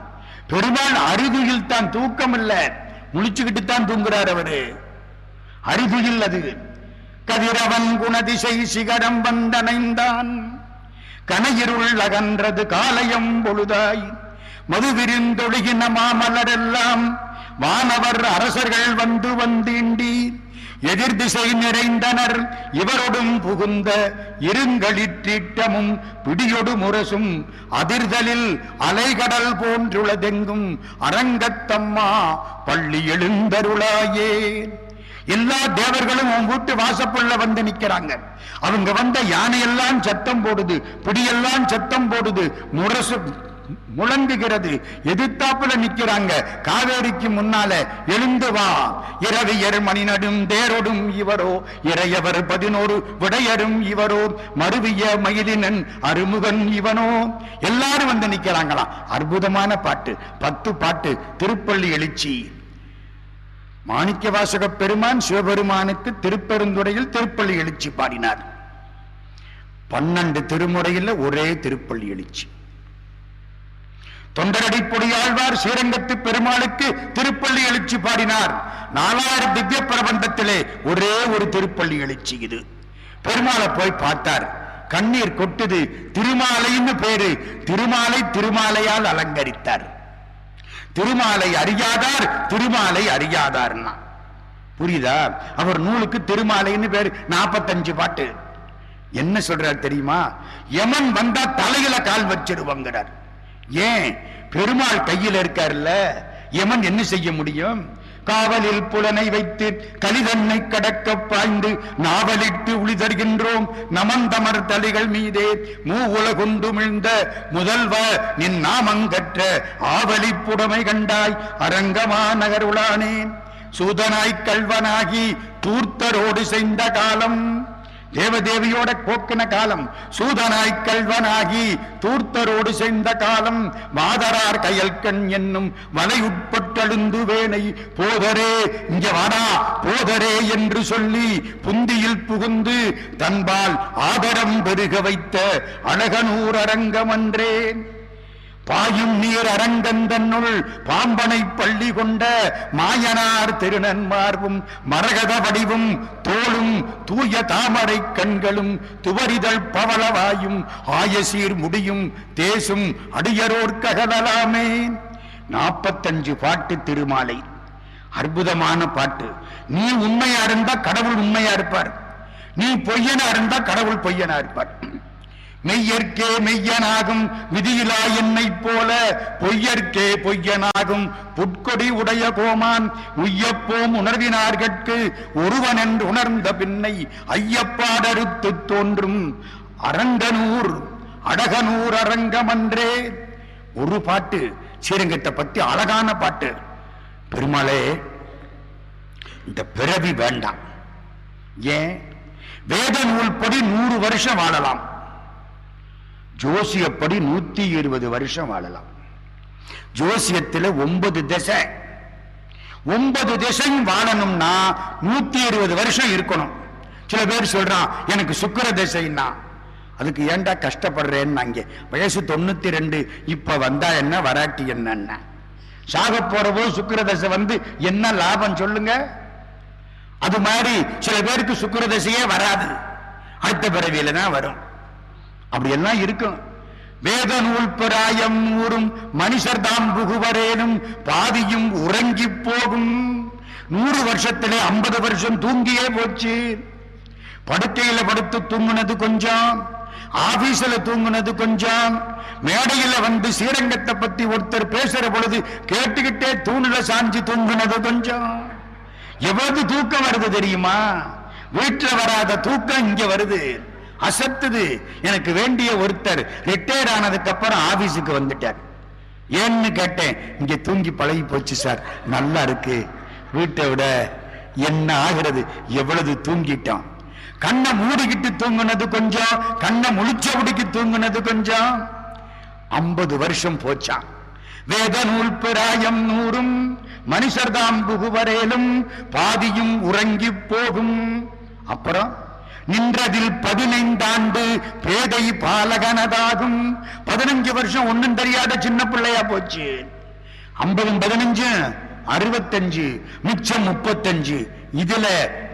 பெருமாள் அருகுயில் தான், தூக்கம் இல்ல, முழிச்சுக்கிட்டு தான் தூங்குறார் அவரு. அருகுயில் அது. கதிரவன் குணதிசை சிகரம் வந்தனைந்தான், கனையிருள் அகன்றது காலையம் பொழுதாய், மது விரிந்தொழுகின மாமலரெல்லாம் வானவர் அரசர்கள் வந்து வந்தீண்டி எதிர் திசை நிறைந்தனர். இவரொடும் புகுந்த இருங்களிற்றீட்டமும் பிடியொடு முரசும் அதிர்தலில் அலைகடல் போன்றுளதெங்கும் அரங்கத்தம்மா பள்ளி எழுந்தருளாயே. எல்லா தேவர்களும் உன் வீட்டு வாசப்புள்ள வந்து நிக்கிறாங்க. அவங்க வந்த யானையெல்லாம் சத்தம் போடுது, பிடியெல்லாம் சத்தம் போடுது, முரசு முழங்குகிறது. எதிர்த்தாப்புல நிக்கிறாங்க. காவேரிக்கு முன்னால எழுந்து வா, இரவியர் மணி நடும் தேரோடும் இவரோ, இறையவர் 11 விடையரும் இவரோ, மருவிய மயிலினன் அருமுகன் இவனோ. எல்லாரும் வந்து நிக்கிறாங்களாம். அற்புதமான பாட்டு, 10 பாட்டு. திருப்பள்ளி எழுச்சி. மாணிக்க வாசக பெருமான் சிவபெருமானுக்கு திருப்பெருந்துறையில் திருப்பள்ளி எழுச்சி பாடினார். 12 திருமுறையில் ஒரே திருப்பள்ளி எழுச்சி. தொண்டரடி பொடியாழ்வார் ஸ்ரீரங்கத்து பெருமாளுக்கு திருப்பள்ளி எழுச்சி பாடினார். 4000 திவ்ய பிரபந்தத்திலே ஒரே ஒரு திருப்பள்ளி எழுச்சி இது. பெருமாளை போய் பார்த்தார், கண்ணீர் கொட்டுது. திருமாலைன்னு பேரு. திருமாலை திருமாலையால் அலங்கரித்தார். திருமாலை அறியாதார் திருமாலை அறியாதார்னா புரியுதா? அவர் நூலுக்கு திருமாலைன்னு பேரு. 45 பாட்டு. என்ன சொல்றார் தெரியுமா? யமன் வந்தா தலையில கால் வச்சிருவாங்கிறார். ஏன்? பெருமாள் கையில் இருக்கார்ல, யமன் என்ன செய்ய முடியும்? காவலில் புலனை வைத்து கலிதன்னை கடக்க பாய்ந்து நாவலிட்டு உளிதர்கின்றோம் நமந்தமர் தலைகள் மீதே மூ உலகுண்டு மிழ்ந்த முதல்வ நின் நாமங்கற்ற ஆவலி புடமை கண்டாய் அரங்கமா நகருளானேன் சூதனாய் கல்வனாகி தூர்த்தரோடு செய்த காலம். தேவதேவியோட போக்கின காலம். சூதனாய் கல்வனாகி தூர்த்தரோடு செய்த காலம். மாதரார் கயல்கண் என்னும் வலையுட்பட்டழுந்து வேனை போதரே இங்க வாடா போதரே என்று சொல்லி புந்தியில் புகுந்து தன்பால் ஆதரம் பெருக வைத்த அழகனூர் அரங்கமன்றேன். பாயும் நீர் அரங்கந்தன்னுள் பாம்பனை பள்ளி கொண்ட மாயனார் திருநன்மார்பும் மரகத வடிவும் தோளும் தூய தாமரை கண்களும் துவரிதழ் பவளவாயும் ஆயசீர் முடியும் தேசும் அடியரோர் ககலாமே. 45 பாட்டு திருமாலை. அற்புதமான பாட்டு. நீ உண்மையா இருந்தா கடவுள் உண்மையா இருப்பார், நீ பொய்யனா இருந்தா கடவுள் பொய்யனா இருப்பார். மெய்யற்கே மெய்யனாகும் விதியிலா என்னை போல பொய்யற்கே பொய்யனாகும் புட்கொடி உடைய கோமான் உய்யப்போம் உணர்வினார்கட்கு ஒருவன் என்று உணர்ந்த பின்னை ஐயப்பாடறுத்து தோன்றும் அரங்கனூர் அடகனூர் அரங்கமன்றே. ஒரு பாட்டு ஸ்ரீரங்கத்தை பத்தி அழகான பாட்டு. பெருமாளே, இந்த பிறவி வேண்டாம். ஏன்? வேத நூல்படி 100 வருஷம் வாழலாம், ஜோசியப்படி 120 வருஷம் வாழலாம். ஜோசியத்தில் 9 திசை, 9 திசையும் வாழணும்னா 120 வருஷம் இருக்கணும். சில பேர் சொல்றான் எனக்கு சுக்கிர திசைன்னா, அதுக்கு ஏண்டா கஷ்டப்படுறேன்னு. அங்கே வயசு 92, இப்ப வந்தா என்ன வராட்டி என்ன? சாக போறவோ சுக்கிர தசை வந்து என்ன லாபம் சொல்லுங்க? அது மாதிரி சில பேருக்கு சுக்கிர தசையே வராது, அடுத்த பிறவியில தான் வரும். அப்படி எல்லாம் இருக்கும். வேத நூல் பிராயம் 100 மனுஷர் தாம் புகுவரேனும் பாதியும் உறங்கி போகும். 100 வருஷத்திலே 50 வருஷம் தூங்கியே போச்சு. படுக்கையில படுத்து தூங்குனது கொஞ்சம், ஆபீஸ்ல தூங்குனது கொஞ்சம், மேடையில வந்து ஸ்ரீரங்கத்தை பத்தி ஒருத்தர் பேசுற பொழுது கேட்டுக்கிட்டே தூணுல சாஞ்சி தூங்குனது கொஞ்சம். எவ்வளவு தூக்கம் வருது தெரியுமா? வீட்டுல வராத தூக்கம் இங்க வருது, அசத்துது. எனக்கு வேண்டிய ஒருத்தர் ரிட்டையர் ஆனதுக்கு அப்புறம் ஆபீஸுக்கு வந்துட்டார். ஏன்னு கேட்டேன், இங்க தூங்கி பழகி போச்சு சார், நல்லா இருக்கு, வீட்டை விட என்ன ஆகிறது, எவ்வளவு தூங்கிட்டோம். கண்ணை மூடிக்கிட்டு தூங்குனது கொஞ்சம், கண்ணை முழிச்சபடிக்கு தூங்குனது கொஞ்சம். 50 வருஷம் போச்சான். வேத நூல் பிராயம் 100 மனுஷர் தாம் புகுவரேலும் பாதியும் உறங்கி போகும். அப்புறம் நின்றதில் 15 ஆண்டு பேதை பாலகனதாகும். 15 வருஷம் ஒன்னும் தெரியாத சின்ன பிள்ளையா போச்சு. 50 15 65, மிச்சம் 35. இதுல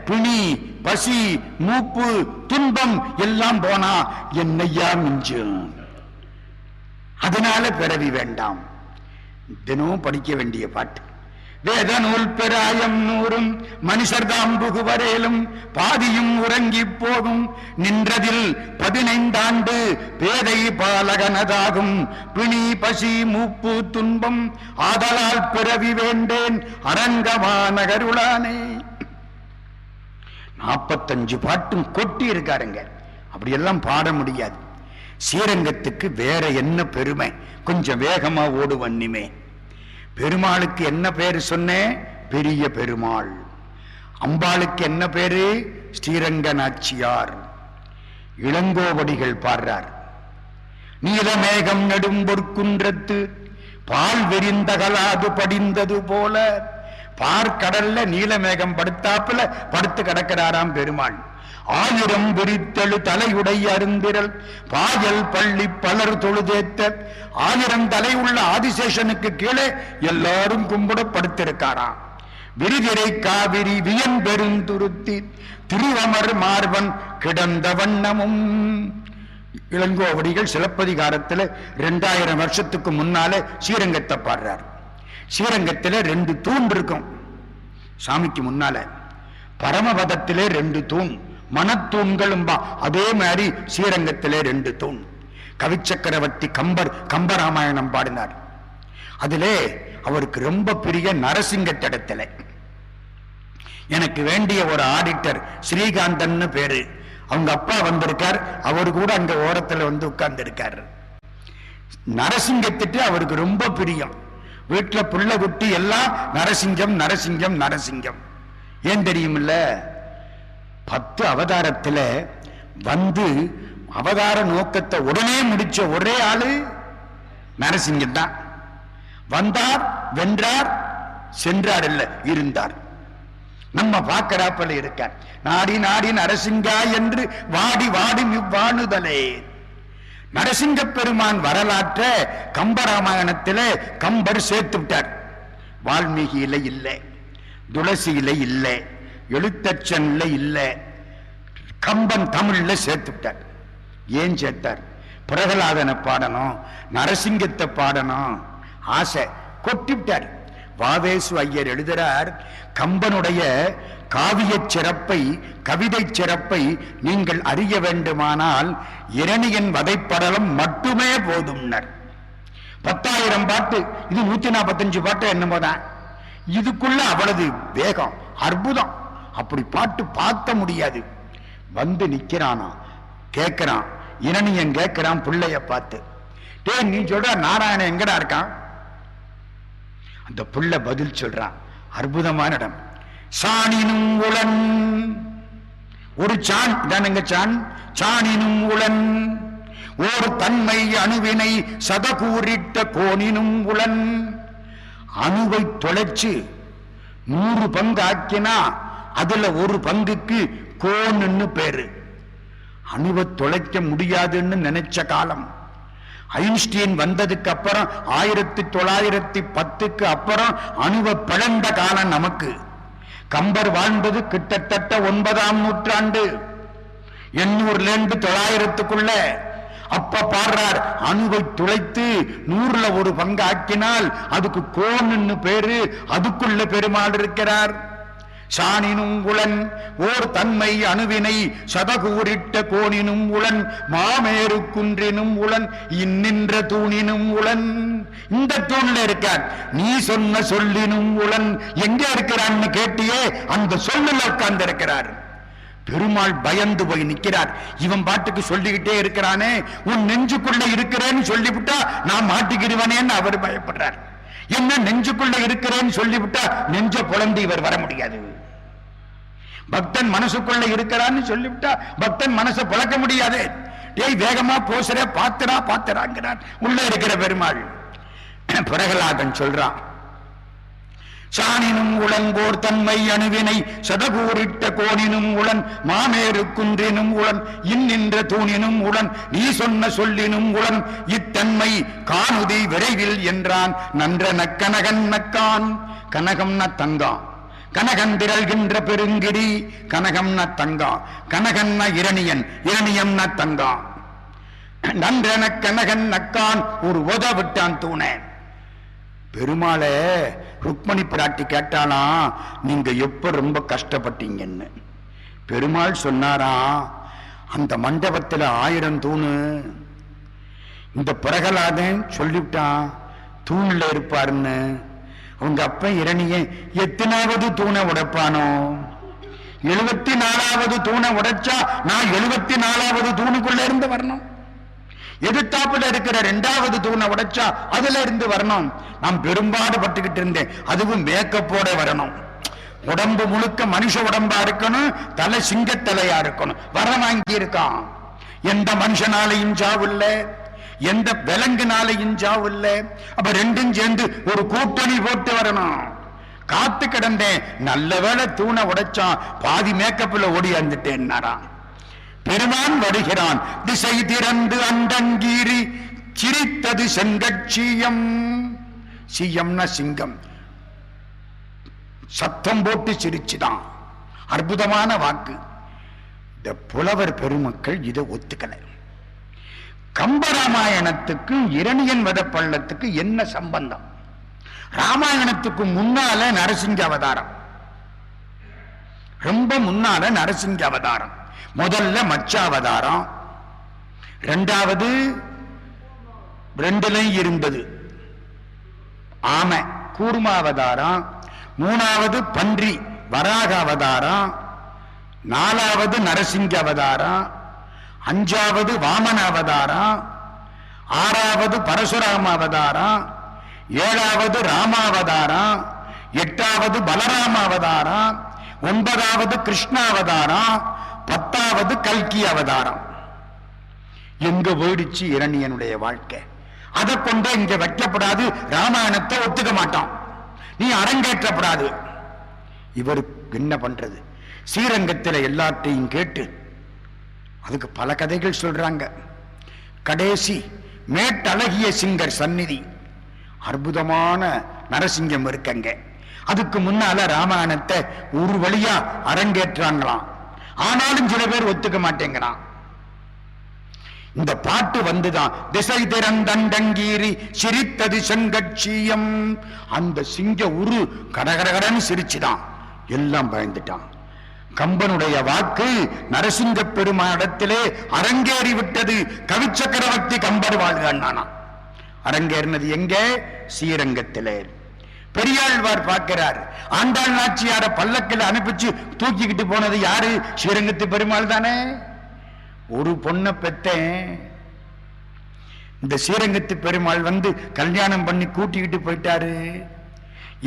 பிணி பசி மூப்பு துன்பம் எல்லாம் போனா என்னையா மிஞ்சும்? அதனால பிறவி வேண்டாம். தினமும் படிக்க வேண்டிய பாட்டு. வேத நூல் பிராயம் 100 மனுஷர் தாம் புகுவரேலும் பாதியும் உறங்கி போகும். நின்றதில் 15 ஆண்டு பேதை பாலகனதாகும். பிணி பசி மூப்பு துன்பம் ஆதலால் பிறவி வேண்டேன் அரங்கமா நகருளானே. 45 பாட்டும் கொட்டி இருக்காருங்க. அப்படியெல்லாம் பாட முடியாது. ஸ்ரீரங்கத்துக்கு வேற என்ன பெருமை? கொஞ்சம் வேகமா ஓடுவன்னிமே. பெருமாளுக்கு என்ன பேரு சொன்னேன்? பெரிய பெருமாள். அம்பாளுக்கு என்ன பேரு? ஸ்ரீரங்க நாச்சியார். இளங்கோவடிகள் பாடுறார், நீலமேகம் நெடும் பொற்குன்றத்து பால் வெறிந்தகலாது படிந்தது போல. பார்க்கடல்ல நீலமேகம் படுத்தாப்புல படுத்து கிடக்கிறாராம் பெருமாள். 1000 விரித்தெழு தலையுடை அருந்திரல் பாயல் பள்ளி பலர் தொழுதேத்த 1000 தலை உள்ள ஆதிசேஷனுக்கு கீழே எல்லாரும் கும்பிட படுத்திருக்காராம். விரிதிரை காவிரி வியன் பெருந்துருத்தி திருவமர் மார்பன் கிடந்த வண்ணமும். இளங்கோவடிகள் சிலப்பதிகாரத்தில் 2000 வருஷத்துக்கு முன்னாலே ஸ்ரீரங்கத்தை பாடுறார். ஸ்ரீரங்கத்தில் 2 தூண் இருக்கும் சாமிக்கு முன்னால. பரமபதத்திலே 2 தூண், மனத்தூண்களும். அதே மாதிரி ஸ்ரீரங்கத்திலே 2 தூண். கவிச்சக்கரவர்த்தி கம்பராமாயணம் பாடினார். அதிலே அவருக்கு ரொம்ப பிரிய நரசிங்கத்திடத்தில் எனக்கு வேண்டிய ஒரு ஆடிட்டர் ஸ்ரீகாந்தன் பேரு, அவங்க அப்பா வந்திருக்கார். அவரு கூட அங்க ஓரத்துல வந்து உட்கார்ந்து இருக்காரு. நரசிங்கத்திட்டு அவருக்கு ரொம்ப பிரியம். வீட்டுல புள்ள குட்டி எல்லாம் நரசிங்கம் நரசிங்கம் நரசிங்கம். ஏன் தெரியுமில்ல? 10 அவதாரத்துல வந்து அவதார நோக்கத்தை உடனே முடிச்ச ஒரே ஆளு நரசிங்கம் தான். வந்தார், வென்றார், சென்றார் இல்ல, இருந்தார். நம்ம பார்க்கிறாப்பல இருக்கார். நாடி நாடி நரசிங்கா என்று வாடி வாடி வாணுதலே. நரசிங்க பெருமான் வரலாற்ற கம்பராமாயணத்திலே கம்பர் சேர்த்து விட்டார். வால்மீகி இலை இல்லை, துளசி இலை இல்லை, எழுத்தச்சன் இலை இல்லை, கம்பன் தமிழ்ல சேர்த்து விட்டார். ஏன் சேர்த்தார்? பிரகலாதனை பாடணும், நரசிங்கத்தை பாடணும், ஆசை கொட்டிவிட்டார். வாவேசு ஐயர் எழுதுகிறார், கம்பனுடைய காவிய சிறப்பை, கவிதை சிறப்பை நீங்கள் அறிய வேண்டுமானால் இரணியன் வதைப்படலம் மட்டுமே போதும்னர். 10,000 பாட்டு, இது 145 பாட்டு என்னமோதான். இதுக்குள்ள அவ்வளவு வேகம், அற்புதம். அப்படி பாட்டு பார்க்க முடியாது. வந்து நிக்கிறானா, கேட்கிறான், இரணியன் கேட்கிறான் பிள்ளைய பார்த்து, டே நீ சொல்ற நாராயணன் எங்கடா இருக்கான்? அந்த புள்ள பதில் சொல்றான். அற்புதமான இடம். சாணினும் உளன், ஒரு சான் தானுங்க, சான் சாணினும் உளன் ஓர் தன்மை அணுவினை சதகூறிட்ட கோணினும் உளன். அணுவை தொலைச்சு 100 பங்கு ஆக்கினா அதுல ஒரு பங்குக்கு கோன்னு பேரு. அணுவை தொலைக்க முடியாதுன்னு நினைச்ச காலம். ஐன்ஸ்டீன் வந்ததுக்கு அப்புறம் 1910க்கு அப்புறம் அணுவை பிளந்த காலம் நமக்கு. கம்பர் வாழ்ந்தது கிட்டத்தட்ட 9ஆம் நூற்றாண்டு, 800 900க்குள்ள. அப்ப பாடுறார், அணுவை துளைத்து 100ல ஒரு பங்கு ஆக்கினால் அதுக்கு கோன்னு பேரு. அதுக்குள்ள பெருமாள் இருக்கிறார். சாணினும் உளன் ஓர் தன்மை அணுவினை சதகூறிட்ட கோணினும் உளன் மாமேறு குன்றினும் உளன் இன்னின்ற தூணினும் உளன். இந்த தூண்ல இருக்கார். நீ சொன்ன சொல்லினும் உளன். எங்க இருக்கிறான்னு கேட்டியே, அந்த சொல்லுல உட்கார்ந்து இருக்கிறார். பெருமாள் பயந்து போய் நிற்கிறார். இவன் பாட்டுக்கு சொல்லிக்கிட்டே இருக்கிறானே, உன் நெஞ்சுக்குள்ள இருக்கிறேன்னு சொல்லிவிட்டா நான் மாட்டிக்கிடுவனேன்னு அவர் பயப்படுறார். என்ன நெஞ்சுக்குள்ள இருக்கிறேன்னு சொல்லிவிட்டா நெஞ்ச பொழந்து இவர் வர முடியாது. பக்தன் மனசுக்குள்ள இருக்கிறான்னு சொல்லிவிட்டா பக்தன் மனசை புழக்க முடியாது. ஏய் வேகமா போசுற, பாத்துடா பாத்துறாங்கிறார் உள்ள இருக்கிற பெருமாள். பிரகலாதன் சொல்றான், சாணினும் உளங்கோர் தன்மை அணுவினை சதகூறிட்ட கோணினும் உளன் மாமேறு குன்றினும் உளன் இன்னின்ற தூணினும் உளன் நீ சொன்ன சொல்லினும் உளன் இத்தன்மை காணுதி விரைவில் என்றான். நன்றன கனகன் நக்கான். கனகம்னா தங்கம், கனகன் திரள்கின்ற பெருங்கிடி. கனகம்னா தங்கம், கனகன்னா இரணியன், இரணியம்னா தங்கம். நன்றன கனகன் நக்கான். ஒரு உத விட்டான் தூணை. பெருமாளை ருக்மணி பிராட்டி கேட்டாலாம், நீங்க எப்ப ரொம்ப கஷ்டப்பட்டீங்கன்னு. பெருமாள் சொன்னாராம், அந்த மண்டபத்தில் 1000 தூணு. இந்த பிரகலாதன் சொல்லிவிட்டான் தூண்ல இருப்பாருன்னு. அவங்க அப்ப இரணியன் எத்தனாவது தூணை உடைப்பானோ? 74வது தூணை உடைச்சா நான் 74வது தூணுக்குள்ள இருந்து வரணும். எதிர்த்தாப்புல இருக்கிற 2வது தூணை உடைச்சா அதுல இருந்து வரணும். நான் பெரும்பாடு பட்டுக்கிட்டு இருந்தேன். அதுவும் மேக்கப்போட வரணும். உடம்பு முழுக்க மனுஷ உடம்பா இருக்கணும், தலை சிங்கத்தலையா இருக்கணும். வரம் வாங்கி இருக்கான். எந்த மனுஷனாலையும் சாவில்ல, எந்த விலங்குனாலையும் சாவில்ல. அப்ப ரெண்டும் சேர்ந்து ஒரு கூட்டணி போட்டு வரணும். காத்து கிடந்தேன், நல்ல வேளை தூணை உடைச்சான், பாதி மேக்கப்ல ஓடியாந்துட்டேன். பெருமான் வருகிறான். திசை திறந்து அண்டங்கீறி சிரித்தது செங்கட்சியம். சியம்னா சிங்கம். சத்தம் போட்டு சிரிச்சுதான். அற்புதமான வாக்கு. இந்த புலவர் பெருமக்கள் இதை ஒத்துக்கல. கம்பராமாயணத்துக்கும் இரணியன் வத பள்ளத்துக்கு என்ன சம்பந்தம்? ராமாயணத்துக்கு முன்னால நரசிங்க அவதாரம், ரொம்ப முன்னால நரசிங்க அவதாரம். முதல்ல மச்சாவதாரம், 2வது 2லையும் இருந்தது ஆமை கூர்மாவதாரம், 3வது பன்றி வராக அவதாரம், 4வது நரசிங்க அவதாரம், 5வது வாமன அவதாரம், 6வது பரசுராம அவதாரம், 7வது ராமாவதாரம், 8வது பலராம அவதாரம், 9வது கிருஷ்ணாவதாரம், 10வது கல்கி அவதாரம். எங்க போயிடுச்சு இரணியனுடைய வாழ்க்கை? அதை கொண்டு இங்க வைக்கப்படாது. ராமாயணத்தை ஒத்துக்க மாட்டான், நீ அரங்கேற்றப்படாது. இவருக்கு என்ன பண்றது? ஸ்ரீரங்கத்தில் எல்லாத்தையும் கேட்டு அதுக்கு பல கதைகள் சொல்றாங்க. கடைசி மேட்டழகிய சிங்கர் சந்நிதி, அற்புதமான நரசிங்கம் இருக்கங்க. அதுக்கு முன்னால ராமாயணத்தை ஒரு வழியா அரங்கேற்றாங்களாம். ஆனாலும் சில பேர் ஒத்துக்க மாட்டேங்கிறான். இந்த பாட்டு வந்துதான் திசை திறந்தண்டங்கீறி சிரித்தது செங்கட்சியம். அந்த சிங்க உரு கடகடகடன்னு சிரிச்சுதான். எல்லாம் பயந்துட்டான். கம்பனுடைய வாக்கு நரசிங்க பெருமானிடத்திலே அரங்கேறி விட்டது. கவிச்சக்கரவர்த்தி கம்பர் வாழ்கான். அரங்கேறினது எங்கே? ஸ்ரீரங்கத்திலே. பெரியாழ்வார் பார்க்கிறார். ஆண்டாள் நாச்சியார பல்லக்கில் அனுப்பிச்சு தூக்கிக்கிட்டு போனது யாரு? ஸ்ரீரங்கத்து பெருமாள் தானே. ஒரு பொண்ணை பெத்தேன். இந்த ஸ்ரீரங்கத்து பெருமாள் வந்து கல்யாணம் பண்ணி கூட்டிக்கிட்டு போயிட்டாரு.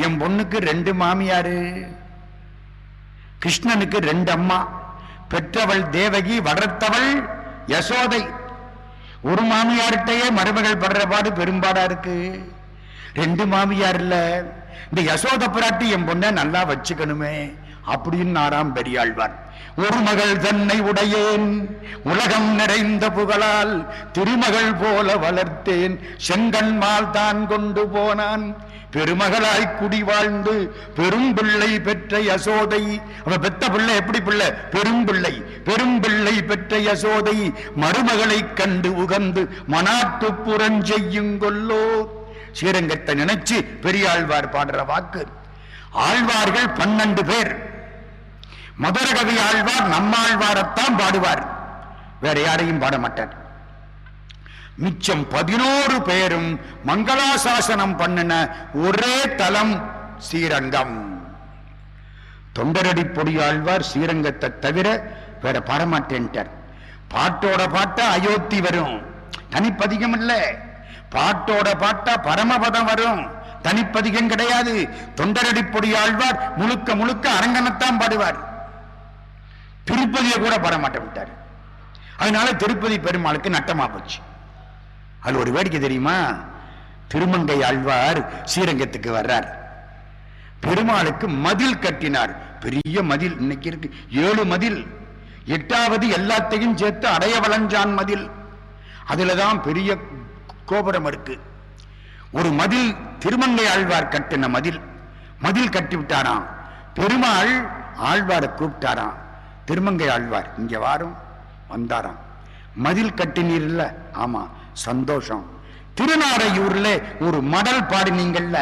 என் பொண்ணுக்கு 2 மாமியாரு, கிருஷ்ணனுக்கு 2 அம்மா. பெற்றவள் தேவகி, வளர்த்தவள் யசோதை. ஒரு மாமியார்கிட்டயே மருமகள் படுற பாடு பெரும்பாடா இருக்கு. 2 மாமியார் இல்ல. இந்த யசோத பிராட்டி என் பொண்ணை நல்லா வச்சுக்கணுமே அப்படின்னு நாராம் பெரியாழ்வார். ஒரு மகள் தன்னை உடையேன், உலகம் நிறைந்த புகழால் திருமகள் போல வளர்த்தேன், செங்கண்மால் தான் கொண்டு போனான், பெருமகளாய் குடி வாழ்ந்து பெரும் பிள்ளை பெற்ற யசோதை. அவ பெத்த பிள்ளை எப்படி பிள்ளை? பெரும் பிள்ளை. பெரும் பிள்ளை பெற்ற யசோதை மருமகளை கண்டு உகந்து மனாட்டு புறஞ்செய்யுங்கொல்லோ. ஸ்ரீரங்கத்தை நினைச்சு பெரியாழ்வார் பாடுற வாக்கு. ஆழ்வார்கள் 12 பேர். மதுரகவி ஆழ்வார் நம்மாழ்வாரத்தான் பாடுவார், வேற யாரையும் பாட மாட்டார். மிச்சம் 11 பேரும் மங்களாசாசனம் பண்ணின ஒரே தலம் ஸ்ரீரங்கம். தொண்டரடி பொடியாழ்வார் ஸ்ரீரங்கத்தை தவிர வேற பாடமாட்டேன்ட்டார். பாட்டோட பாட்டா அயோத்தி வரும், தனிப்பதிகம் இல்ல. பாட்டோட பாட்டா பரமபதம் வரும், தனிப்பதிகம் கிடையாது. தொண்டரடி பொடியாழ்வார் முழுக்க முழுக்க அரங்கனத்தான் பாடுவார். திருப்பதியை கூட பாட மாட்ட விட்டார். அதனால திருப்பதி பெருமாளுக்கு நட்டமா போச்சு. அது ஒரு வேடிக்கை தெரியுமா? திருமங்கை ஆழ்வார் ஸ்ரீரங்கத்துக்கு வர்றார். பெருமாளுக்கு மதில் கட்டினார். பெரிய மதில், இன்னைக்கு இருக்கு 7 மதில். 8வது எல்லாத்தையும் சேர்த்து அடையவளஞ்சான் மதில். அதுலதான் பெரிய கோபுரம் இருக்கு. ஒரு மதில் திருமங்கை ஆழ்வார் கட்டின மதில். மதில் கட்டி விட்டாராம். பெருமாள் ஆழ்வாரை கூப்பிட்டாராம். திருமங்கை ஆழ்வார் இங்க வாரும். வந்தாராம். மதில் கட்டினீர் இல்ல? ஆமா, சந்தோஷம். திருநாரையூர்ல ஒரு மடல் பாடினீங்கல்ல.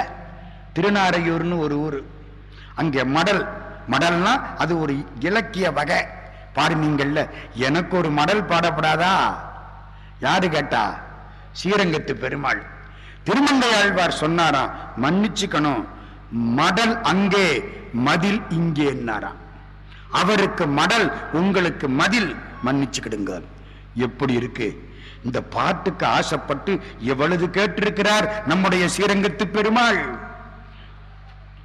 திருநாரையூர்னு ஒரு ஊரு, அங்க மடல். மடல்னா அது ஒரு இலக்கிய வகை. பாடினீங்கல்ல, எனக்கு ஒரு மடல் பாடப்படாதா? யாரு கேட்டா? ஸ்ரீரங்கத்து பெருமாள். திருமங்கை ஆழ்வார் சொன்னாராம், மன்னிச்சுக்கணும், மடல் அங்கே மதில் இங்கே என்னாராம். அவருக்கு மடல், உங்களுக்கு மதில், மன்னிச்சுக்கிடுங்க. எப்படி இருக்கு இந்த பாட்டுக்கு ஆசைப்பட்டு எவ்வளவு கேட்டிருக்கிறார் நம்முடைய ஸ்ரீரங்கத்து பெருமாள்.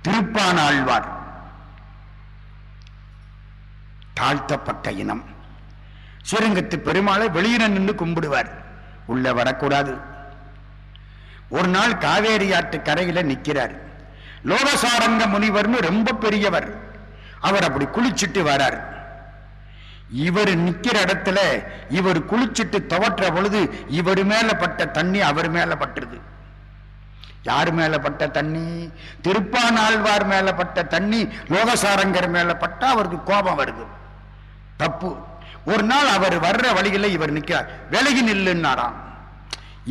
திருப்பான் ஆழ்வார் தாழ்த்தப்பட்ட இனம். ஸ்ரீரங்கத்து பெருமாளை வெளியில நின்று கும்பிடுவார், உள்ள வரக்கூடாது. ஒரு நாள் காவேரி ஆற்று கரையில நிற்கிறார். லோகசாரங்க முனிவர்னு ரொம்ப பெரியவர். அவர் அப்படி குளிச்சுட்டு வரார். இவர் நிக்கிற இடத்துல இவர் குளிச்சுட்டு துவற்ற பொழுது இவர் மேல பட்ட தண்ணி அவர் மேல பட்டுருது. யார் மேல பட்ட தண்ணி? திருப்பானாழ்வார் மேல பட்ட தண்ணி லோகசாரங்கர் மேல பட்டா அவருக்கு கோபம் வருது. தப்பு. ஒரு நாள் அவர் வர்ற வழியில இவர் நிக்கிறார், விலகி நில்லுன்னாராம்.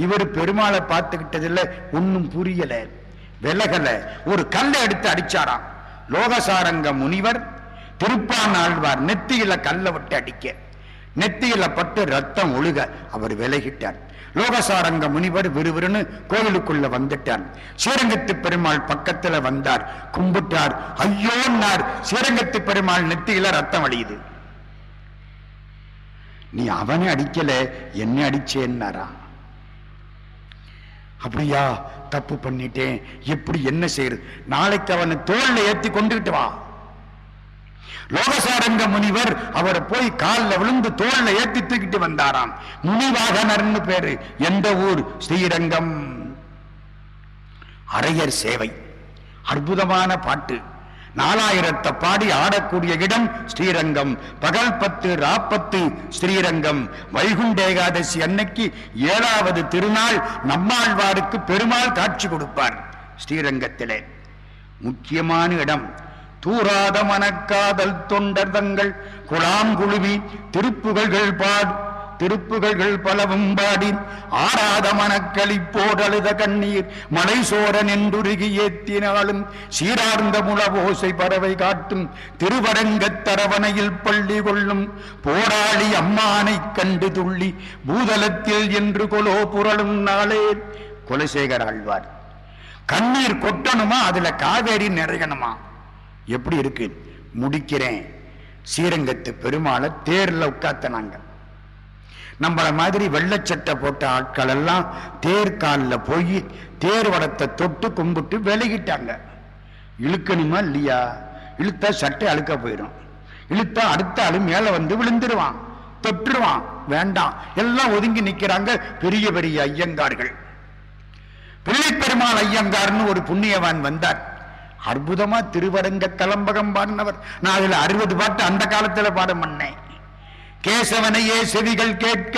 இவர் பெருமாளை பார்த்துக்கிட்டதில்ல, ஒன்னும் புரியல, விலகல. ஒரு கல்லை எடுத்து அடிச்சாராம். லோகசாரங்க முனிவர் திருப்பானாழ்வார் நெத்தியில கல்லை விட்டு அடிக்க, நெத்தியில பட்டு ரத்தம் ஒழுக அவர் விலகிட்டார். லோகசாரங்க முனிவர் விறுவிறுன்னு கோயிலுக்குள்ள வந்துட்டார். ஸ்ரீரங்கத்து பெருமாள் பக்கத்துல வந்தார், கும்பிட்டார். ஐயோன்னார். ஸ்ரீரங்கத்து பெருமாள் நெத்தியில ரத்தம் வழியுது. நீ அவனை அடிக்கல, என்ன அடிச்சேன்னாரா? அப்படியா, தப்பு பண்ணிட்டேன், எப்படி என்ன செய்யறது? நாளைக்கு அவனை தோல்ல ஏத்தி கொண்டுகிட்டு வா. லோகசாரங்க முனிவர் அவரை போய் காலில் விழுந்து தோல்ல ஏத்தி தூக்கிட்டு வந்தாராம். முனிவாகனர்னு பேரு. எந்த ஊர்? ஸ்ரீரங்கம். அரையர் சேவை. அற்புதமான பாட்டு. 4000 பாடி ஆடக்கூடிய இடம் ஸ்ரீரங்கம். பகல் 10 ராப்பத்து ஸ்ரீரங்கம். வைகுண்ட ஏகாதசி அன்னைக்கு 7வது திருநாள் நம்மாழ்வாருக்கு பெருமாள் காட்சி கொடுப்பார் ஸ்ரீரங்கத்திலே. முக்கியமான இடம். தூராத மனக்காதல் தொண்டர் தங்கள் குழாம் குழுவி திருப்புகழ்கள் திருப்புகழ்கள் பலவும் பாடி ஆராத மனக்களிப்போடு அழுத கண்ணீர் மலை சோரன் என்றுருகி ஏத்தினாலும் சீரார்ந்த முளவோசை பறவை காட்டும் திருவரங்கத் தரவணையில் பள்ளி கொள்ளும் போராளி அம்மானை கண்டு துள்ளி பூதலத்தில் என்று கொலோ புரளும் நாளே. குலசேகர ஆழ்வார். கண்ணீர் கொட்டணுமா, அதுல காவேரி நிறையணுமா? எப்படி இருக்கு? முடிக்கிறேன். ஸ்ரீரங்கத்து பெருமாளை தேர்ல உட்கார்த்தனாங்க. நம்மள மாதிரி வெள்ளச்சட்டை போட்ட ஆட்கள் எல்லாம் தேர்காலில் போய் தேர் வடத்தை தொட்டு கும்பிட்டு விலகிட்டாங்க. இழுக்கணுமா இல்லையா? இழுத்தா சட்டை அழுக்க போயிடும். இழுத்தா அடுத்த ஆளு மேல வந்து விழுந்துருவான், தொட்டுருவான். வேண்டாம், எல்லாம் ஒதுங்கி நிக்கிறாங்க பெரிய பெரிய ஐயங்கார்கள். பிள்ளை பெருமாள் ஐயங்கார்னு ஒரு புண்ணியவான் வந்தார். அற்புதமா திருவரங்க கலம்பகம் பாடினவர். நான் அதுல 60 பாட்டு அந்த காலத்துல பாடம் பண்ணேன். கேசவனையே செவிகள் கேட்க,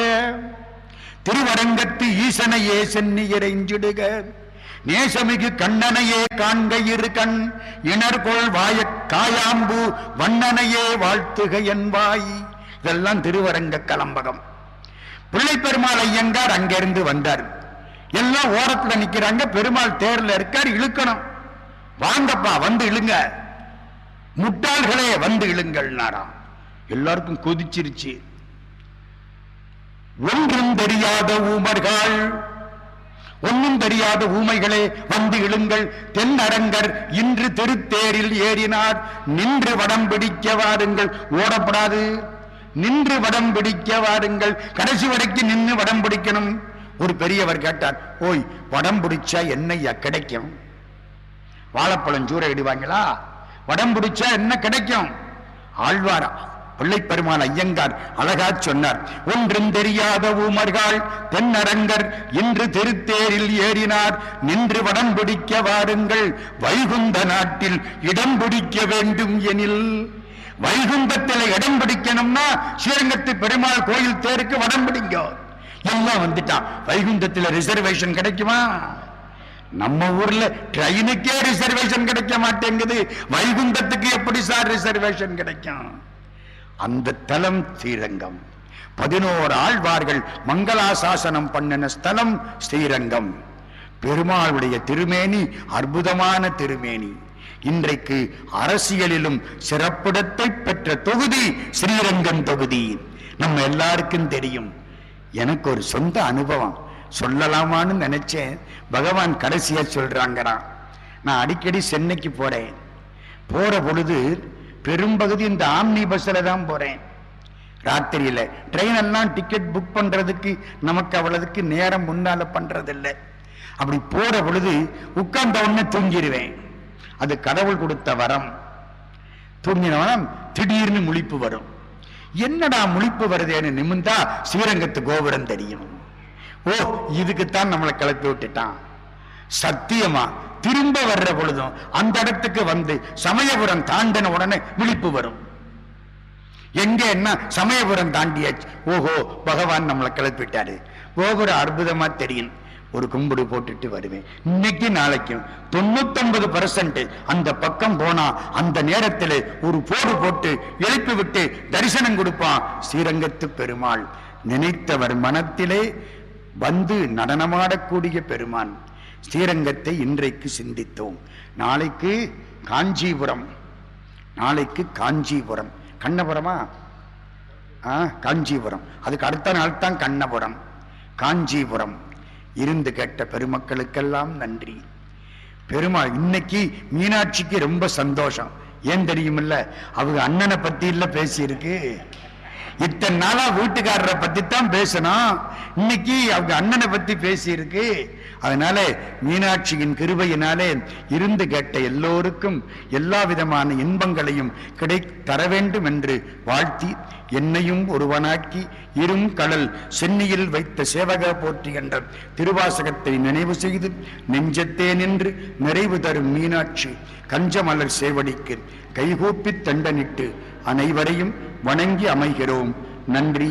திருவரங்கத்து ஈசனையே சென்னியரைஞ்சிடுக, நேசமிகு கண்ணனையே காண்க இரு கண், இணர்கொள் வாய காயாம்பு வண்ணனையே வாழ்த்துக என் வாய். இதெல்லாம் திருவரங்க கலம்பகம். பிள்ளை பெருமாள் ஐயங்கார் அங்கிருந்து வந்தார். எல்லாம் ஓரத்துல நிக்கிறாங்க. பெருமாள் தேர்ல இருக்கார். இழுக்கணும். வாங்கப்பா, வந்து இழுங்க. முட்டாள்களே வந்து இழுங்கள் நாராம். எல்லாருக்கும் கொதிச்சிருச்சு. ஒன்றும் தெரியாத ஊமர்கள், ஒன்னும் தெரியாத ஊமைகளே வந்து இழுங்கள். தென்னரங்கர் இன்று திருத்தேரில் ஏறினார், நின்று வடம் பிடிக்க வாருங்கள். ஓடப்படாது, நின்று வடம் பிடிக்க வாருங்கள். கடைசி வரைக்கும் நின்று வடம் பிடிக்கணும். ஒரு பெரியவர் கேட்டார், ஓய், வடம் பிடிச்சா என்னையா கிடைக்கும்? வாழைப்பழம் சூறை இடுவாங்களா? வடம் பிடிச்சா என்ன கிடைக்கும்? ஆழ்வார் பிள்ளை பெருமாள் ஐயங்கார் அழகா சொன்னார். ஒன்றும் தெரியாத ஊமர்கள் தென்னரங்கர் இன்று திருத்தேரில் ஏறினார், நின்று வடம் பிடிக்க வாருங்கள். வைகுந்த நாட்டில் இடம் பிடிக்க வேண்டும் எனில், வைகுந்தத்தில் இடம் பிடிக்கணும்னா ஸ்ரீரங்கத்து பெருமாள் கோயில் தேருக்கு வடம் பிடிங்க. எல்லாம் வந்துட்டான். வைகுந்தத்தில் ரிசர்வேஷன் கிடைக்குமா? நம்ம ஊர்ல ட்ரெயினுக்கே ரிசர்வேஷன் கிடைக்க மாட்டேங்குது, வைகுந்தத்துக்கு எப்படி சார் ரிசர்வேஷன் கிடைக்கும்? அந்த தலம் ஸ்ரீரங்கம். 11 ஆழ்வார்கள் மங்களாசாசனம் பண்ணின ஸ்தலம் ஸ்ரீரங்கம். பெருமாளுடைய திருமேனி அற்புதமான திருமேனி. இன்றைக்கு அரசியலிலும் சிறப்பிடத்தை பெற்ற தொகுதி ஸ்ரீரங்கம் தொகுதி. நம்ம எல்லாருக்கும் தெரியும். எனக்கு ஒரு சொந்த அனுபவம் சொல்லலாமான்னு நினைச்சேன். பகவான் கடைசியா சொல்றாங்கடா. நான் அடிக்கடி சென்னைக்கு போறேன். போற பொழுது பெரும்பகுதி இந்த ஆம்னி பஸ்ல தான் போறேன். ராத்திரியில ட்ரெயின் எல்லாம் டிக்கெட் புக் பண்றதுக்கு நமக்கு அவ்வளவுக்கு நேரம் முன்னால பண்றதில்லை. அப்படி போற பொழுது உட்கார்ந்த உடனே தூங்கிடுவேன். அது கடவுள் கொடுத்த வரம். தூங்கினவன் திடீர்னு முழிப்பு வரும். என்னடா முழிப்பு வருதேன்னு நிமிந்தா ஸ்ரீரங்கத்து கோபுரம் தெரியும். ஓ, இதுக்குத்தான் நம்மளை கிளப்பி விட்டுட்டான். சத்தியமா திரும்ப வர்ற பொழுதும் அந்த இடத்துக்கு வந்து சமயபுரம் தாண்டின உடனே விழிப்பு வரும். எங்க என்ன சமயபுரம் தாண்டியாச்சு, ஓஹோ பகவான் நம்மளை கிளப்பிட்டாரு. கோபுரம் அற்புதமா தெரியும். ஒரு கும்பிடு போட்டுட்டு வருவேன். இன்னைக்கு நாளைக்கும் 99% அந்த பக்கம் போனா அந்த நேரத்தில் ஒரு போடு போட்டு எழுப்பி விட்டு தரிசனம் கொடுப்பான் ஸ்ரீரங்கத்து பெருமாள். நினைத்தவர் மனத்திலே வந்து நடனமாடக்கூடிய பெருமான். ஸ்ரீரங்கத்தை இன்றைக்கு சிந்தித்தோம். நாளைக்கு காஞ்சிபுரம். நாளைக்கு காஞ்சிபுரம். கண்ணபுரமா? காஞ்சிபுரம். அதுக்கு அடுத்த நாள் தான் கண்ணபுரம். காஞ்சிபுரம் இருந்து கேட்ட பெருமக்களுக்கெல்லாம் நன்றி. பெருமாள் இன்னைக்கு மீனாட்சிக்கு ரொம்ப சந்தோஷம். ஏன் தெரியுமில்ல, அவங்க அண்ணனை பத்தி இல்ல பேசியிருக்கு. இத்தனை நாளா வீட்டுக்காரரை பத்தி தான் பேசணும். இன்னைக்கு அவங்க அண்ணனை பத்தி பேசியிருக்கு. அதனால மீனாட்சியின் கிருபையினாலே இருந்து கேட்ட எல்லோருக்கும் எல்லா விதமான இன்பங்களையும் தர வேண்டும் என்று வாழ்த்தி, என்னையும் ஒருவனாக்கி இரும் கடல் சென்னியில் வைத்த சேவக போற்றி என்ற திருவாசகத்தை நினைவு செய்து நெஞ்சத்தே நின்று நிறைவு தரும் மீனாட்சி கஞ்சமலர் சேவடிக்கு கைகூப்பி தண்டனிட்டு அனைவரையும் வணங்கி அமைகிறோம். நன்றி.